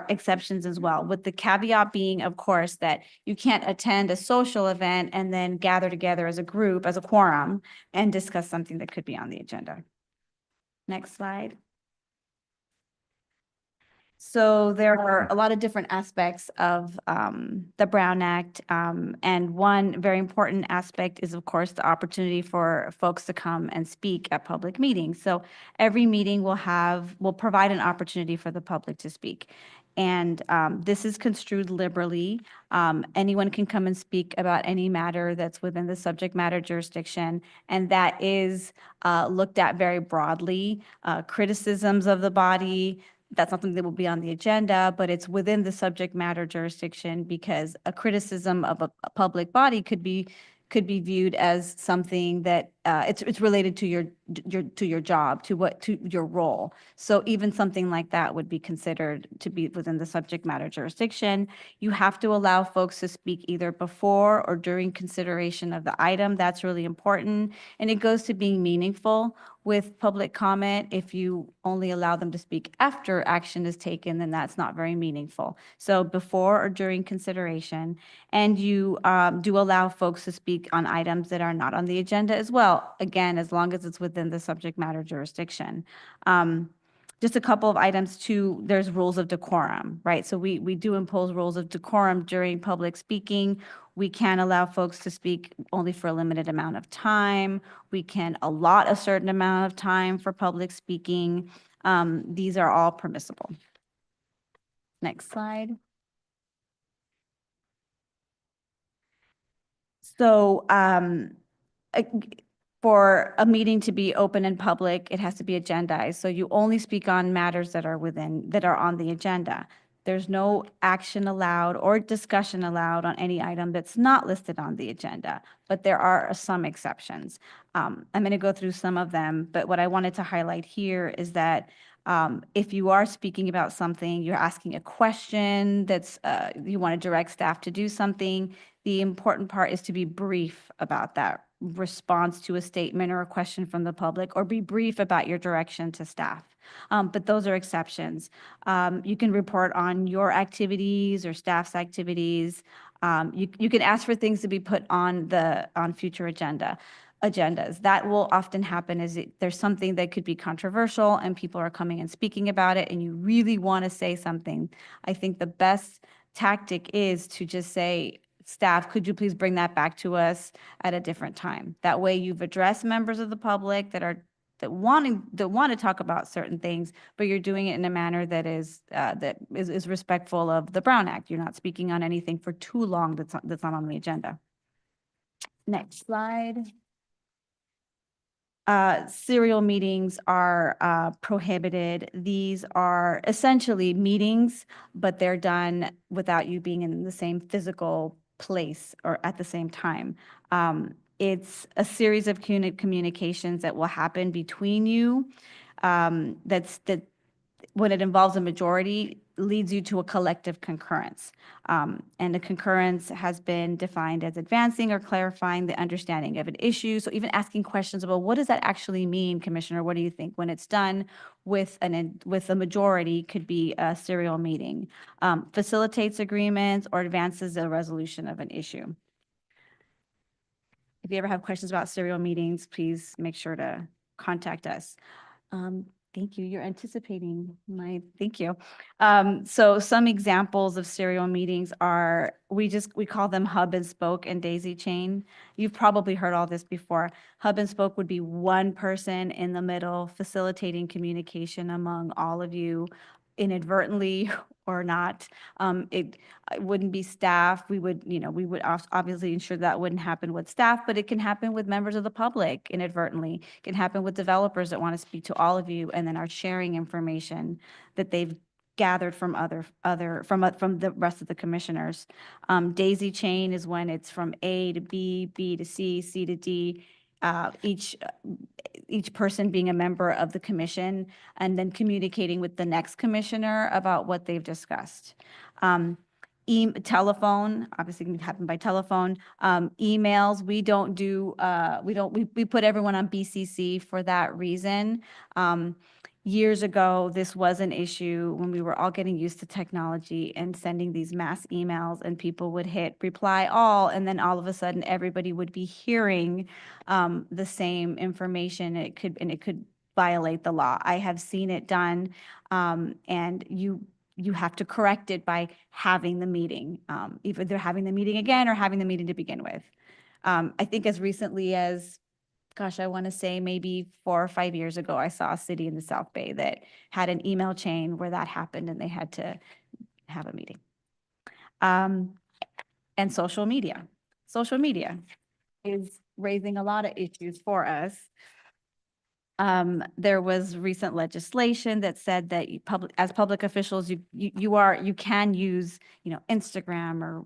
exceptions as well, with the caveat being, of course, that you can't attend a social event and then gather together as a group, as a quorum, and discuss something that could be on the agenda. Next slide. So there are a lot of different aspects of the Brown Act. And one very important aspect is, of course, the opportunity for folks to come and speak at public meetings. So every meeting will provide an opportunity for the public to speak. And this is construed liberally. Anyone can come and speak about any matter that's within the subject matter jurisdiction. And that is looked at very broadly. Criticisms of the body, that's not something that will be on the agenda, but it's within the subject matter jurisdiction, because a criticism of a public body could be viewed as something that it's related to your job, to your role. So even something like that would be considered to be within the subject matter jurisdiction. You have to allow folks to speak either before or during consideration of the item. That's really important. And it goes to being meaningful with public comment. If you only allow them to speak after action is taken, then that's not very meaningful. So before or during consideration, and you do allow folks to speak on items that are not on the agenda as well. Again, as long as it's within the subject matter jurisdiction. Just a couple of items too, there's rules of decorum, right? So we do impose rules of decorum during public speaking. We can allow folks to speak only for a limited amount of time. We can allot a certain amount of time for public speaking. These are all permissible. Next slide. So for a meeting to be open and public, it has to be agendized. So you only speak on matters that are on the agenda. There's no action allowed or discussion allowed on any item that's not listed on the agenda, but there are some exceptions. I'm going to go through some of them, but what I wanted to highlight here is that if you are speaking about something, you're asking a question that's, you want to direct staff to do something, the important part is to be brief about that response to a statement or a question from the public, or be brief about your direction to staff. But those are exceptions. You can report on your activities or staff's activities. You can ask for things to be put on future agendas. That will often happen is there's something that could be controversial and people are coming and speaking about it and you really want to say something. I think the best tactic is to just say, staff, could you please bring that back to us at a different time? That way you've addressed members of the public that want to talk about certain things, but you're doing it in a manner that is respectful of the Brown Act. You're not speaking on anything for too long that's not on the agenda. Next slide. Serial meetings are prohibited. These are essentially meetings, but they're done without you being in the same physical place or at the same time. It's a series of communications that will happen between you. That when it involves a majority, leads you to a collective concurrence. And the concurrence has been defined as advancing or clarifying the understanding of an issue. So even asking questions about what does that actually mean, Commissioner? What do you think? When it's done with a majority, could be a serial meeting. Facilitates agreements or advances the resolution of an issue. If you ever have questions about serial meetings, please make sure to contact us. Thank you. You're anticipating thank you. So some examples of serial meetings are, we call them hub and spoke and daisy chain. You've probably heard all this before. Hub and spoke would be one person in the middle facilitating communication among all of you inadvertently or not. It wouldn't be staff. We would obviously ensure that wouldn't happen with staff, but it can happen with members of the public inadvertently. It can happen with developers that want to speak to all of you and then are sharing information that they've gathered from from the rest of the commissioners. Daisy chain is when it's from A to B, B to C, C to D, each person being a member of the commission and then communicating with the next commissioner about what they've discussed. Telephone, obviously can happen by telephone. Emails, we put everyone on BCC for that reason. Years ago, this was an issue when we were all getting used to technology and sending these mass emails, and people would hit reply all, and then all of a sudden everybody would be hearing the same information. It could violate the law. I have seen it done, and you have to correct it by having the meeting, either having the meeting again or having the meeting to begin with. I think as recently as, gosh, I want to say maybe 4 or 5 years ago, I saw a city in the South Bay that had an email chain where that happened and they had to have a meeting. And social media. Social media is raising a lot of issues for us. There was recent legislation that said that as public officials, you can use, Instagram, or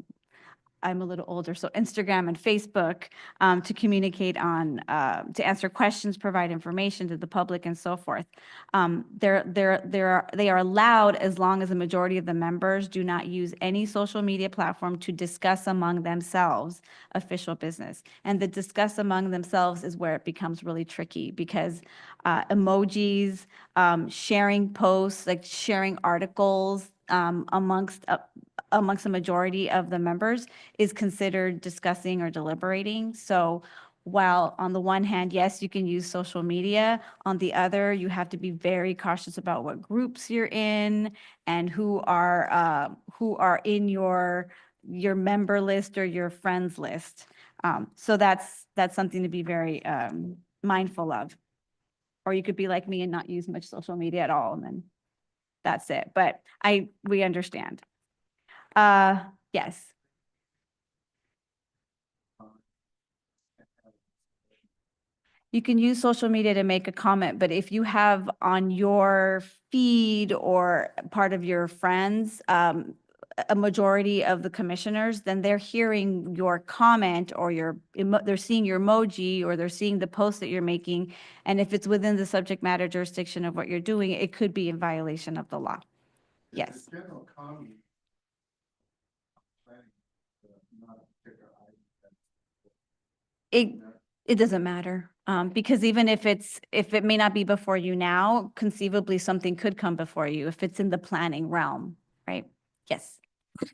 I'm a little older, so Instagram and Facebook to communicate on, to answer questions, provide information to the public, and so forth. They are allowed as long as the majority of the members do not use any social media platform to discuss among themselves official business. And the discuss among themselves is where it becomes really tricky, because emojis, sharing posts, like sharing articles amongst a majority of the members is considered discussing or deliberating. So while on the one hand, yes, you can use social media, on the other, you have to be very cautious about what groups you're in and who are in your member list or your friends list. So that's something to be very mindful of. Or you could be like me and not use much social media at all, and then that's it. But we understand. Yes. You can use social media to make a comment, but if you have on your feed or part of your friends, a majority of the commissioners, then they're hearing your comment or they're seeing your emoji or they're seeing the post that you're making. And if it's within the subject matter jurisdiction of what you're doing, it could be in violation of the law. Yes.
General comment.
It doesn't matter, because even if it may not be before you now, conceivably something could come before you if it's in the planning realm, right? Yes.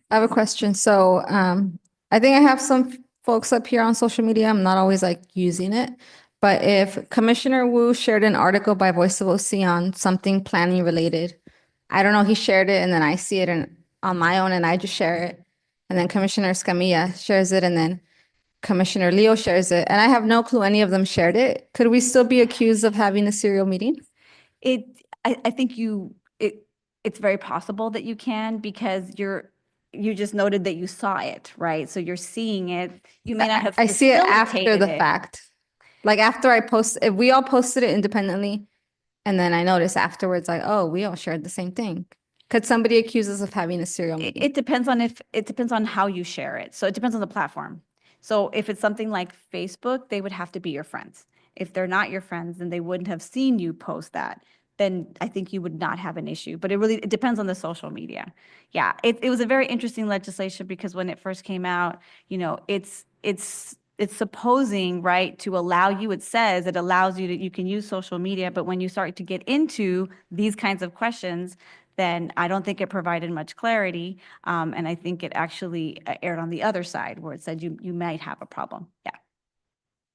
I have a question. So I think I have some folks up here on social media. I'm not always using it, but if Commissioner Wu shared an article by Voice of OC on something planning related, I don't know, he shared it and then I see it on my own and I just share it. and then Commissioner Escamilla shares it, and then Commissioner Leo shares it. And I have no clue any of them shared it. Could we still be accused of having a serial meeting?
I think it's very possible that you can, because you just noted that you saw it, right? So you're seeing it. You may not have
I see it after
facilitated
the
it.
fact. Like after I post, if we all posted it independently, and then I noticed afterwards, like, oh, we all shared the same thing. Could somebody accuse us of having a serial meeting?
It depends on how you share it. So it depends on the platform. So if it's something like Facebook, they would have to be your friends. If they're not your friends, then they wouldn't have seen you post that. Then I think you would not have an issue. But it depends on the social media. Yeah, it was a very interesting legislation, because when it first came out, it's supposing, right, to allow you, it says it allows you you can use social media, but when you start to get into these kinds of questions, then I don't think it provided much clarity. And I think it actually erred on the other side, where it said you might have a problem. Yeah.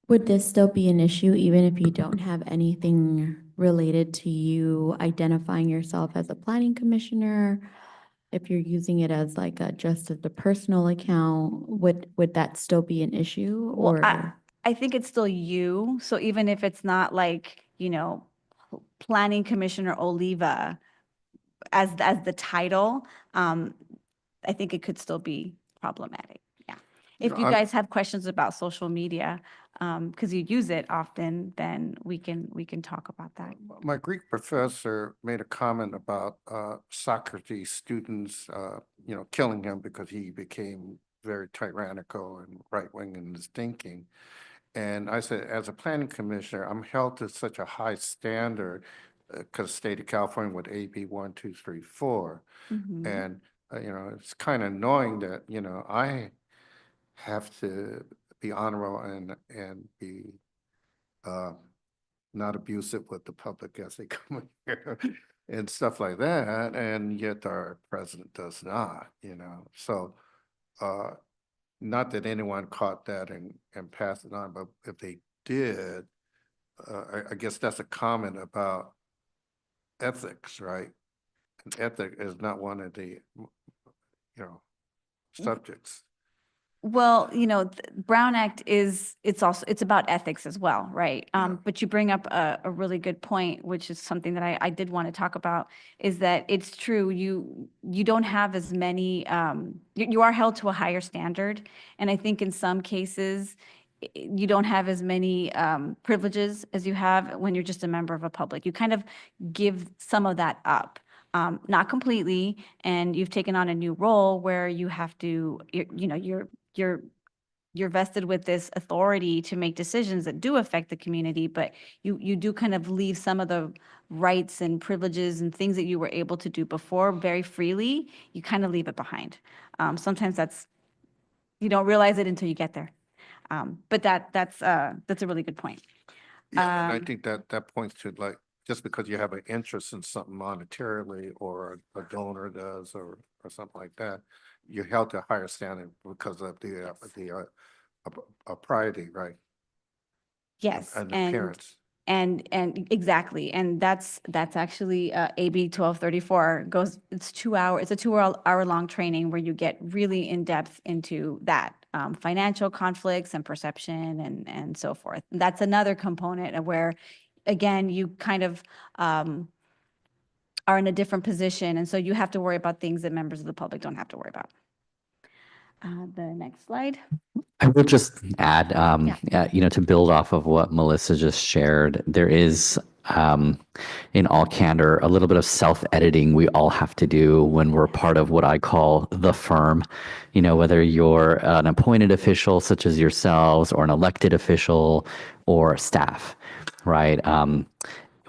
Would this still be an issue even if you don't have anything related to you identifying yourself as a planning commissioner? If you're using it as like just as a personal account, would that still be an issue?
Well,
Or
I think it's still you. So even if it's not like, Planning Commissioner Oliva as the title, I think it could still be problematic. Yeah. If you guys have questions about social media, because you use it often, then we can talk about that.
My Greek professor made a comment about Socrates students, killing him because he became very tyrannical and right-wing in his thinking. And I said, as a planning commissioner, I'm held to such a high standard because the state of California with AB 1234.
Mhm.
And, it's kind of annoying that, I have to be honorable and be not abusive with the public as they come in here and stuff like that. And yet our president does not, So not that anyone caught that and passed it on, but if they did, I guess that's a comment about ethics, right? And ethic is not one of the, subjects.
Well, Brown Act it's about ethics as well, right? But you bring up a really good point, which is something that I did want to talk about, is that it's true, you don't have as many, you are held to a higher standard. And I think in some cases, you don't have as many privileges as you have when you're just a member of a public. You kind of give some of that up. Not completely, and you've taken on a new role where you have to, you're vested with this authority to make decisions that do affect the community, but you do kind of leave some of the rights and privileges and things that you were able to do before very freely. You kind of leave it behind. Sometimes you don't realize it until you get there. But that's a really good point.
Yeah, and I think that points to like, just because you have an interest in something monetarily or a donor does or something like that, you're held to a higher standard because of the priority, right?
Yes,
And appearance.
and exactly, and that's actually AB 1234 goes. It's 2 hour. It's a 2 hour long training where you get really in depth into that financial conflicts and perception and so forth. That's another component of where, again, you kind of are in a different position, and so you have to worry about things that members of the public don't have to worry about. The next slide.
I will just add, to build off of what Melissa just shared, there is, in all candor, a little bit of self-editing we all have to do when we're part of what I call the firm. Whether you're an appointed official such as yourselves or an elected official or staff, right?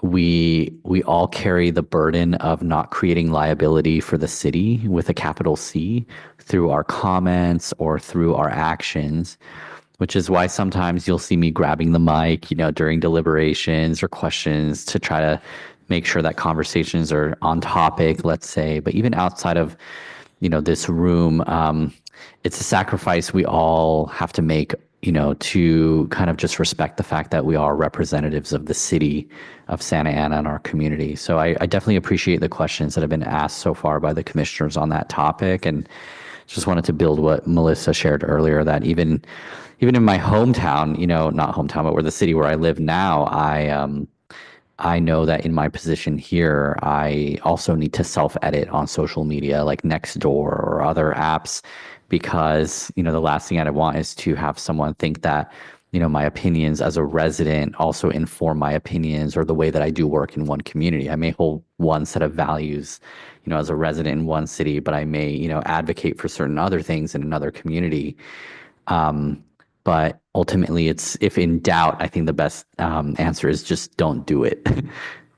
We all carry the burden of not creating liability for the city with a capital C through our comments or through our actions, which is why sometimes you'll see me grabbing the mic, during deliberations or questions to try to make sure that conversations are on topic, let's say. But even outside of, this room, it's a sacrifice we all have to make, to kind of just respect the fact that we are representatives of the city of Santa Ana and our community. So I definitely appreciate the questions that have been asked so far by the commissioners on that topic. And just wanted to build what Melissa shared earlier, that even in my hometown, not hometown, but where the city where I live now, I know that in my position here, I also need to self-edit on social media like Nextdoor or other apps, because, the last thing I want is to have someone think that, my opinions as a resident also inform my opinions or the way that I do work in one community. I may hold one set of values, as a resident in one city, but I may, advocate for certain other things in another community. But ultimately, it's, if in doubt, I think the best answer is just don't do it,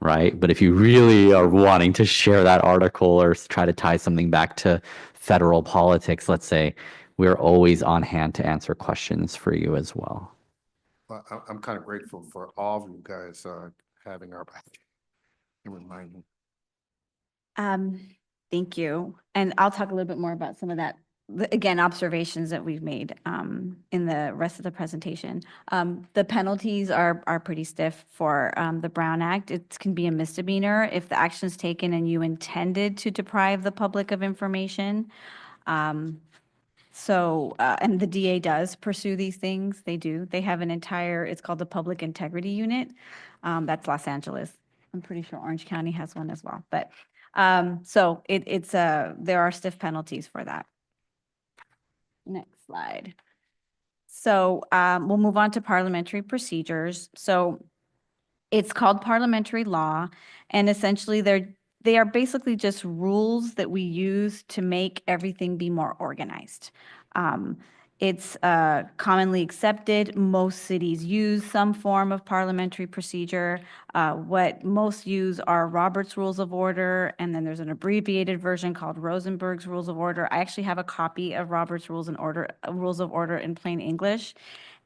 right? But if you really are wanting to share that article or try to tie something back to federal politics, let's say, we're always on hand to answer questions for you as well.
Well, I'm kind of grateful for all of you guys having our back and reminding.
Thank you. And I'll talk a little bit more about some of that, again, observations that we've made in the rest of the presentation. The penalties are pretty stiff for the Brown Act. It can be a misdemeanor if the action is taken and you intended to deprive the public of information. And the DA does pursue these things. They do. They have an entire, it's called the Public Integrity Unit. That's Los Angeles. I'm pretty sure Orange County has one as well. But there are stiff penalties for that. Next slide. So we'll move on to parliamentary procedures. So it's called parliamentary law, and essentially they are basically just rules that we use to make everything be more organized. It's commonly accepted. Most cities use some form of parliamentary procedure. What most use are Robert's Rules of Order, and then there's an abbreviated version called Rosenberg's Rules of Order. I actually have a copy of Robert's Rules of Order in plain English.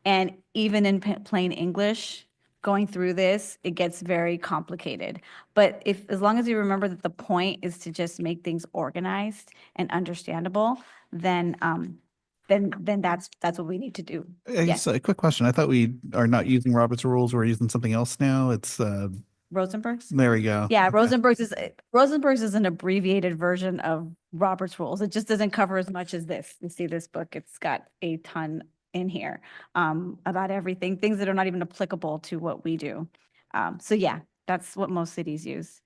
And even in plain English, going through this, it gets very complicated. But as long as you remember that the point is to just make things organized and understandable, then that's what we need to do.
Yes. A quick question. I thought we are not using Robert's Rules. We're using something else now. It's
Rosenberg's?
there we go.
Yeah, Rosenberg's is an abbreviated version of Robert's Rules. It just doesn't cover as much as this. You see this book, it's got a ton in here about everything, things that are not even applicable to what we do. So yeah, that's what most cities use.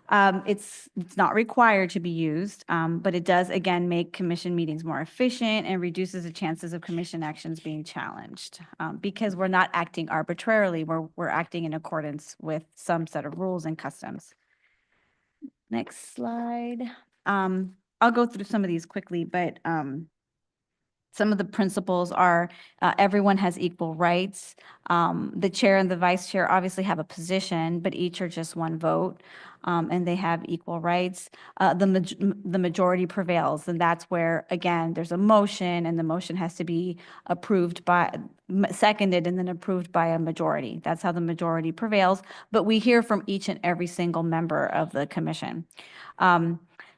It's not required to be used, but it does, again, make commission meetings more efficient and reduces the chances of commission actions being challenged because we're not acting arbitrarily. We're acting in accordance with some set of rules and customs. Next slide. I'll go through some of these quickly, but some of the principles are everyone has equal rights. The chair and the vice chair obviously have a position, but each are just one vote, and they have equal rights. The majority prevails, and that's where, again, there's a motion, and the motion has to be seconded and then approved by a majority. That's how the majority prevails, but we hear from each and every single member of the commission.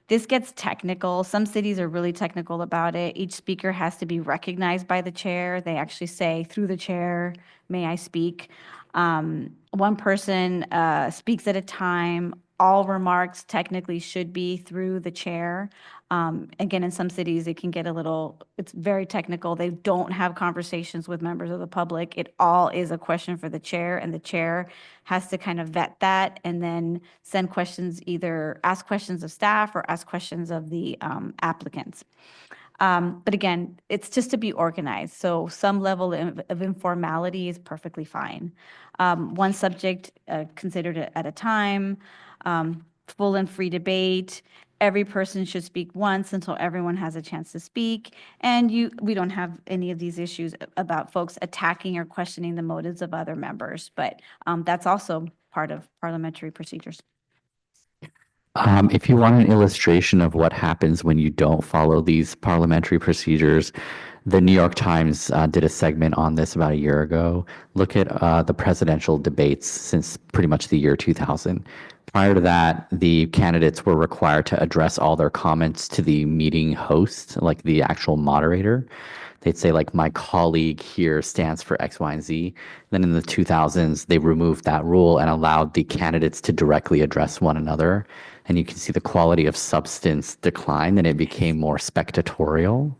This gets technical. Some cities are really technical about it. Each speaker has to be recognized by the chair. They actually say, through the chair, may I speak? One person speaks at a time. All remarks technically should be through the chair. Again, in some cities, it can get it's very technical. They don't have conversations with members of the public. It all is a question for the chair, and the chair has to kind of vet that and then send questions, either ask questions of staff or ask questions of the applicants. But again, it's just to be organized. So some level of informality is perfectly fine. One subject considered at a time, full and free debate. Every person should speak once until everyone has a chance to speak. And we don't have any of these issues about folks attacking or questioning the motives of other members, but that's also part of parliamentary procedures.
If you want an illustration of what happens when you don't follow these parliamentary procedures, the New York Times did a segment on this about a year ago. Look at the presidential debates since pretty much the year 2000. Prior to that, the candidates were required to address all their comments to the meeting host, like the actual moderator. they'd say like my colleague here stands for X, Y, and Z. Then in the 2000s, they removed that rule and allowed the candidates to directly address one another. And you can see the quality of substance decline and it became more spectatorial.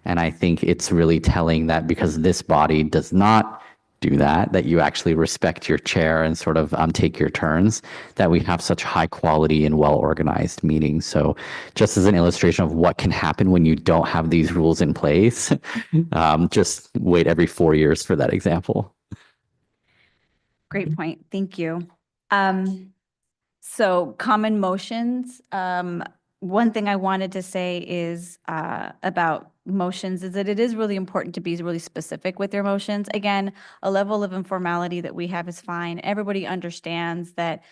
And I think it's really telling that because this body does not do that, that you actually respect your chair and sort of take your turns, that we have such high quality and well-organized meetings. So just as an illustration of what can happen when you don't have these rules in place, just wait every 4 years for that example.
Great point. Thank you. So common motions, one thing I wanted to say is about motions is that it is really important to be really specific with your motions. Again, a level of informality that we have is fine. Everybody understands that,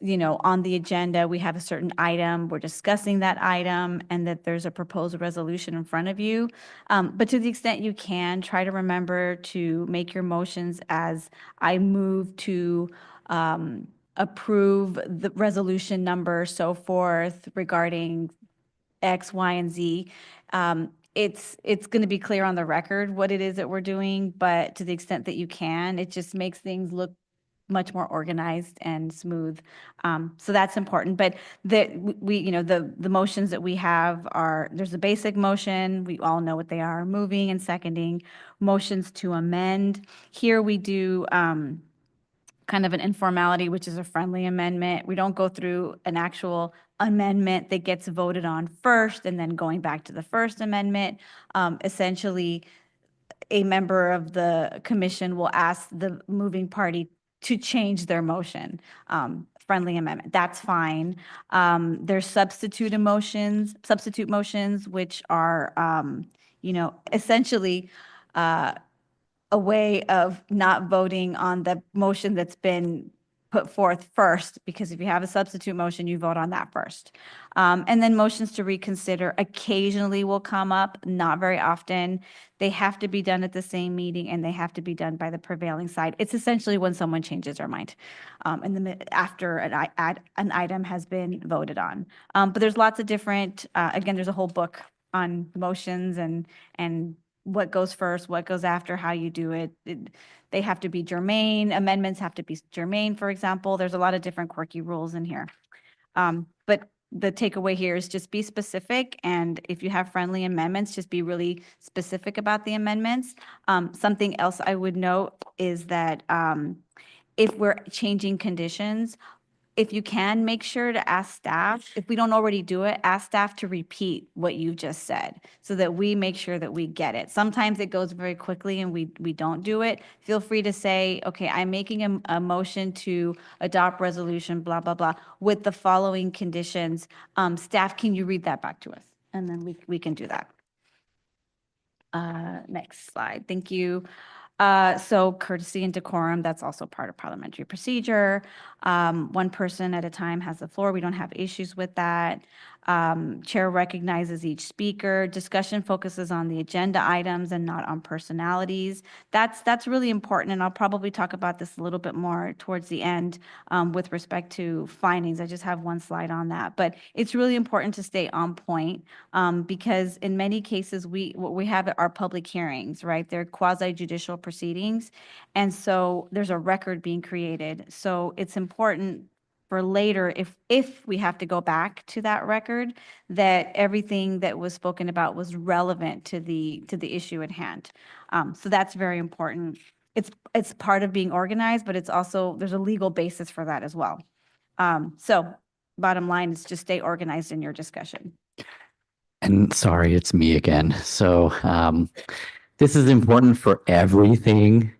you know, on the agenda, we have a certain item, we're discussing that item, and that there's a proposed resolution in front of you. But to the extent you can, try to remember to make your motions as I move to approve the resolution number, so forth, regarding X, Y, and Z. It's going to be clear on the record what it is that we're doing, but to the extent that you can, it just makes things look much more organized and smooth. So that's important. But the motions that we have are, there's a basic motion. We all know what they are: moving and seconding. Motions to amend. Here we do kind of an informality, which is a friendly amendment. We don't go through an actual amendment that gets voted on first and then going back to the first amendment. Essentially, a member of the commission will ask the moving party to change their motion. Friendly amendment, that's fine. There's substitute motions, which are, essentially a way of not voting on the motion that's been put forth first, because if you have a substitute motion, you vote on that first. And then motions to reconsider occasionally will come up, not very often. They have to be done at the same meeting and they have to be done by the prevailing side. It's essentially when someone changes their mind after an item has been voted on. But there's lots of different, again, there's a whole book on motions and what goes first, what goes after, how you do it. They have to be germane. Amendments have to be germane, for example. There's a lot of different quirky rules in here. But the takeaway here is just be specific. And if you have friendly amendments, just be really specific about the amendments. Something else I would note is that if we're changing conditions, if you can, make sure to ask staff, if we don't already do it, ask staff to repeat what you just said so that we make sure that we get it. Sometimes it goes very quickly and we don't do it. Feel free to say, okay, I'm making a motion to adopt resolution, blah, blah, blah, with the following conditions. Staff, can you read that back to us? And then we can do that. Next slide. Thank you. So courtesy and decorum, that's also part of parliamentary procedure. One person at a time has the floor. We don't have issues with that. Chair recognizes each speaker. Discussion focuses on the agenda items and not on personalities. That's really important, and I'll probably talk about this a little bit more towards the end with respect to findings. I just have one slide on that, but it's really important to stay on point because in many cases what we have are public hearings, right? They're quasi-judicial proceedings, and so there's a record being created. So it's important for later, if we have to go back to that record, that everything that was spoken about was relevant to the issue at hand. So that's very important. It's part of being organized, but it's also, there's a legal basis for that as well. So bottom line is just stay organized in your discussion.
And sorry, it's me again. So this is important for everything.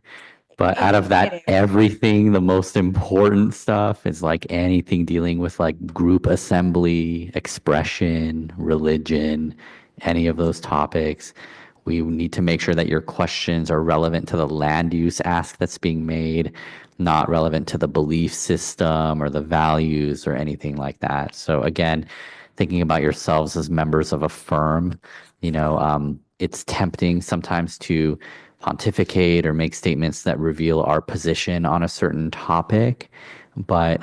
But out of that, everything, the most important stuff is like anything dealing with like group assembly, expression, religion, any of those topics. We need to make sure that your questions are relevant to the land use ask that's being made, not relevant to the belief system or the values or anything like that. So again, thinking about yourselves as members of a firm, it's tempting sometimes to pontificate or make statements that reveal our position on a certain topic, but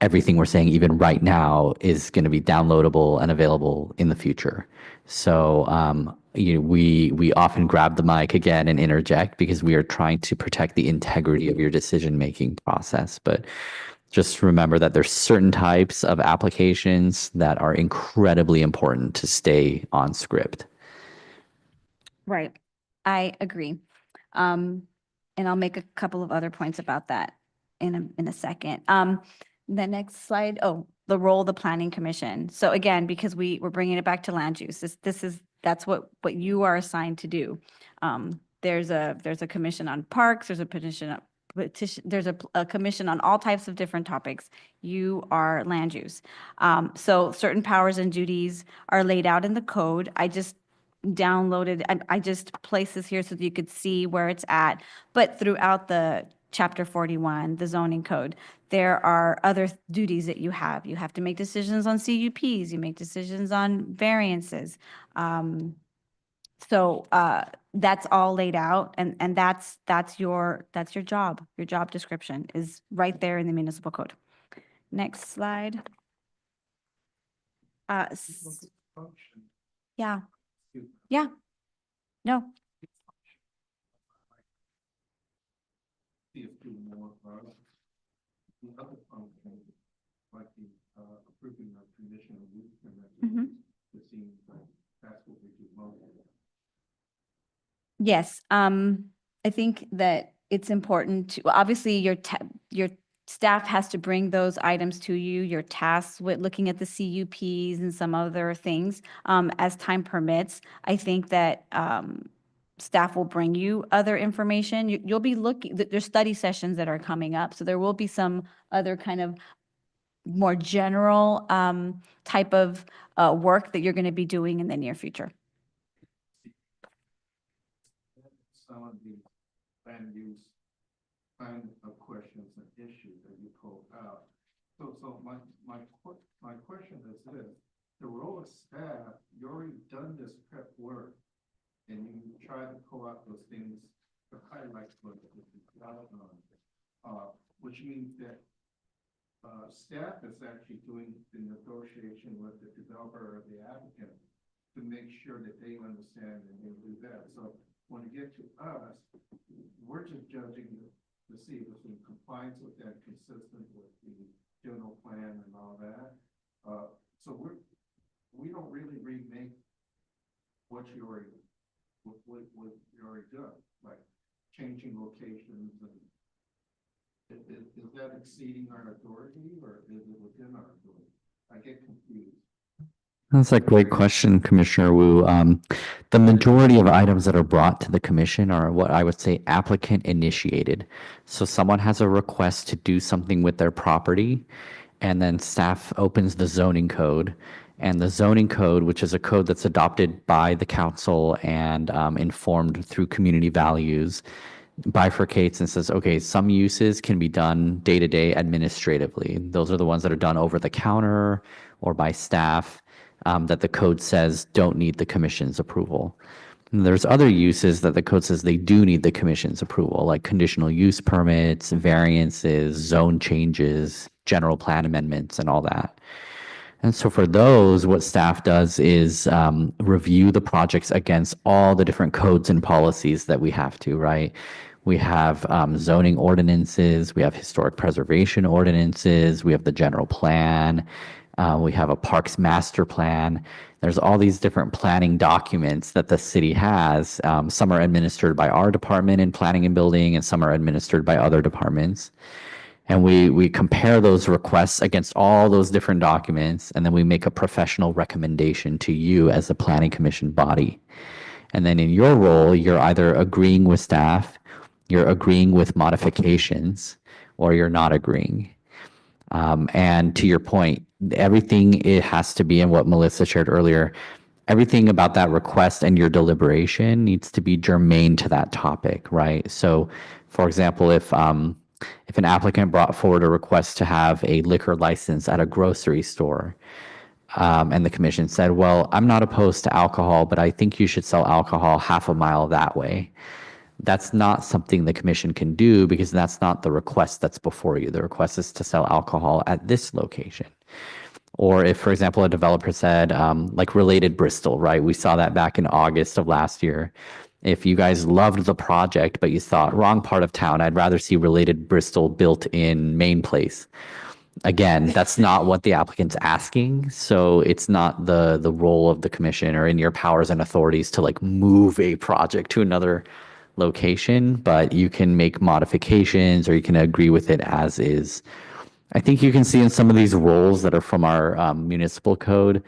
everything we're saying even right now is going to be downloadable and available in the future. So we often grab the mic again and interject because we are trying to protect the integrity of your decision-making process. But just remember that there's certain types of applications that are incredibly important to stay on script.
Right. I agree. And I'll make a couple of other points about that in a second. The next slide, the role of the Planning Commission. So again, because we're bringing it back to land use, that's what you are assigned to do. There's a commission on parks, there's a commission on all types of different topics. You are land use. So certain powers and duties are laid out in the code. I just downloaded, I just placed this here so that you could see where it's at. But throughout the Chapter 41, the zoning code, there are other duties that you have. You have to make decisions on CUPs, you make decisions on variances. So that's all laid out, and that's your job. Your job description is right there in the municipal code. Next slide. Yeah. Yeah. No. Mhm. Yes, I think that it's important to, obviously, your staff has to bring those items to you, your tasks with looking at the CUPs and some other things, as time permits. I think that, staff will bring you other information. You'll be looking, there's study sessions that are coming up, so there will be some other kind of more general, type of, work that you're going to be doing in the near future.
Some of the land use kind of questions and issues that you pulled out. So my question is this: the role of staff, you already done this prep work, and you try to pull out those things, the highlights what the development, which means that staff is actually doing the negotiation with the developer or the applicant to make sure that they understand and they do that. So when you get to us, we're just judging to see if it's in compliance with that, consistent with the general plan and all that. So we don't really remake what you already done, like changing locations, and is that exceeding our authority or is it within our authority? I get confused.
That's a great question, Commissioner Wu. The majority of items that are brought to the commission are what I would say applicant initiated. So someone has a request to do something with their property, and then staff opens the zoning code. And the zoning code, which is a code that's adopted by the council and informed through community values, bifurcates and says, okay, some uses can be done day to day administratively. Those are the ones that are done over the counter or by staff. That the code says don't need the commission's approval. And there's other uses that the code says they do need the commission's approval, like conditional use permits, variances, zone changes, general plan amendments, and all that. And so for those, what staff does is review the projects against all the different codes and policies that we have to, right? We have zoning ordinances, we have historic preservation ordinances, we have the general plan, we have a parks master plan. There's all these different planning documents that the city has. Some are administered by our department in planning and building, and some are administered by other departments. And we compare those requests against all those different documents, and then we make a professional recommendation to you as the planning commission body. And then in your role, you're either agreeing with staff, you're agreeing with modifications, or you're not agreeing. And to your point, everything it has to be, and what Melissa shared earlier, everything about that request and your deliberation needs to be germane to that topic, right? So, for example, if an applicant brought forward a request to have a liquor license at a grocery store, and the commission said, well, I'm not opposed to alcohol, but I think you should sell alcohol half a mile that way. That's not something the commission can do because that's not the request that's before you. The request is to sell alcohol at this location. Or if, for example, a developer said, like Related Bristol, right? We saw that back in August of last year. If you guys loved the project, but you thought wrong part of town, I'd rather see Related Bristol built in Main Place. Again, that's not what the applicant's asking. So it's not the role of the commission or in your powers and authorities to like move a project to another location, but you can make modifications or you can agree with it as is. I think you can see in some of these roles that are from our municipal code,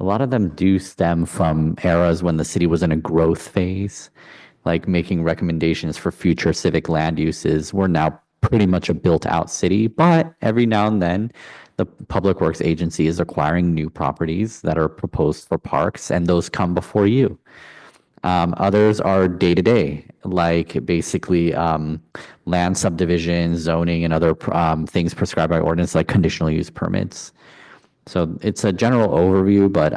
a lot of them do stem from eras when the city was in a growth phase, like making recommendations for future civic land uses. We're now pretty much a built out city, but every now and then the Public Works Agency is acquiring new properties that are proposed for parks, and those come before you. Others are day to day, like basically land subdivision, zoning, and other things prescribed by ordinance, like conditional use permits. So it's a general overview, but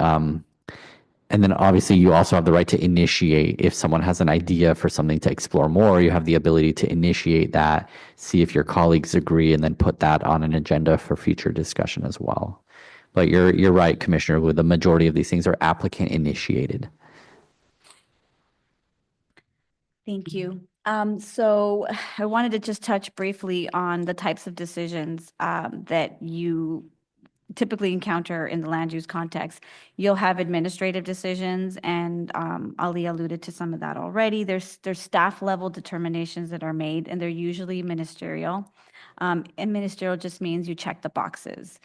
and then obviously you also have the right to initiate if someone has an idea for something to explore more, you have the ability to initiate that, see if your colleagues agree, and then put that on an agenda for future discussion as well. But you're right, Commissioner, with the majority of these things are applicant initiated.
Thank you. So I wanted to just touch briefly on the types of decisions that you typically encounter in the land use context. You'll have administrative decisions, and Ali alluded to some of that already. There's staff level determinations that are made, and they're usually ministerial. And ministerial just means you check the boxes.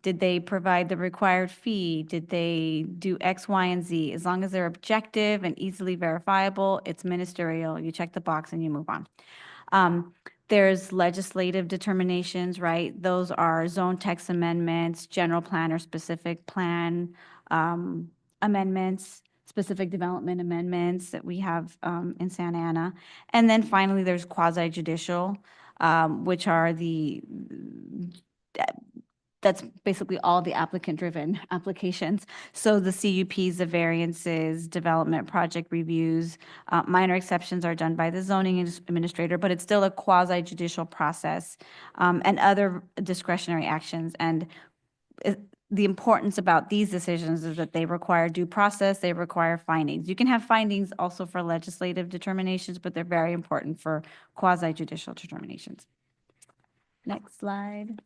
Did they provide the required fee? Did they do X, Y, and Z? As long as they're objective and easily verifiable, it's ministerial. You check the box and you move on. There's legislative determinations, right? Those are zone text amendments, general plan or specific plan amendments, specific development amendments that we have in Santa Ana. And then finally, there's quasi-judicial, which are that's basically all the applicant-driven applications. So the CUPs, the variances, development project reviews, minor exceptions are done by the zoning administrator, but it's still a quasi-judicial process, and other discretionary actions. And the importance about these decisions is that they require due process, they require findings. You can have findings also for legislative determinations, but they're very important for quasi-judicial determinations. Next slide.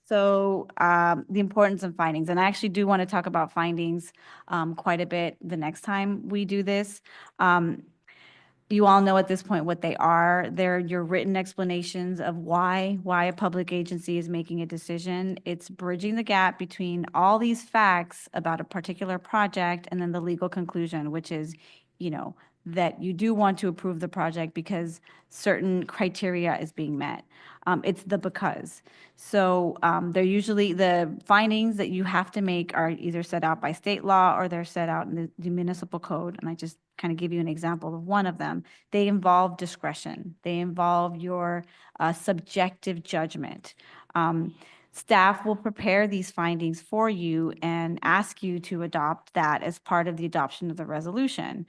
So the importance of findings, and I actually do want to talk about findings quite a bit the next time we do this. You all know at this point what they are. They're your written explanations of why a public agency is making a decision. It's bridging the gap between all these facts about a particular project and then the legal conclusion, which is, that you do want to approve the project because certain criteria is being met. It's the because. So they're usually the findings that you have to make are either set out by state law or they're set out in the municipal code. And I just kind of give you an example of one of them. They involve discretion. They involve your subjective judgment. Staff will prepare these findings for you and ask you to adopt that as part of the adoption of the resolution.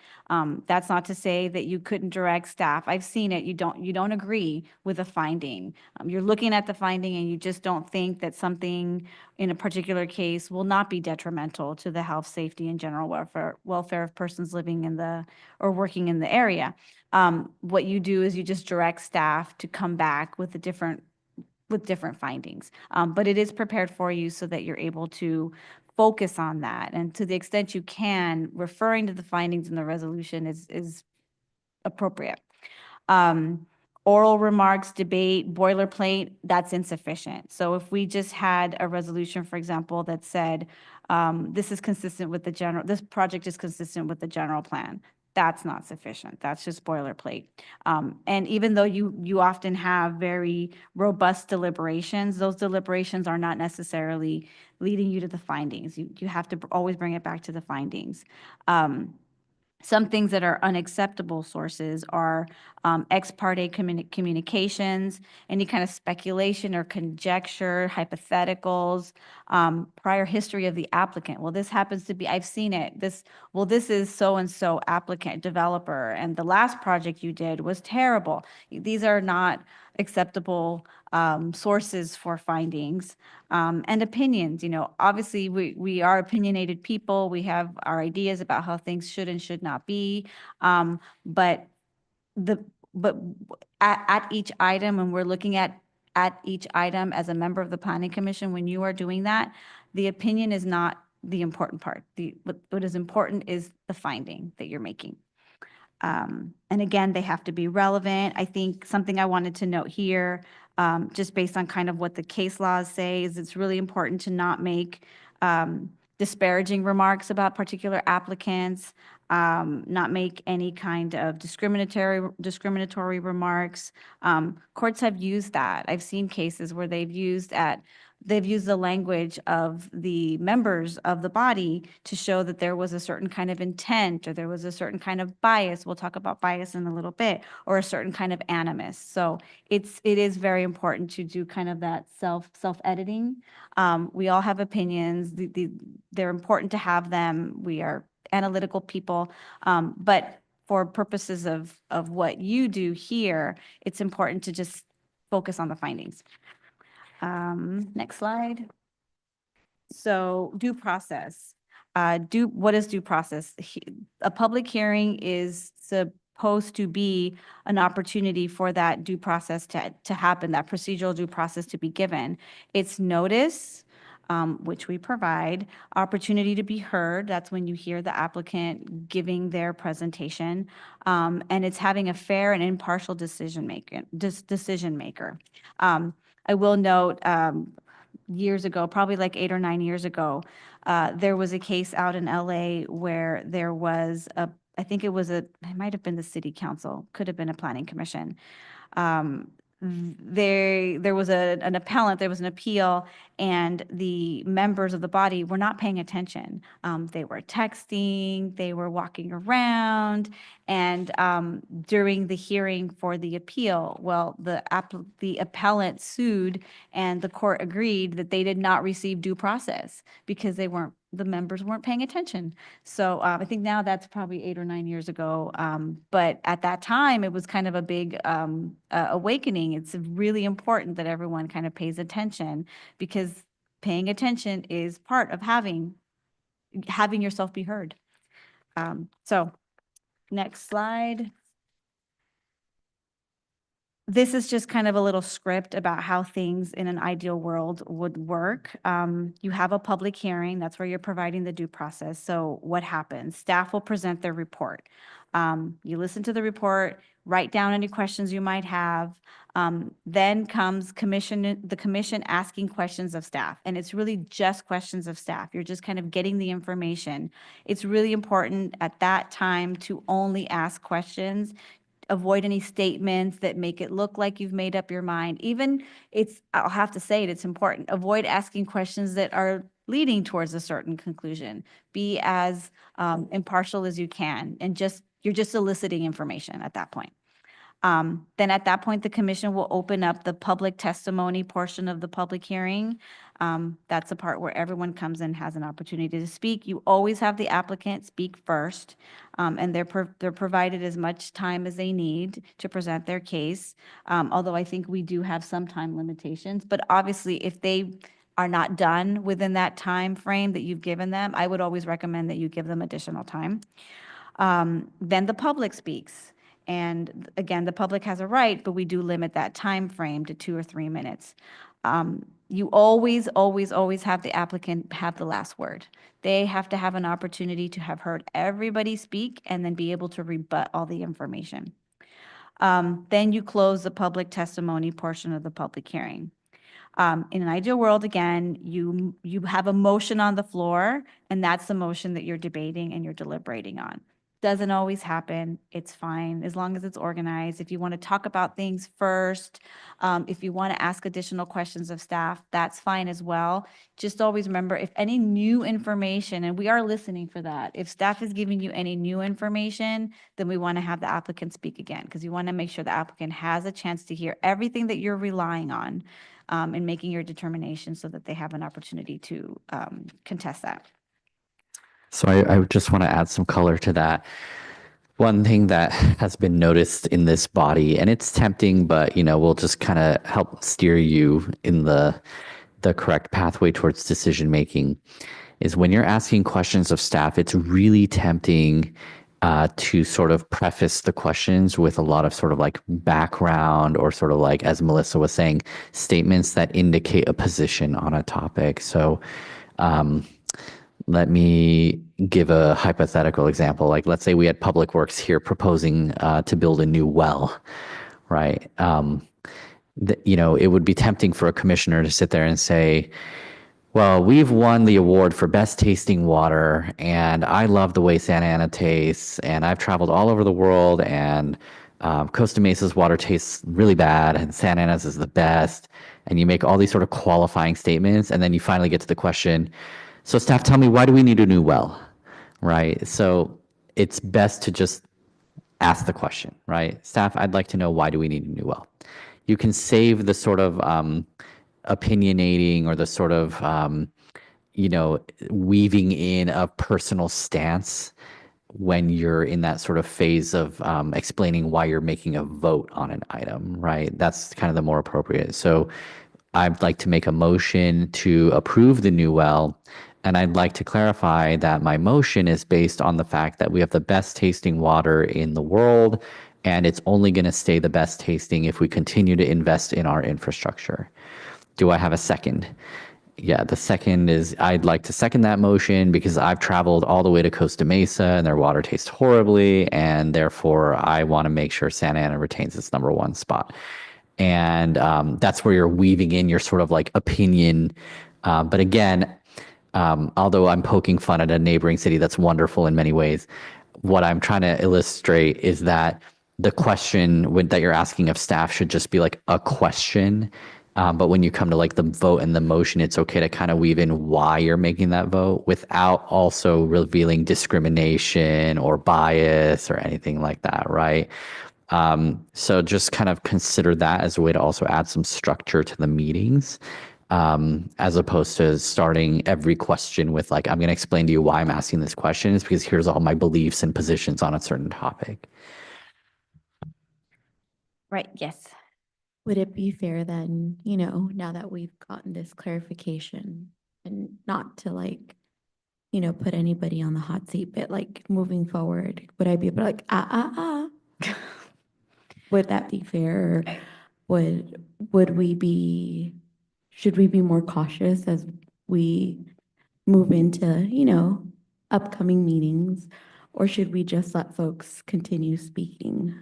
That's not to say that you couldn't direct staff. I've seen it. You don't agree with a finding. You're looking at the finding and you just don't think that something in a particular case will not be detrimental to the health, safety, and general welfare of persons living in or working in the area. What you do is you just direct staff to come back with different findings. But it is prepared for you so that you're able to focus on that. And to the extent you can, referring to the findings in the resolution is appropriate. Oral remarks, debate, boilerplate, that's insufficient. So if we just had a resolution, for example, that said, this project is consistent with the general plan, that's not sufficient. That's just boilerplate. And even though you often have very robust deliberations, those deliberations are not necessarily leading you to the findings. You have to always bring it back to the findings. Some things that are unacceptable sources are ex parte communications, any kind of speculation or conjecture, hypotheticals, prior history of the applicant. Well, this happens to be, I've seen it. This is so-and-so applicant, developer, and the last project you did was terrible. These are not acceptable sources for findings. And opinions, obviously we are opinionated people. We have our ideas about how things should and should not be. But at each item, when we're looking at each item as a member of the Planning Commission, when you are doing that, the opinion is not the important part. What is important is the finding that you're making. And again, they have to be relevant. I think something I wanted to note here, just based on kind of what the case laws say, is it's really important to not make disparaging remarks about particular applicants, not make any kind of discriminatory remarks. Courts have used that. I've seen cases where they've used the language of the members of the body to show that there was a certain kind of intent, or there was a certain kind of bias. We'll talk about bias in a little bit, or a certain kind of animus. So it is very important to do kind of that self-editing. We all have opinions. They're important to have them. We are analytical people, but for purposes of what you do here, it's important to just focus on the findings. Next slide. So due process. What is due process? A public hearing is supposed to be an opportunity for that due process to happen, that procedural due process to be given. It's notice, which we provide, opportunity to be heard. That's when you hear the applicant giving their presentation, and it's having a fair and impartial decision maker. I will note, years ago, probably like 8 or 9 years ago, there was a case out in LA where there was I think it might have been the city council, could have been a planning commission. There was an appellant, there was an appeal, and the members of the body were not paying attention. They were texting, they were walking around, and during the hearing for the appeal, well, the appellant sued, and the court agreed that they did not receive due process because the members weren't paying attention. So I think now that's probably 8 or 9 years ago. But at that time, it was kind of a big awakening. It's really important that everyone kind of pays attention, because paying attention is part of having yourself be heard. So next slide. This is just kind of a little script about how things in an ideal world would work. You have a public hearing. That's where you're providing the due process. So what happens? Staff will present their report. You listen to the report, write down any questions you might have. Then comes the commission asking questions of staff. And it's really just questions of staff. You're just kind of getting the information. It's really important at that time to only ask questions. Avoid any statements that make it look like you've made up your mind. I'll have to say it's important. Avoid asking questions that are leading towards a certain conclusion. Be as impartial as you can, and you're just eliciting information at that point. Then at that point, the commission will open up the public testimony portion of the public hearing. That's the part where everyone comes in, has an opportunity to speak. You always have the applicant speak first, and they're provided as much time as they need to present their case. Although I think we do have some time limitations, but obviously if they are not done within that time frame that you've given them, I would always recommend that you give them additional time. Then the public speaks. And again, the public has a right, but we do limit that time frame to 2 or 3 minutes. You always have the applicant have the last word. They have to have an opportunity to have heard everybody speak and then be able to rebut all the information. Then you close the public testimony portion of the public hearing. In an ideal world, again, you have a motion on the floor, and that's the motion that you're debating and you're deliberating on. Doesn't always happen. It's fine, as long as it's organized. If you want to talk about things first, if you want to ask additional questions of staff, that's fine as well. Just always remember, if any new information, and we are listening for that, if staff is giving you any new information, then we want to have the applicant speak again, because you want to make sure the applicant has a chance to hear everything that you're relying on in making your determination, so that they have an opportunity to contest that.
So I would just want to add some color to that. One thing that has been noticed in this body, and it's tempting, but we'll just kind of help steer you in the correct pathway towards decision making, is when you're asking questions of staff, it's really tempting to sort of preface the questions with a lot of sort of like background, or sort of like, as Melissa was saying, statements that indicate a position on a topic. So let me give a hypothetical example. Like, let's say we had Public Works here proposing to build a new well, right? It would be tempting for a commissioner to sit there and say, well, we've won the award for best tasting water, and I love the way Santa Ana tastes, and I've traveled all over the world, and Costa Mesa's water tastes really bad, and Santa Ana's is the best. And you make all these sort of qualifying statements, and then you finally get to the question, so staff, tell me, why do we need a new well, right? So it's best to just ask the question, right? Staff, I'd like to know, why do we need a new well? You can save the sort of opinionating, or the sort of, weaving in a personal stance when you're in that sort of phase of explaining why you're making a vote on an item, right? That's kind of the more appropriate. So I'd like to make a motion to approve the new well. And I'd like to clarify that my motion is based on the fact that we have the best tasting water in the world, and it's only going to stay the best tasting if we continue to invest in our infrastructure. Do I have a second? Yeah, the second is, I'd like to second that motion because I've traveled all the way to Costa Mesa and their water tastes horribly, and therefore I want to make sure Santa Ana retains its #1 spot. And that's where you're weaving in your sort of like opinion. But again, although I'm poking fun at a neighboring city that's wonderful in many ways, what I'm trying to illustrate is that the question that you're asking of staff should just be like a question. But when you come to like the vote and the motion, it's okay to kind of weave in why you're making that vote without also revealing discrimination or bias or anything like that, right? So just kind of consider that as a way to also add some structure to the meetings, as opposed to starting every question with like, I'm going to explain to you why I'm asking this question, is because here's all my beliefs and positions on a certain topic.
Right, yes.
Would it be fair then, now that we've gotten this clarification, and not to like, put anybody on the hot seat, but like moving forward, would I be able to like, would that be fair? Or should we be more cautious as we move into, upcoming meetings? Or should we just let folks continue speaking?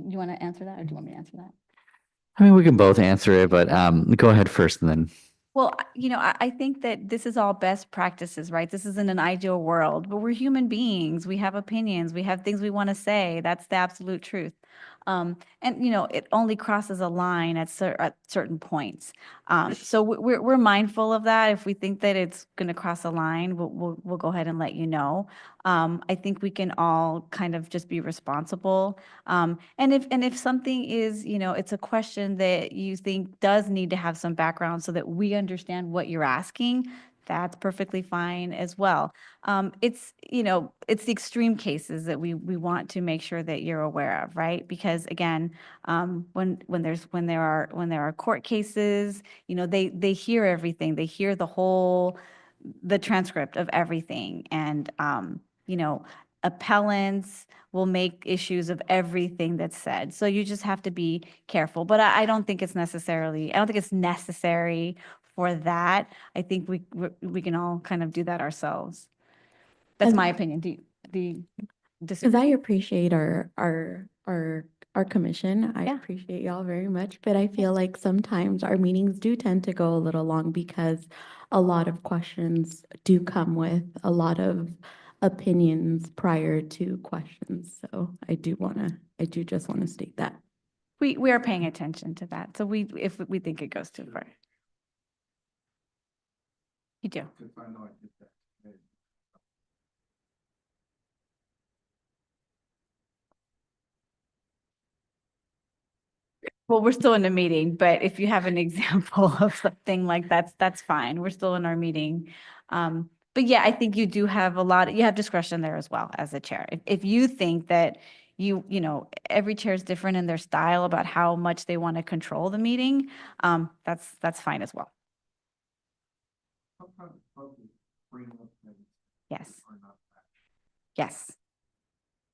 You want to answer that, or do you want me to answer that?
I mean, we can both answer it, but go ahead first and then.
Well, I think that this is all best practices, right? This isn't an ideal world, but we're human beings. We have opinions. We have things we want to say. That's the absolute truth. And it only crosses a line at certain points. So we're mindful of that. If we think that it's going to cross a line, we'll go ahead and let you know. I think we can all kind of just be responsible. And if something is, it's a question that you think does need to have some background so that we understand what you're asking, that's perfectly fine as well. It's the extreme cases that we want to make sure that you're aware of, right? Because again, when there are court cases, they hear everything. They hear the transcript of everything, and appellants will make issues of everything that's said. So you just have to be careful. But I don't think it's necessary for that. I think we can all kind of do that ourselves. That's my opinion. Do you disagree?
Because I appreciate our commission. I appreciate y'all very much, but I feel like sometimes our meetings do tend to go a little long because a lot of questions do come with a lot of opinions prior to questions. So I do just want to state that.
We are paying attention to that. So if we think it goes too far. You do. Well, we're still in a meeting, but if you have an example of something like that's fine. We're still in our meeting. But yeah, I think you do have you have discretion there as well as the chair. If you think that you know, every chair is different in their style about how much they want to control the meeting, that's fine as well. Yes. Yes.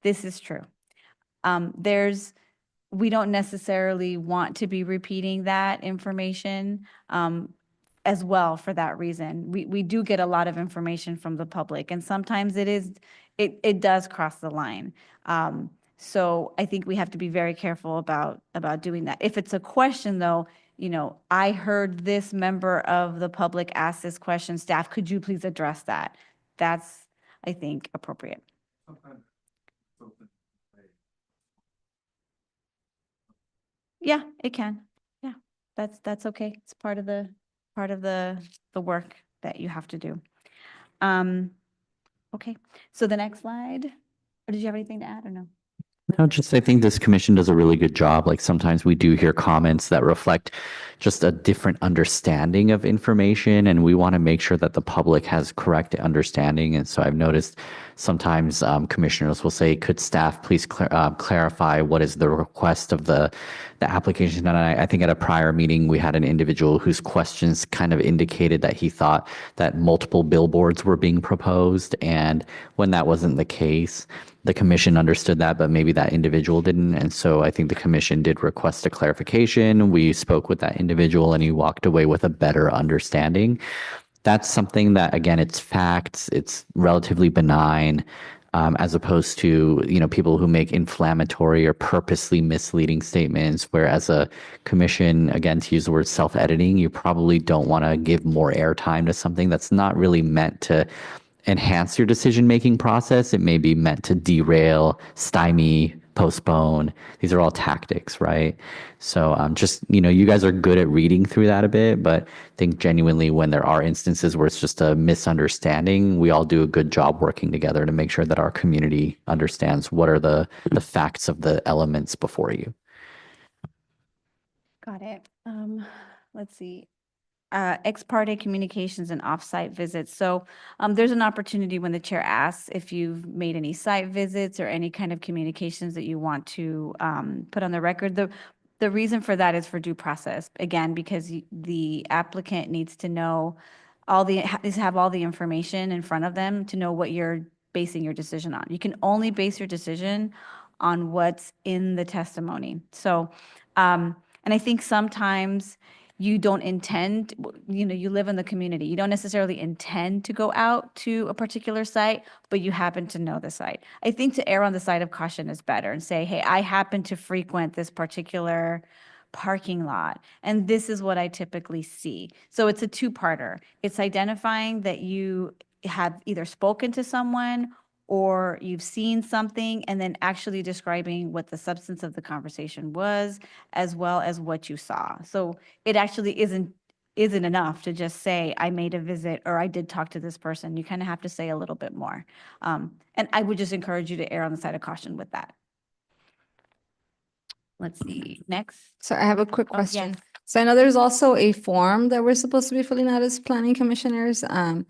This is true. We don't necessarily want to be repeating that information as well for that reason. We do get a lot of information from the public, and sometimes it does cross the line. So I think we have to be very careful about doing that. If it's a question though, you know, I heard this member of the public ask this question, staff, could you please address that? That's, I think, appropriate. Yeah, it can. Yeah, that's okay. It's part of the work that you have to do. Okay, so the next slide. Or did you have anything to add or no?
No, just I think this commission does a really good job. Like sometimes we do hear comments that reflect just a different understanding of information, and we want to make sure that the public has correct understanding. And so I've noticed sometimes commissioners will say, could staff please clarify what is the request of the application? And I think at a prior meeting, we had an individual whose questions kind of indicated that he thought that multiple billboards were being proposed. And when that wasn't the case, the commission understood that, but maybe that individual didn't. And so I think the commission did request a clarification. We spoke with that individual and he walked away with a better understanding. That's something that, again, it's facts, it's relatively benign, as opposed to, you know, people who make inflammatory or purposely misleading statements, where as a commission, again, to use the word self-editing, you probably don't want to give more airtime to something that's not really meant to enhance your decision-making process. It may be meant to derail, stymie, postpone. These are all tactics, right? So just, you know, you guys are good at reading through that a bit, but I think genuinely when there are instances where it's just a misunderstanding, we all do a good job working together to make sure that our community understands what are the facts of the elements before you.
Got it. Let's see. Ex parte communications and offsite visits. So there's an opportunity when the chair asks if you've made any site visits or any kind of communications that you want to put on the record. The reason for that is for due process, again, because the applicant needs to know have all the information in front of them to know what you're basing your decision on. You can only base your decision on what's in the testimony. So, and I think sometimes you don't intend, you know, you live in the community. You don't necessarily intend to go out to a particular site, but you happen to know the site. I think to err on the side of caution is better and say, hey, I happen to frequent this particular parking lot, and this is what I typically see. So it's a two-parter. It's identifying that you have either spoken to someone or you've seen something, and then actually describing what the substance of the conversation was, as well as what you saw. So it actually isn't enough to just say, I made a visit or I did talk to this person. You kind of have to say a little bit more. And I would just encourage you to err on the side of caution with that. Let's see, next.
So I have a quick
Oh,
question.
yes.
So I know there's also a form that we're supposed to be filling out as planning commissioners. I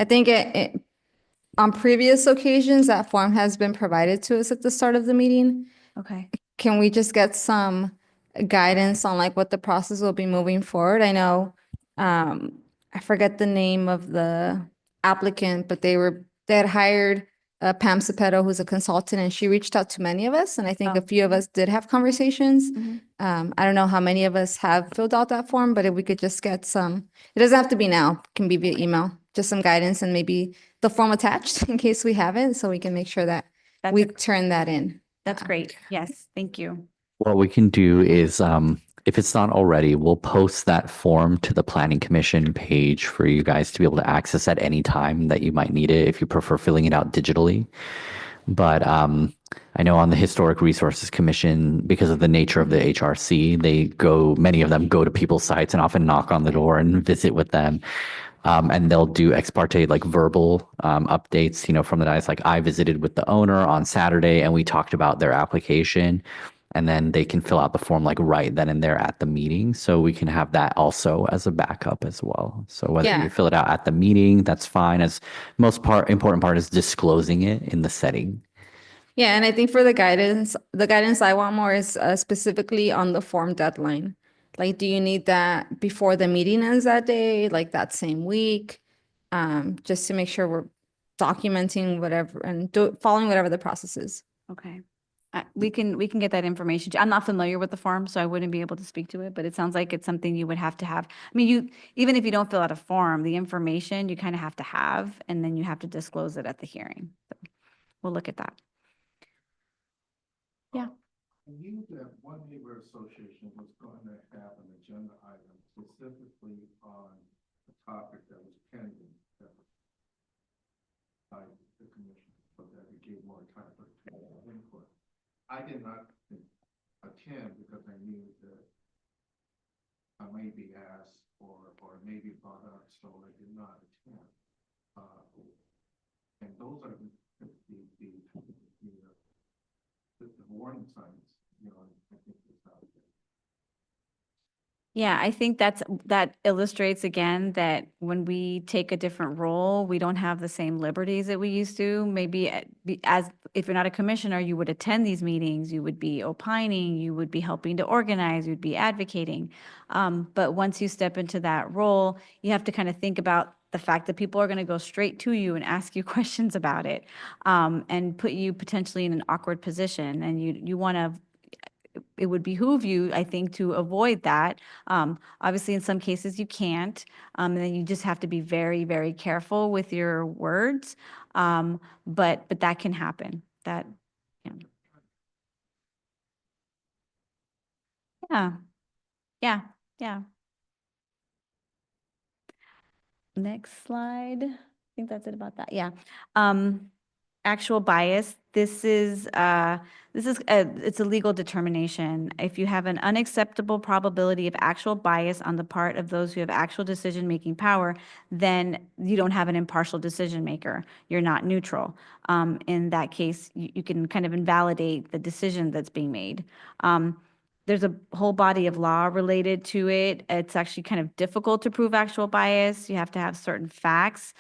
think on previous occasions, that form has been provided to us at the start of the meeting.
Okay.
Can we just get some guidance on like what the process will be moving forward? I know, I forget the name of the applicant, but they had hired Pam Cepetto, who's a consultant, and she reached out to many of us. And I think a few of us did have conversations. I don't know how many of us have filled out that form, but if we could just get some, it doesn't have to be now, it can be via email, just some guidance and maybe the form attached in case we haven't, so we can make sure that we turn that in.
That's great. Yes, thank you.
What we can do is if it's not already, we'll post that form to the Planning Commission page for you guys to be able to access at any time that you might need it if you prefer filling it out digitally. But I know on the Historic Resources Commission, because of the nature of the HRC, many of them go to people's sites and often knock on the door and visit with them. And they'll do ex parte, like verbal updates, from the nights. Like I visited with the owner on Saturday and we talked about their application. And then they can fill out the form like right then and there at the meeting. So we can have that also as a backup as well. So whether
Yeah.
you fill it out at the meeting, that's fine. As important part is disclosing it in the setting.
Yeah, and I think for the guidance I want more is specifically on the form deadline. Like, do you need that before the meeting ends that day, like that same week? Just to make sure we're documenting whatever and following whatever the process is.
Okay. We can get that information. I'm not familiar with the form, so I wouldn't be able to speak to it, but it sounds like it's something you would have to have. I mean, even if you don't fill out a form, the information you kind of have to have, and then you have to disclose it at the hearing. So we'll look at that. Yeah.
I knew that one neighbor association was going to have an agenda item specifically on a topic that was pending by the commission, so that it gave more time for input. I did not attend because I knew that I may be asked or maybe brought up, so I did not attend. And those are the warning signs, I think it's out there.
Yeah, I think that illustrates again that when we take a different role, we don't have the same liberties that we used to. Maybe as if you're not a commissioner, you would attend these meetings, you would be opining, you would be helping to organize, you'd be advocating. But once you step into that role, you have to kind of think about the fact that people are going to go straight to you and ask you questions about it, and put you potentially in an awkward position. And you want to, it would behoove you, I think, to avoid that. Obviously, in some cases you can't, and then you just have to be very, very careful with your words. But that can happen. That, yeah. Next slide. I think that's it about that. Yeah. Actual bias. This is it's a legal determination. If you have an unacceptable probability of actual bias on the part of those who have actual decision-making power, then you don't have an impartial decision maker. You're not neutral. In that case, you can kind of invalidate the decision that's being made. There's a whole body of law related to it. It's actually kind of difficult to prove actual bias. You have to have certain facts.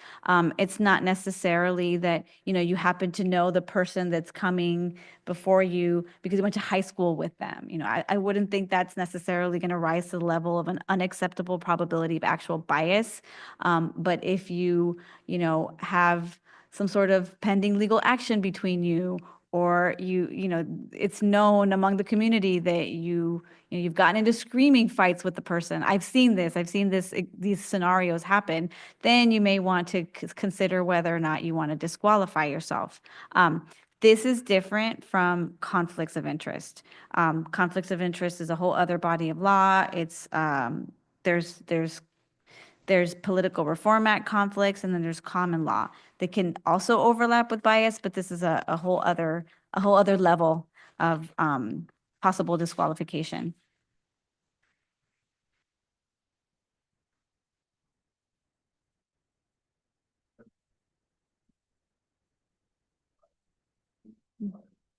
It's not necessarily that, you happen to know the person that's coming before you because you went to high school with them. I wouldn't think that's necessarily going to rise to the level of an unacceptable probability of actual bias. But if you have some sort of pending legal action between you, or it's known among the community that you've gotten into screaming fights with the person. I've seen this, these scenarios happen. Then you may want to consider whether or not you want to disqualify yourself. This is different from conflicts of interest. Conflicts of interest is a whole other body of law. It's there's Political Reform Act conflicts, and then there's common law that can also overlap with bias, but this is a whole other level of possible disqualification.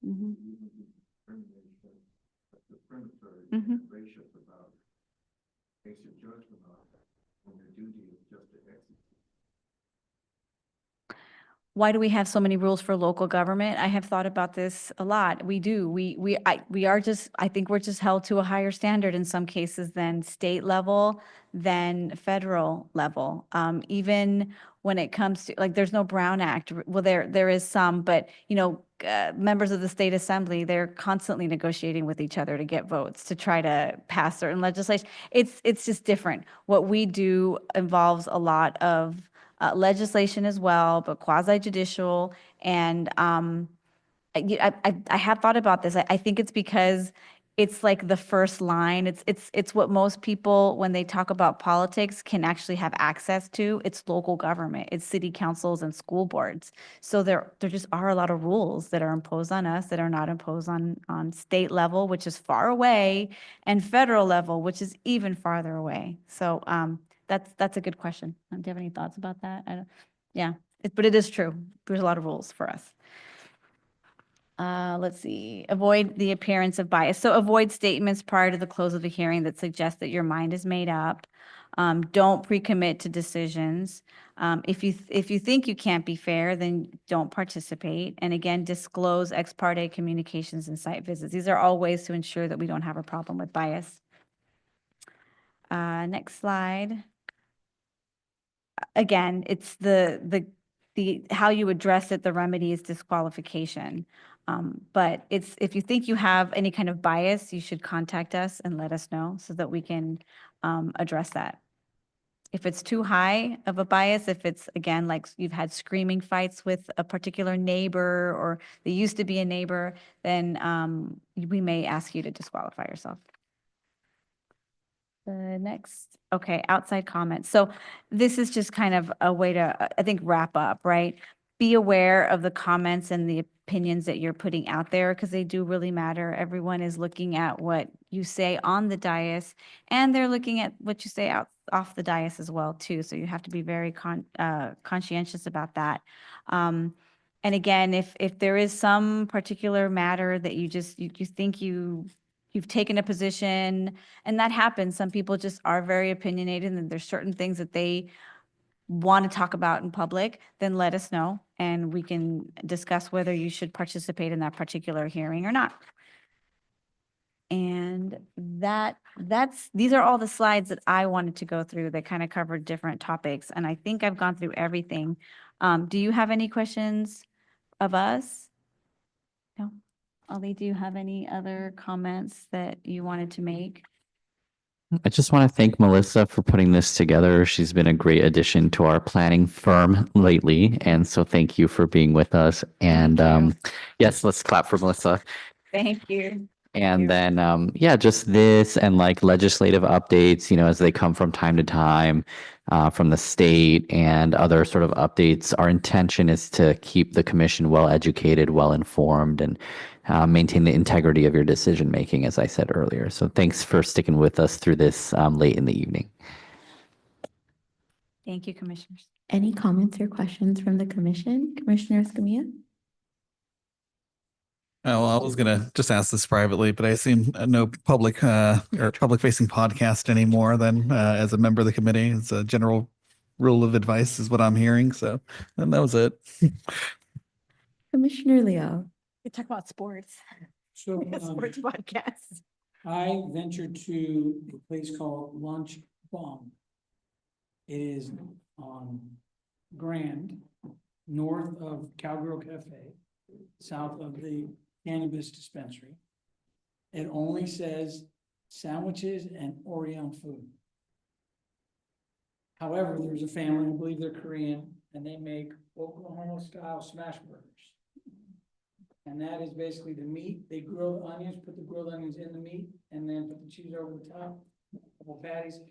Mm-hmm. Mm-hmm. Why do we have so many rules for local government? I have thought about this a lot. We do. I think we're just held to a higher standard in some cases than state level, than federal level. Even when it comes to, like, there's no Brown Act. Well, there is some, but members of the state assembly, they're constantly negotiating with each other to get votes to try to pass certain legislation. It's just different. What we do involves a lot of legislation as well, but quasi-judicial. And I have thought about this. I think it's because it's like the first line. It's what most people, when they talk about politics, can actually have access to. It's local government, it's city councils and school boards. So there just are a lot of rules that are imposed on us that are not imposed on state level, which is far away, and federal level, which is even farther away. So that's a good question. Do you have any thoughts about that? Yeah, but it is true. There's a lot of rules for us. Let's see, avoid the appearance of bias. So avoid statements prior to the close of the hearing that suggest that your mind is made up. Don't pre-commit to decisions. If you think you can't be fair, then don't participate. And again, disclose ex parte communications and site visits. These are all ways to ensure that we don't have a problem with bias. Next slide. Again, it's the how you address it, the remedy is disqualification. But if you think you have any kind of bias, you should contact us and let us know so that we can address that. If it's too high of a bias, if it's, again, like you've had screaming fights with a particular neighbor or they used to be a neighbor, then we may ask you to disqualify yourself. The next, okay, outside comments. So this is just kind of a way to, I think, wrap up, right? Be aware of the comments and the opinions that you're putting out there because they do really matter. Everyone is looking at what you say on the dais and they're looking at what you say off the dais as well too. So you have to be very conscientious about that. And again, if there is some particular matter that you think you've taken a position, and that happens. Some people just are very opinionated and there's certain things that they want to talk about in public, then let us know and we can discuss whether you should participate in that particular hearing or not. And these are all the slides that I wanted to go through that kind of covered different topics. And I think I've gone through everything. Do you have any questions of us? No? Ali, do you have any other comments that you wanted to make?
I just want to thank Melissa for putting this together. She's been a great addition to our planning firm lately. And so thank you for being with us. And yes, let's clap for Melissa.
Thank you.
And then, yeah, just this and like legislative updates, as they come from time to time from the state and other sort of updates. Our intention is to keep the commission well educated, well informed, and maintain the integrity of your decision making, as I said earlier. So thanks for sticking with us through this late in the evening.
Thank you, commissioners.
Any comments or questions from the commission? Commissioner Escamilla?
Oh, I was gonna just ask this privately, but I assume no public or public-facing podcast anymore. Then, as a member of the committee, it's a general rule of advice, is what I'm hearing. So, and that was it.
Commissioner Leo?
We talk about sports.
So,
Sports podcasts.
I ventured to a place called Lunch Bomb. It is on Grand, north of Cowgirl Cafe, south of the cannabis dispensary. It only says sandwiches and Orient food. However, there's a family, I believe they're Korean, and they make Oklahoma style smash burgers. And that is basically the meat. They grill the onions, put the grilled onions in the meat, and then put the cheese over the top, couple patties.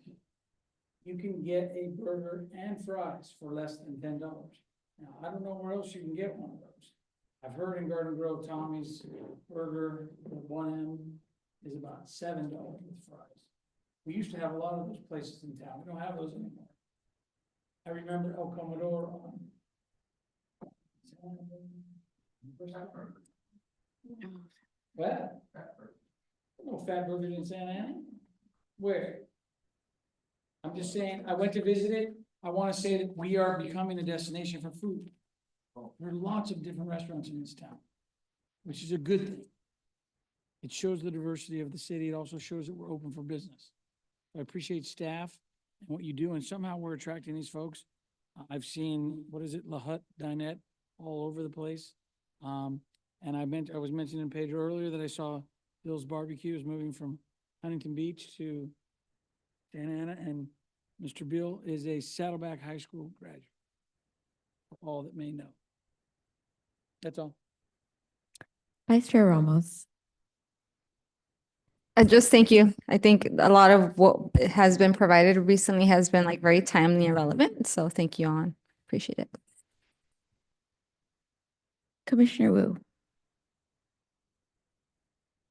You can get a burger and fries for less than $10. Now, I don't know where else you can get one of those. I've heard in Garden Grove, Tommy's burger with 1M is about $7 with fries. We used to have a lot of those places in town. We don't have those anymore. I remember El Commodore on what? No fat burgers in Santa Ana? Where? I'm just saying, I went to visit it. I want to say that we are becoming a destination for food. There are lots of different restaurants in this town, which is a good thing. It shows the diversity of the city. It also shows that we're open for business. I appreciate staff and what you do, and somehow we're attracting these folks. I've seen, what is it, La Hutte Dinette all over the place. And I was mentioning in Pedro earlier that I saw Bill's Barbecue is moving from Huntington Beach to Santa Ana, and Mr. Bill is a Saddleback High School graduate, for all that may know. That's all.
Vice Chair Ramos?
Just thank you. I think a lot of what has been provided recently has been like very timely and relevant. So thank you on. Appreciate it.
Commissioner Wu.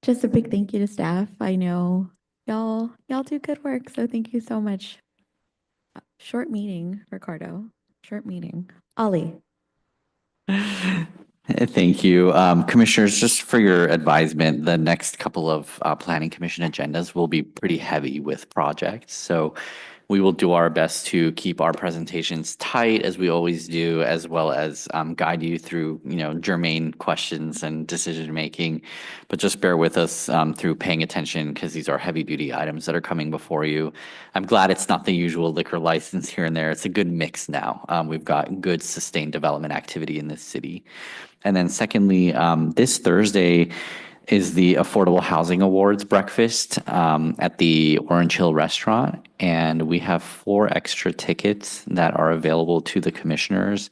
Just a big thank you to staff. I know y'all do good work, so thank you so much. Short meeting, Ricardo. Short meeting. Ollie.
Thank you. Commissioners, just for your advisement, the next couple of Planning Commission agendas will be pretty heavy with projects. So we will do our best to keep our presentations tight as we always do, as well as guide you through, germane questions and decision making. But just bear with us through paying attention because these are heavy duty items that are coming before you. I'm glad it's not the usual liquor license here and there. It's a good mix now. We've got good sustained development activity in this city. And then secondly, this Thursday is the Affordable Housing Awards breakfast at the Orange Hill Restaurant. And we have 4 extra tickets that are available to the commissioners.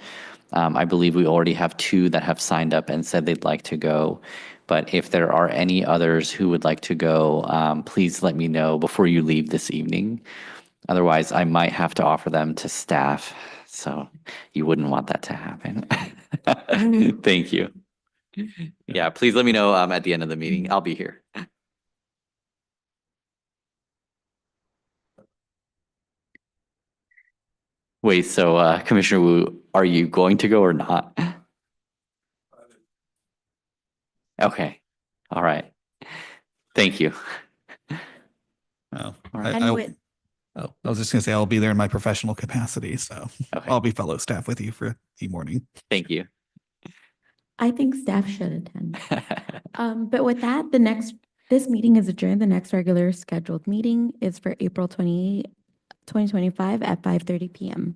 I believe we already have 2 that have signed up and said they'd like to go. But if there are any others who would like to go, please let me know before you leave this evening. Otherwise, I might have to offer them to staff. So you wouldn't want that to happen. Thank you. Yeah, please let me know at the end of the meeting. I'll be here. Wait, so Commissioner Wu, are you going to go or not? Okay, all right. Thank you.
Oh,
right.
And with,
I was just gonna say I'll be there in my professional capacity, so
Okay.
I'll be fellow staff with you for the morning.
Thank you.
I think staff should attend. But with that, this meeting is adjourned. The next regular scheduled meeting is for April 20, 2025 at 5:30 p.m.